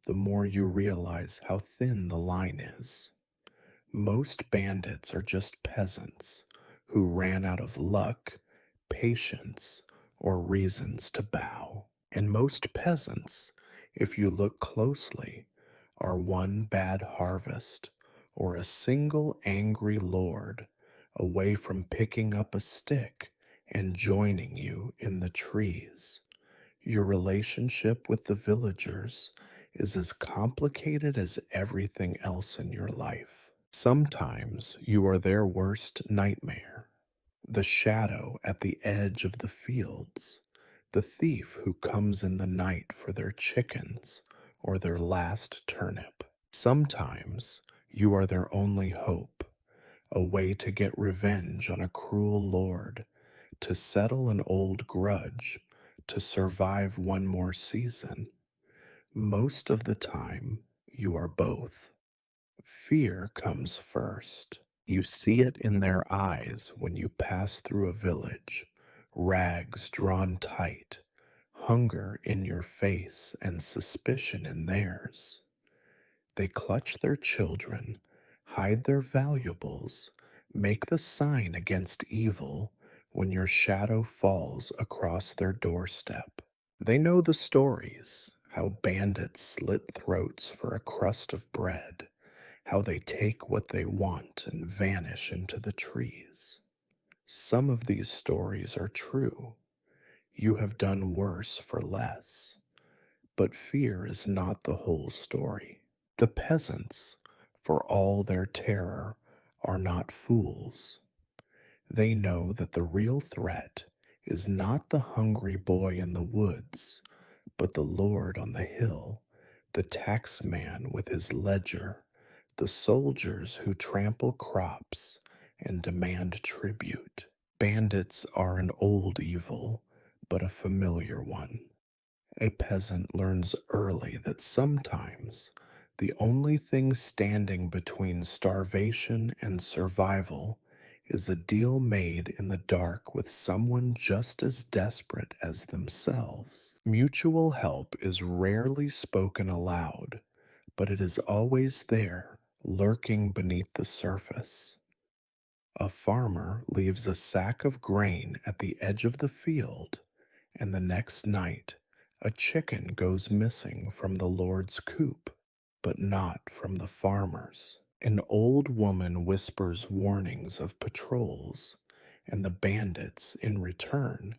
the more you realize how thin the line is. Most bandits are just peasants who ran out of luck, patience, or reasons to bow. And most peasants, if you look closely, are one bad harvest or a single angry lord away from picking up a stick and joining you in the trees. Your relationship with the villagers is as complicated as everything else in your life. Sometimes you are their worst nightmare, the shadow at the edge of the fields, the thief who comes in the night for their chickens or their last turnip. Sometimes you are their only hope, a way to get revenge on a cruel lord, to settle an old grudge, to survive one more season. Most of the time, you are both. Fear comes first. You see it in their eyes when you pass through a village, rags drawn tight, hunger in your face and suspicion in theirs. They clutch their children, hide their valuables, make the sign against evil when your shadow falls across their doorstep. They know the stories, how bandits slit throats for a crust of bread, how they take what they want and vanish into the trees. Some of these stories are true. You have done worse for less. But fear is not the whole story. The peasants, for all their terror, are not fools. They know that the real threat is not the hungry boy in the woods, but the lord on the hill, the taxman with his ledger, the soldiers who trample crops and demand tribute. Bandits are an old evil, but a familiar one. A peasant learns early that sometimes the only thing standing between starvation and survival is a deal made in the dark with someone just as desperate as themselves. Mutual help is rarely spoken aloud, but it is always there, lurking beneath the surface. A farmer leaves a sack of grain at the edge of the field, and the next night a chicken goes missing from the Lord's coop, but not from the farmer's. An old woman whispers warnings of patrols, and the bandits, in return,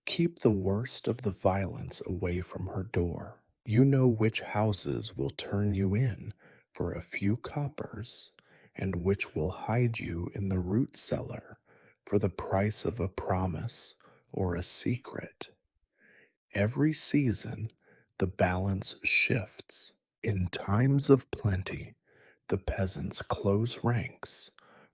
keep the worst of the violence away from her door. You know which houses will turn you in for a few coppers, and which will hide you in the root cellar for the price of a promise or a secret. Every season, the balance shifts. In times of plenty, the peasants close ranks,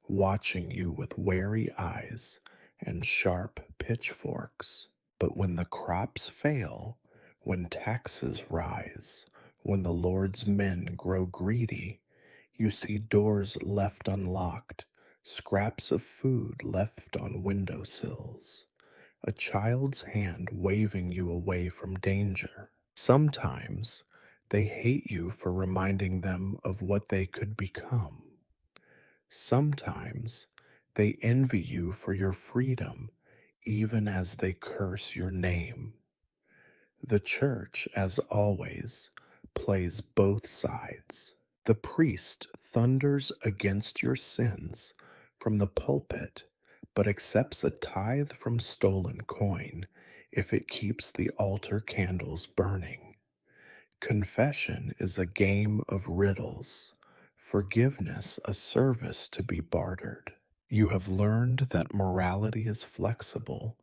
watching you with wary eyes and sharp pitchforks. But when the crops fail, when taxes rise, when the Lord's men grow greedy, you see doors left unlocked, scraps of food left on windowsills, a child's hand waving you away from danger. Sometimes they hate you for reminding them of what they could become. Sometimes they envy you for your freedom, even as they curse your name. The church, as always, plays both sides. The priest thunders against your sins from the pulpit, but accepts a tithe from stolen coin if it keeps the altar candles burning. Confession is a game of riddles, forgiveness a service to be bartered. You have learned that morality is flexible,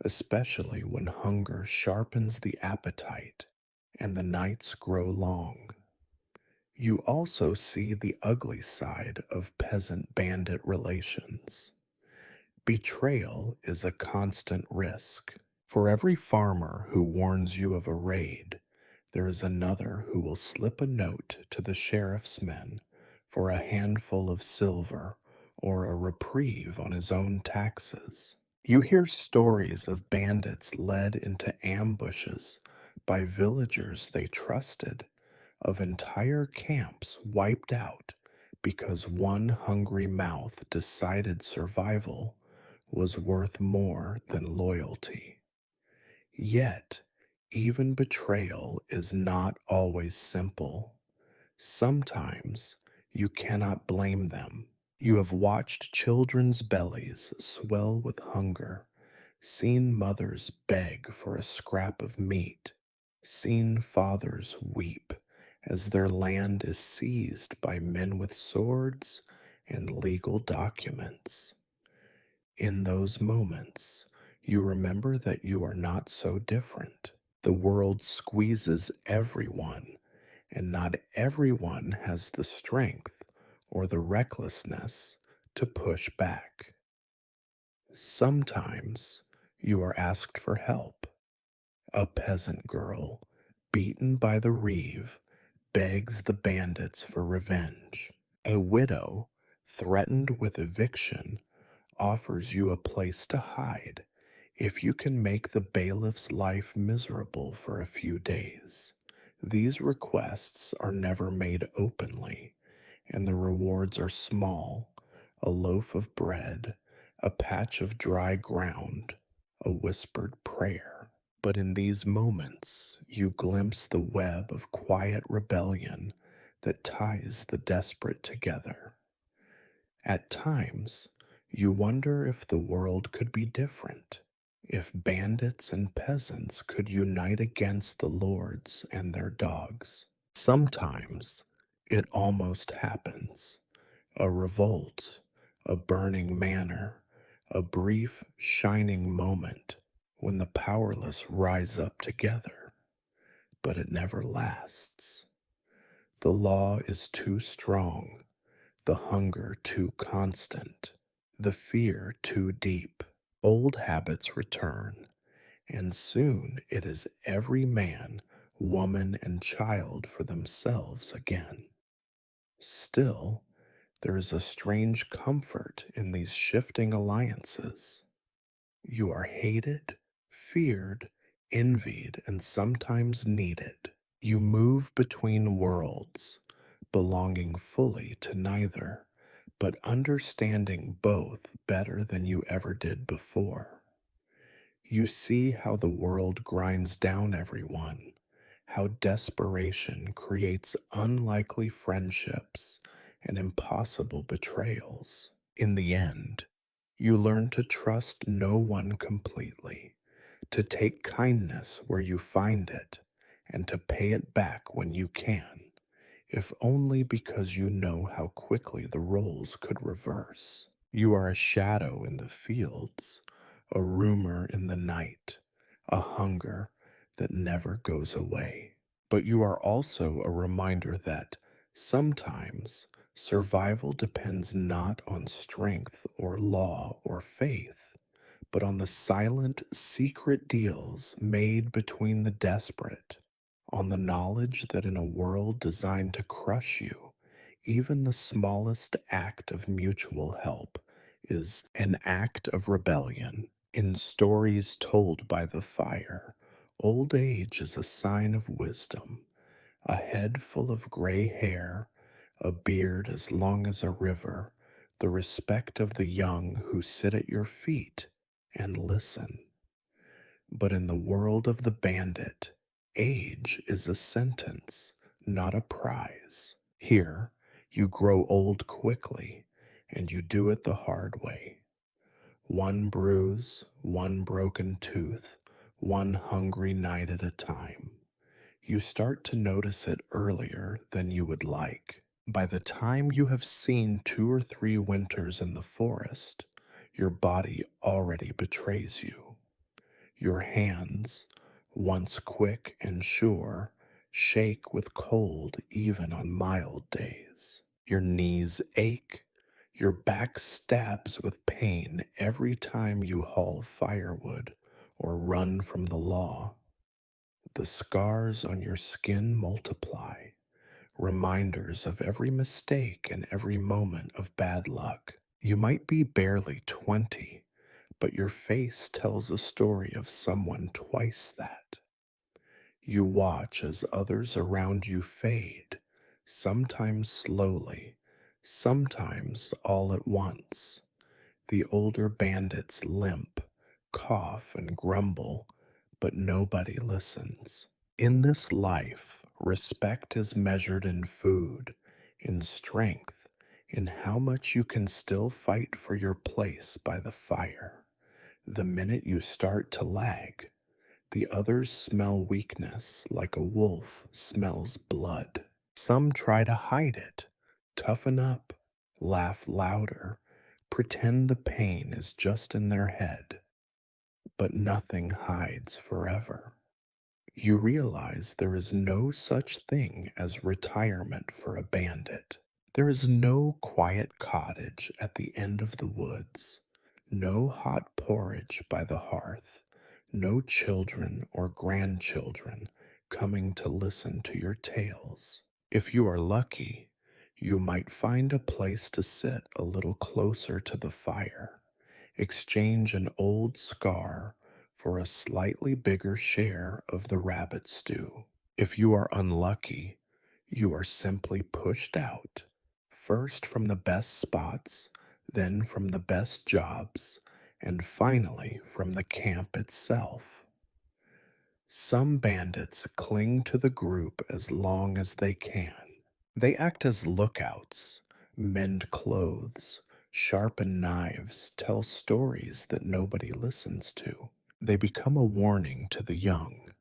especially when hunger sharpens the appetite and the nights grow long. You also see the ugly side of peasant bandit relations. Betrayal is a constant risk. For every farmer who warns you of a raid, there is another who will slip a note to the sheriff's men for a handful of silver or a reprieve on his own taxes. You hear stories of bandits led into ambushes by villagers they trusted, of entire camps wiped out because one hungry mouth decided survival was worth more than loyalty. Yet, even betrayal is not always simple. Sometimes you cannot blame them. You have watched children's bellies swell with hunger, seen mothers beg for a scrap of meat, seen fathers weep as their land is seized by men with swords and legal documents. In those moments, you remember that you are not so different. The world squeezes everyone, and not everyone has the strength or the recklessness to push back. Sometimes you are asked for help. A peasant girl, beaten by the reeve, begs the bandits for revenge. A widow, threatened with eviction, offers you a place to hide if you can make the bailiff's life miserable for a few days. These requests are never made openly, and the rewards are small: a loaf of bread, a patch of dry ground, a whispered prayer. But in these moments, you glimpse the web of quiet rebellion that ties the desperate together. At times, you wonder if the world could be different, if bandits and peasants could unite against the lords and their dogs. Sometimes it almost happens: a revolt, a burning manor, a brief, shining moment when the powerless rise up together. But it never lasts. The law is too strong, the hunger too constant, the fear too deep. Old habits return, and soon it is every man, woman, and child for themselves again. Still, there is a strange comfort in these shifting alliances. You are hated, feared, envied, and sometimes needed. You move between worlds, belonging fully to neither, but understanding both better than you ever did before. You see how the world grinds down everyone, how desperation creates unlikely friendships and impossible betrayals. In the end, you learn to trust no one completely, to take kindness where you find it, and to pay it back when you can, if only because you know how quickly the roles could reverse. You are a shadow in the fields, a rumor in the night, a hunger that never goes away. But you are also a reminder that sometimes survival depends not on strength or law or faith, but on the silent, secret deals made between the desperate, on the knowledge that in a world designed to crush you, even the smallest act of mutual help is an act of rebellion. In stories told by the fire, old age is a sign of wisdom: a head full of gray hair, a beard as long as a river, the respect of the young who sit at your feet and listen. But in the world of the bandit, age is a sentence, not a prize. Here, you grow old quickly, and you do it the hard way. One bruise, one broken tooth, one hungry night at a time. You start to notice it earlier than you would like. By the time you have seen 2 or 3 winters in the forest, your body already betrays you. Your hands, once quick and sure, shake with cold even on mild days. Your knees ache. Your back stabs with pain every time you haul firewood or run from the law. The scars on your skin multiply, reminders of every mistake and every moment of bad luck. You might be barely 20, but your face tells a story of someone twice that. You watch as others around you fade, sometimes slowly, sometimes all at once. The older bandits limp, cough, and grumble, but nobody listens. In this life, respect is measured in food, in strength, in how much you can still fight for your place by the fire. The minute you start to lag, the others smell weakness like a wolf smells blood. Some try to hide it, toughen up, laugh louder, pretend the pain is just in their head, but nothing hides forever. You realize there is no such thing as retirement for a bandit. There is no quiet cottage at the end of the woods, no hot porridge by the hearth, no children or grandchildren coming to listen to your tales. If you are lucky, you might find a place to sit a little closer to the fire, exchange an old scar for a slightly bigger share of the rabbit stew. If you are unlucky, you are simply pushed out, first from the best spots, then from the best jobs, and finally from the camp itself. Some bandits cling to the group as long as they can. They act as lookouts, mend clothes, sharpen knives, tell stories that nobody listens to. They become a warning to the young.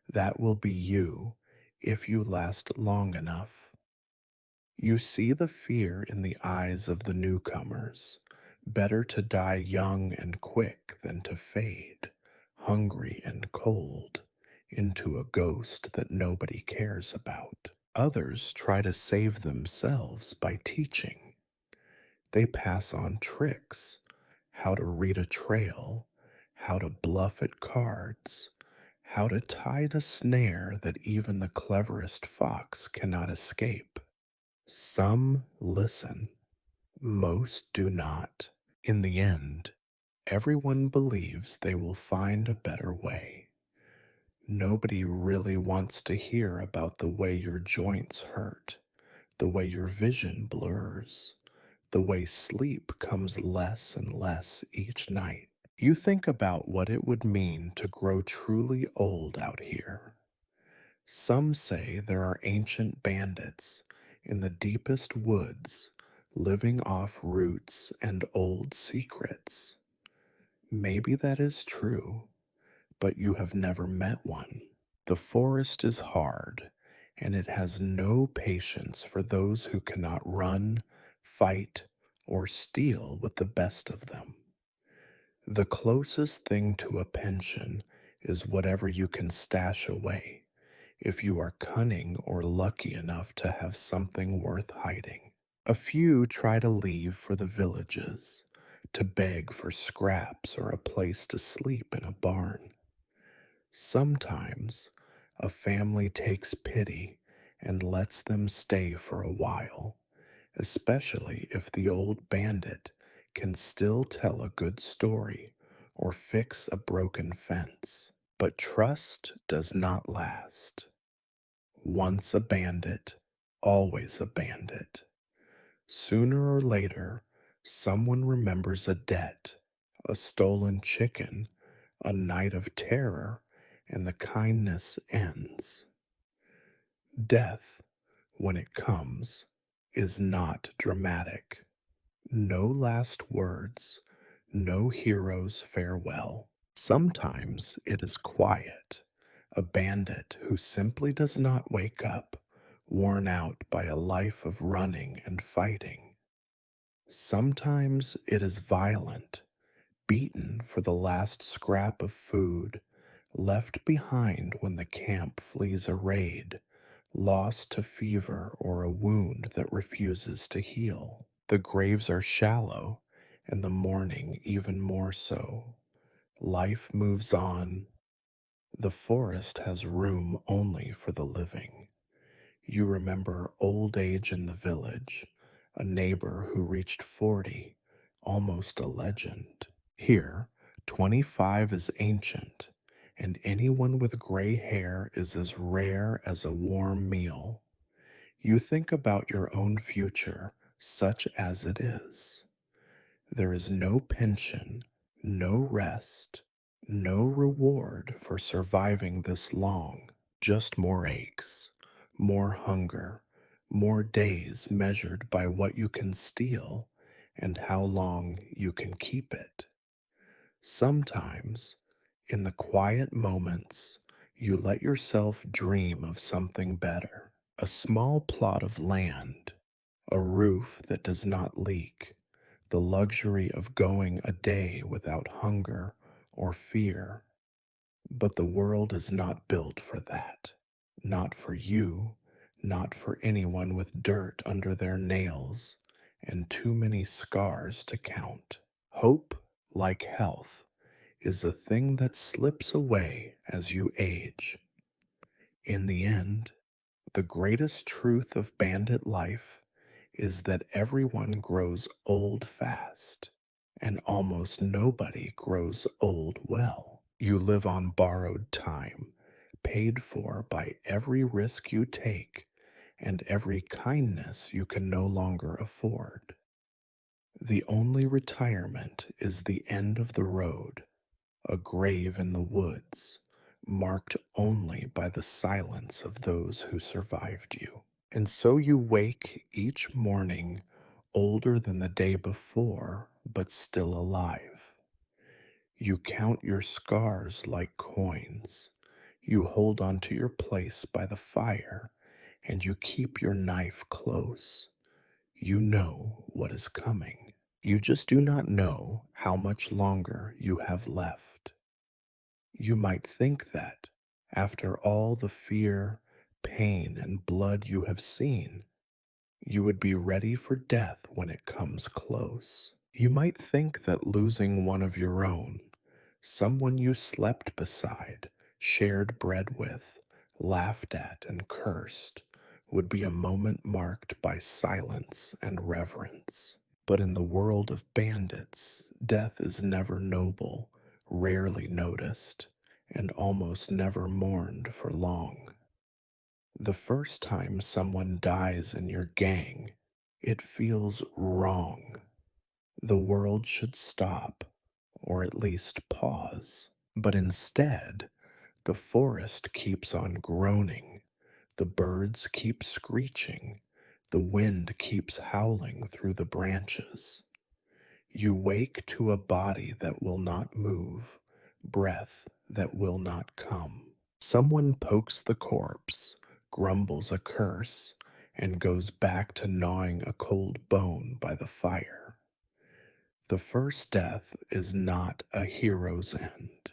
That will be you if you last long enough. You see the fear in the eyes of the newcomers. Better to die young and quick than to fade, hungry and cold, into a ghost that nobody cares about. Others try to save themselves by teaching. They pass on tricks, how to read a trail, how to bluff at cards, how to tie a snare that even the cleverest fox cannot escape. Some listen, most do not. In the end, everyone believes they will find a better way. Nobody really wants to hear about the way your joints hurt, the way your vision blurs, the way sleep comes less and less each night. You think about what it would mean to grow truly old out here. Some say there are ancient bandits in the deepest woods living off roots and old secrets. Maybe that is true, but you have never met one. The forest is hard, and it has no patience for those who cannot run, fight, or steal with the best of them. The closest thing to a pension is whatever you can stash away, if you are cunning or lucky enough to have something worth hiding. A few try to leave for the villages, to beg for scraps or a place to sleep in a barn. Sometimes a family takes pity and lets them stay for a while, especially if the old bandit can still tell a good story or fix a broken fence. But trust does not last. Once a bandit, always a bandit. Sooner or later, someone remembers a debt, a stolen chicken, a night of terror, and the kindness ends. Death, when it comes, is not dramatic. No last words, no hero's farewell. Sometimes it is quiet, a bandit who simply does not wake up, worn out by a life of running and fighting. Sometimes it is violent, beaten for the last scrap of food, left behind when the camp flees a raid, lost to fever or a wound that refuses to heal. The graves are shallow, and the mourning even more so. Life moves on. The forest has room only for the living. You remember old age in the village, a neighbor who reached 40, almost a legend. Here, 25 is ancient, and anyone with gray hair is as rare as a warm meal. You think about your own future, such as it is. There is no pension, no rest, no reward for surviving this long, just more aches, more hunger, more days measured by what you can steal and how long you can keep it. Sometimes, in the quiet moments, you let yourself dream of something better. A small plot of land, a roof that does not leak, the luxury of going a day without hunger or fear. But the world is not built for that. Not for you, not for anyone with dirt under their nails and too many scars to count. Hope, like health, is a thing that slips away as you age. In the end, the greatest truth of bandit life is that everyone grows old fast, and almost nobody grows old well. You live on borrowed time, paid for by every risk you take and every kindness you can no longer afford. The only retirement is the end of the road, a grave in the woods, marked only by the silence of those who survived you. And so you wake each morning older than the day before, but still alive. You count your scars like coins. You hold on to your place by the fire, and you keep your knife close. You know what is coming. You just do not know how much longer you have left. You might think that, after all the fear, pain, and blood you have seen, you would be ready for death when it comes close. You might think that losing one of your own, someone you slept beside, shared bread with, laughed at, and cursed, would be a moment marked by silence and reverence. But in the world of bandits, death is never noble, rarely noticed, and almost never mourned for long. The first time someone dies in your gang, it feels wrong. The world should stop, or at least pause. But instead, the forest keeps on groaning, the birds keep screeching, the wind keeps howling through the branches. You wake to a body that will not move, breath that will not come. Someone pokes the corpse, grumbles a curse, and goes back to gnawing a cold bone by the fire. The first death is not a hero's end.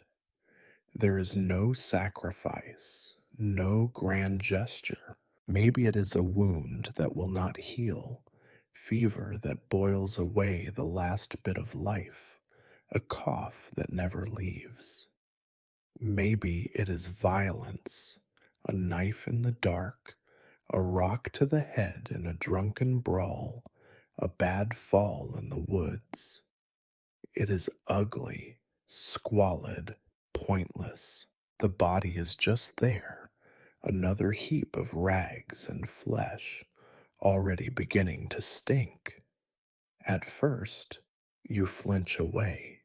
There is no sacrifice, no grand gesture. Maybe it is a wound that will not heal, fever that boils away the last bit of life, a cough that never leaves. Maybe it is violence, a knife in the dark, a rock to the head in a drunken brawl, a bad fall in the woods. It is ugly, squalid, pointless. The body is just there, another heap of rags and flesh, already beginning to stink. At first, you flinch away.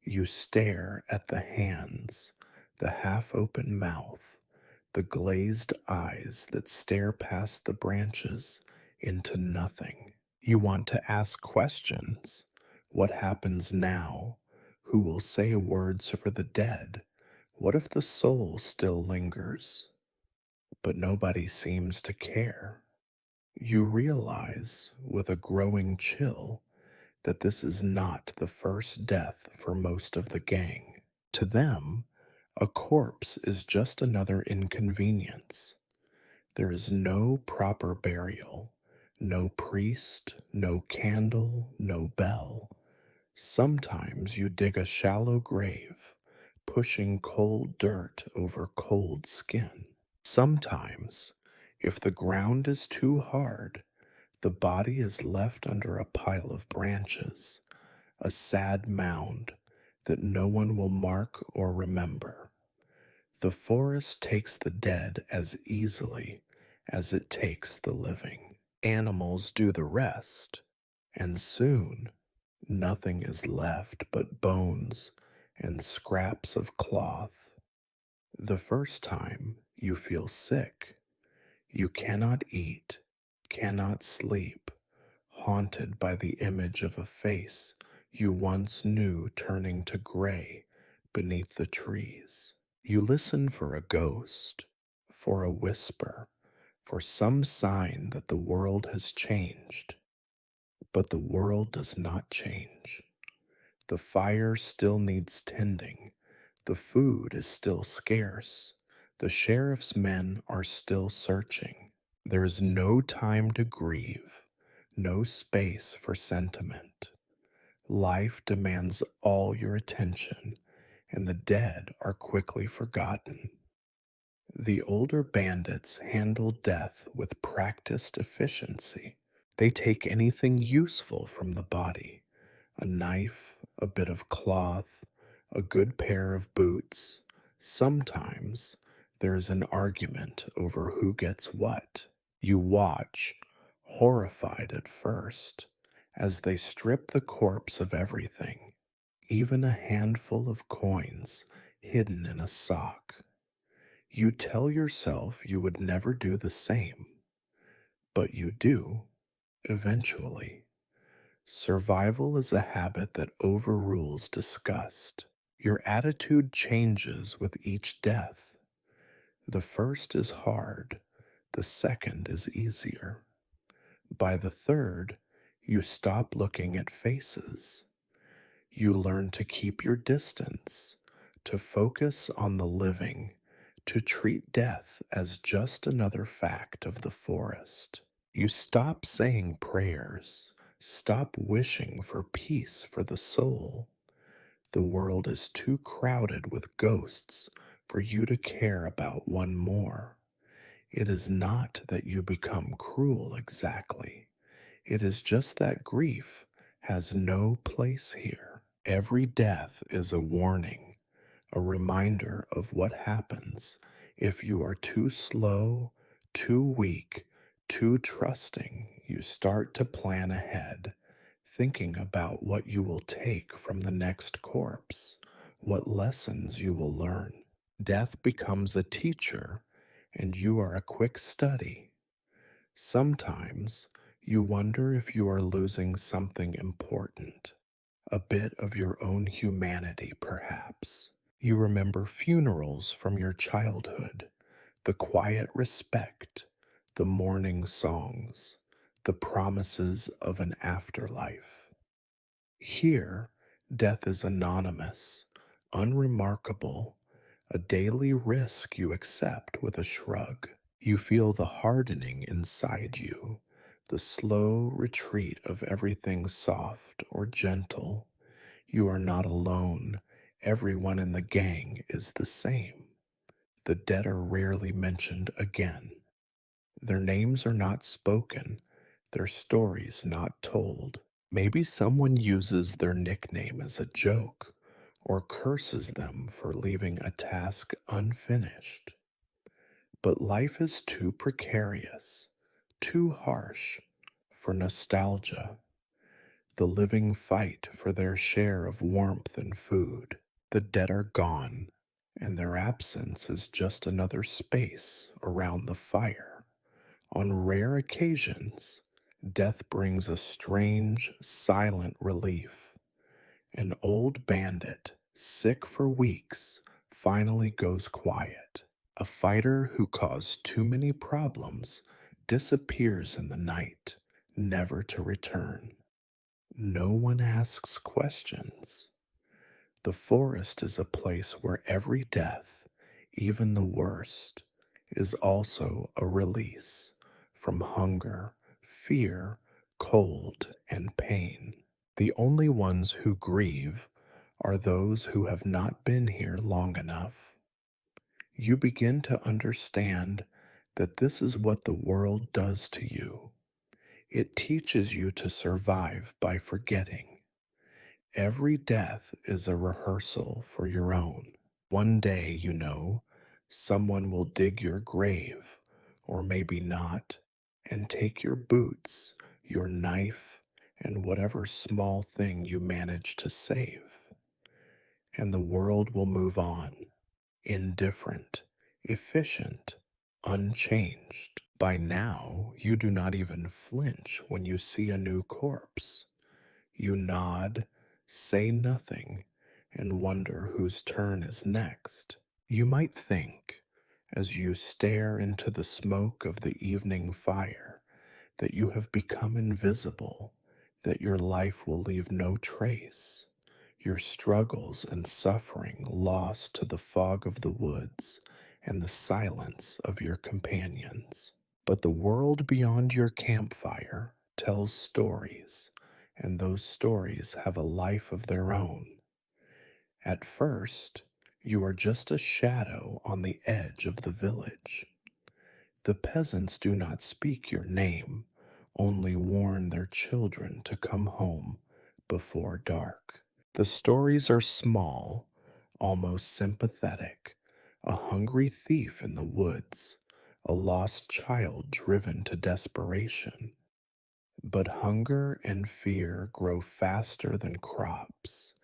You stare at the hands, the half open mouth, the glazed eyes that stare past the branches into nothing. You want to ask questions. What happens now? Who will say words for the dead? What if the soul still lingers, but nobody seems to care? You realize, with a growing chill, that this is not the first death for most of the gang. To them, a corpse is just another inconvenience. There is no proper burial, no priest, no candle, no bell. Sometimes you dig a shallow grave, pushing cold dirt over cold skin. Sometimes, if the ground is too hard, the body is left under a pile of branches, a sad mound that no one will mark or remember. The forest takes the dead as easily as it takes the living. Animals do the rest, and soon nothing is left but bones and scraps of cloth. The first time you feel sick, you cannot eat, cannot sleep, haunted by the image of a face you once knew turning to gray beneath the trees. You listen for a ghost, for a whisper, for some sign that the world has changed. But the world does not change. The fire still needs tending. The food is still scarce. The sheriff's men are still searching. There is no time to grieve, no space for sentiment. Life demands all your attention, and the dead are quickly forgotten. The older bandits handle death with practiced efficiency. They take anything useful from the body: a knife, a bit of cloth, a good pair of boots. Sometimes there is an argument over who gets what. You watch, horrified at first, as they strip the corpse of everything, even a handful of coins hidden in a sock. You tell yourself you would never do the same, but you do, eventually. Survival is a habit that overrules disgust. Your attitude changes with each death. The first is hard, the second is easier. By the third, you stop looking at faces. You learn to keep your distance, to focus on the living, to treat death as just another fact of the forest. You stop saying prayers, stop wishing for peace for the soul. The world is too crowded with ghosts for you to care about one more. It is not that you become cruel exactly. It is just that grief has no place here. Every death is a warning, a reminder of what happens if you are too slow, too weak, too trusting. You start to plan ahead, thinking about what you will take from the next corpse, what lessons you will learn. Death becomes a teacher, and you are a quick study. Sometimes you wonder if you are losing something important, a bit of your own humanity, perhaps. You remember funerals from your childhood, the quiet respect, the mourning songs, the promises of an afterlife. Here, death is anonymous, unremarkable, a daily risk you accept with a shrug. You feel the hardening inside you, the slow retreat of everything soft or gentle. You are not alone. Everyone in the gang is the same. The dead are rarely mentioned again. Their names are not spoken, their stories not told. Maybe someone uses their nickname as a joke or curses them for leaving a task unfinished. But life is too precarious, too harsh for nostalgia. The living fight for their share of warmth and food. The dead are gone, and their absence is just another space around the fire. On rare occasions, death brings a strange, silent relief. An old bandit, sick for weeks, finally goes quiet. A fighter who caused too many problems disappears in the night, never to return. No one asks questions. The forest is a place where every death, even the worst, is also a release from hunger, fear, cold, and pain. The only ones who grieve are those who have not been here long enough. You begin to understand that this is what the world does to you. It teaches you to survive by forgetting. Every death is a rehearsal for your own. One day, someone will dig your grave, or maybe not, and take your boots, your knife, and whatever small thing you manage to save. And the world will move on, indifferent, efficient, unchanged. By now, you do not even flinch when you see a new corpse. You nod, say nothing, and wonder whose turn is next. You might think, as you stare into the smoke of the evening fire, that you have become invisible, that your life will leave no trace, your struggles and suffering lost to the fog of the woods and the silence of your companions. But the world beyond your campfire tells stories, and those stories have a life of their own. At first, you are just a shadow on the edge of the village. The peasants do not speak your name, only warn their children to come home before dark. The stories are small, almost sympathetic. A hungry thief in the woods, a lost child driven to desperation. But hunger and fear grow faster than crops,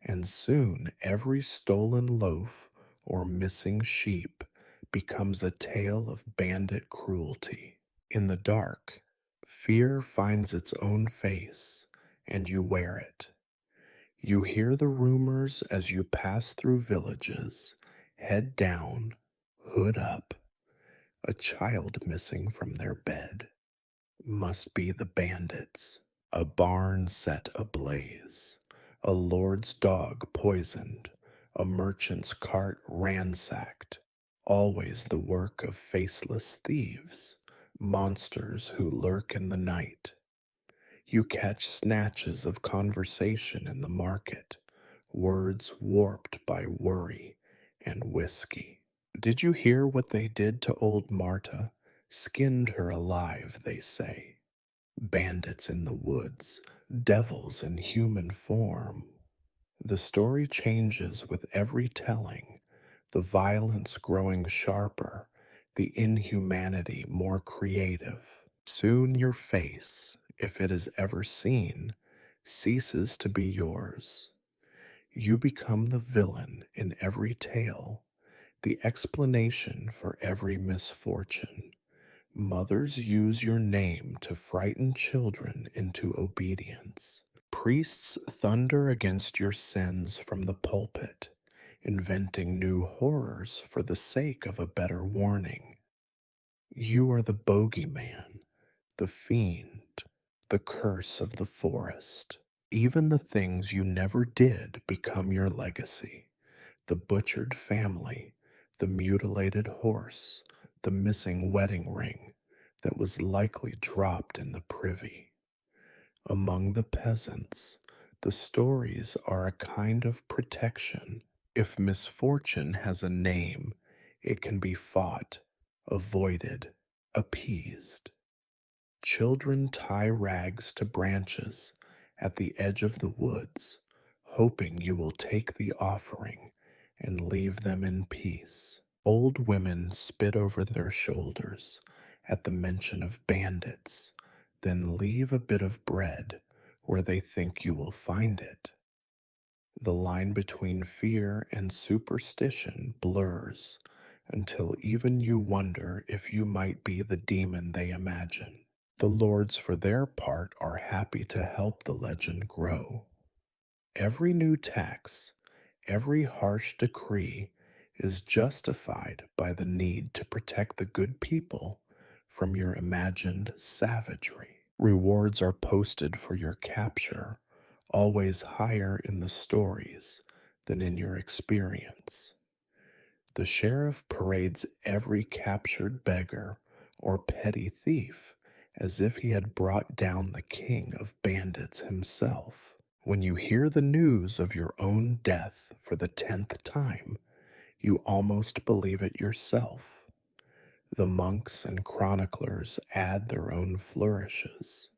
and soon every stolen loaf or missing sheep becomes a tale of bandit cruelty. In the dark, fear finds its own face, and you wear it. You hear the rumors as you pass through villages, head down, hood up, a child missing from their bed. Must be the bandits. A barn set ablaze, a lord's dog poisoned, a merchant's cart ransacked. Always the work of faceless thieves, monsters who lurk in the night. You catch snatches of conversation in the market, words warped by worry and whiskey. Did you hear what they did to old Marta? Skinned her alive, they say. Bandits in the woods, devils in human form. The story changes with every telling, the violence growing sharper, the inhumanity more creative. Soon your face, if it is ever seen, ceases to be yours. You become the villain in every tale, the explanation for every misfortune. Mothers use your name to frighten children into obedience. Priests thunder against your sins from the pulpit, inventing new horrors for the sake of a better warning. You are the bogeyman, the fiend, the curse of the forest. Even the things you never did become your legacy. The butchered family, the mutilated horse, the missing wedding ring that was likely dropped in the privy. Among the peasants, the stories are a kind of protection. If misfortune has a name, it can be fought, avoided, appeased. Children tie rags to branches at the edge of the woods, hoping you will take the offering and leave them in peace. Old women spit over their shoulders at the mention of bandits, then leave a bit of bread where they think you will find it. The line between fear and superstition blurs until even you wonder if you might be the demon they imagine. The lords, for their part, are happy to help the legend grow. Every new tax, every harsh decree is justified by the need to protect the good people from your imagined savagery. Rewards are posted for your capture, always higher in the stories than in your experience. The sheriff parades every captured beggar or petty thief as if he had brought down the king of bandits himself. When you hear the news of your own death for the 10th time, you almost believe it yourself. The monks and chroniclers add their own flourishes.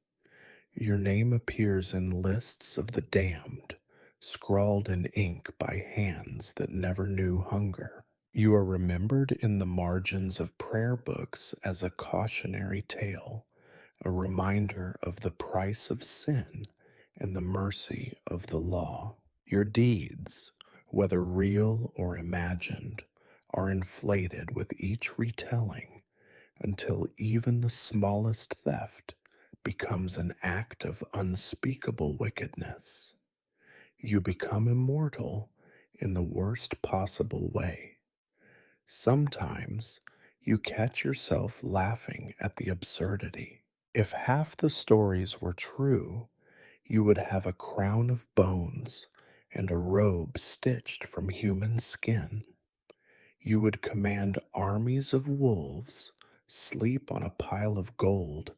Your name appears in lists of the damned, scrawled in ink by hands that never knew hunger. You are remembered in the margins of prayer books as a cautionary tale, a reminder of the price of sin and the mercy of the law. Your deeds, whether real or imagined, are inflated with each retelling until even the smallest theft becomes an act of unspeakable wickedness. You become immortal in the worst possible way. Sometimes you catch yourself laughing at the absurdity. If half the stories were true, you would have a crown of bones and a robe stitched from human skin. You would command armies of wolves, sleep on a pile of gold,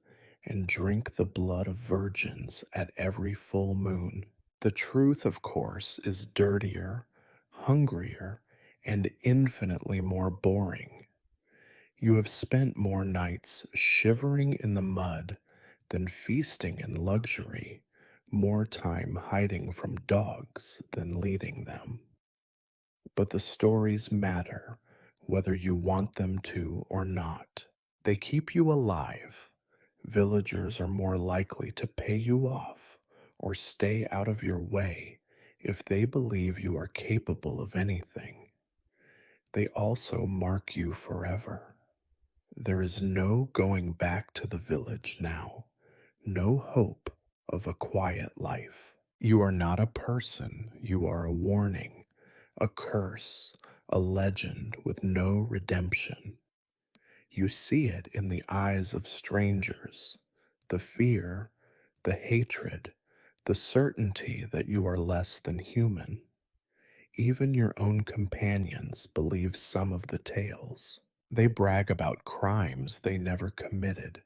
and drink the blood of virgins at every full moon. The truth, of course, is dirtier, hungrier, and infinitely more boring. You have spent more nights shivering in the mud than feasting in luxury, more time hiding from dogs than leading them. But the stories matter, whether you want them to or not. They keep you alive. Villagers are more likely to pay you off or stay out of your way if they believe you are capable of anything. They also mark you forever. There is no going back to the village now, no hope of a quiet life. You are not a person, you are a warning, a curse, a legend with no redemption. You see it in the eyes of strangers, the fear, the hatred, the certainty that you are less than human. Even your own companions believe some of the tales. They brag about crimes they never committed,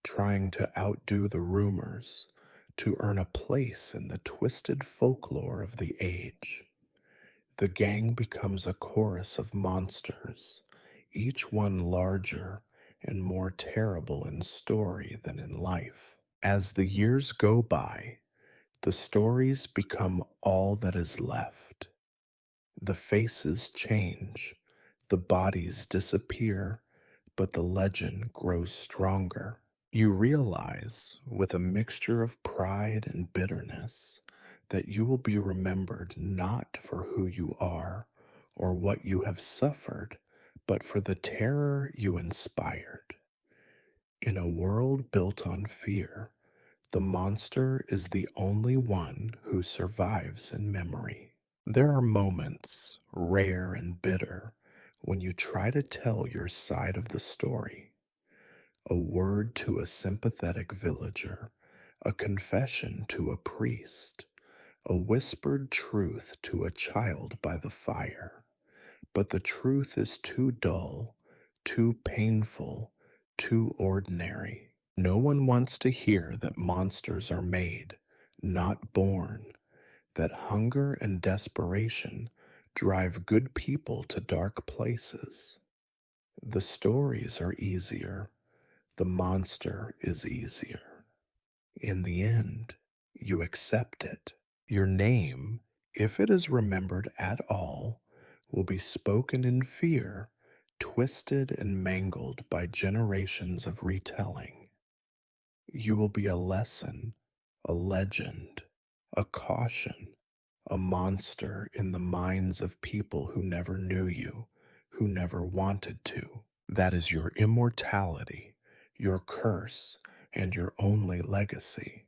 trying to outdo the rumors, to earn a place in the twisted folklore of the age. The gang becomes a chorus of monsters, each one larger and more terrible in story than in life. As the years go by, the stories become all that is left. The faces change, the bodies disappear, but the legend grows stronger. You realize, with a mixture of pride and bitterness, that you will be remembered not for who you are or what you have suffered, but for the terror you inspired. In a world built on fear, the monster is the only one who survives in memory. There are moments, rare and bitter, when you try to tell your side of the story. A word to a sympathetic villager, a confession to a priest, a whispered truth to a child by the fire. But the truth is too dull, too painful, too ordinary. No one wants to hear that monsters are made, not born, that hunger and desperation drive good people to dark places. The stories are easier, the monster is easier. In the end, you accept it. Your name, if it is remembered at all, will be spoken in fear, twisted and mangled by generations of retelling. You will be a lesson, a legend, a caution, a monster in the minds of people who never knew you, who never wanted to. That is your immortality, your curse, and your only legacy.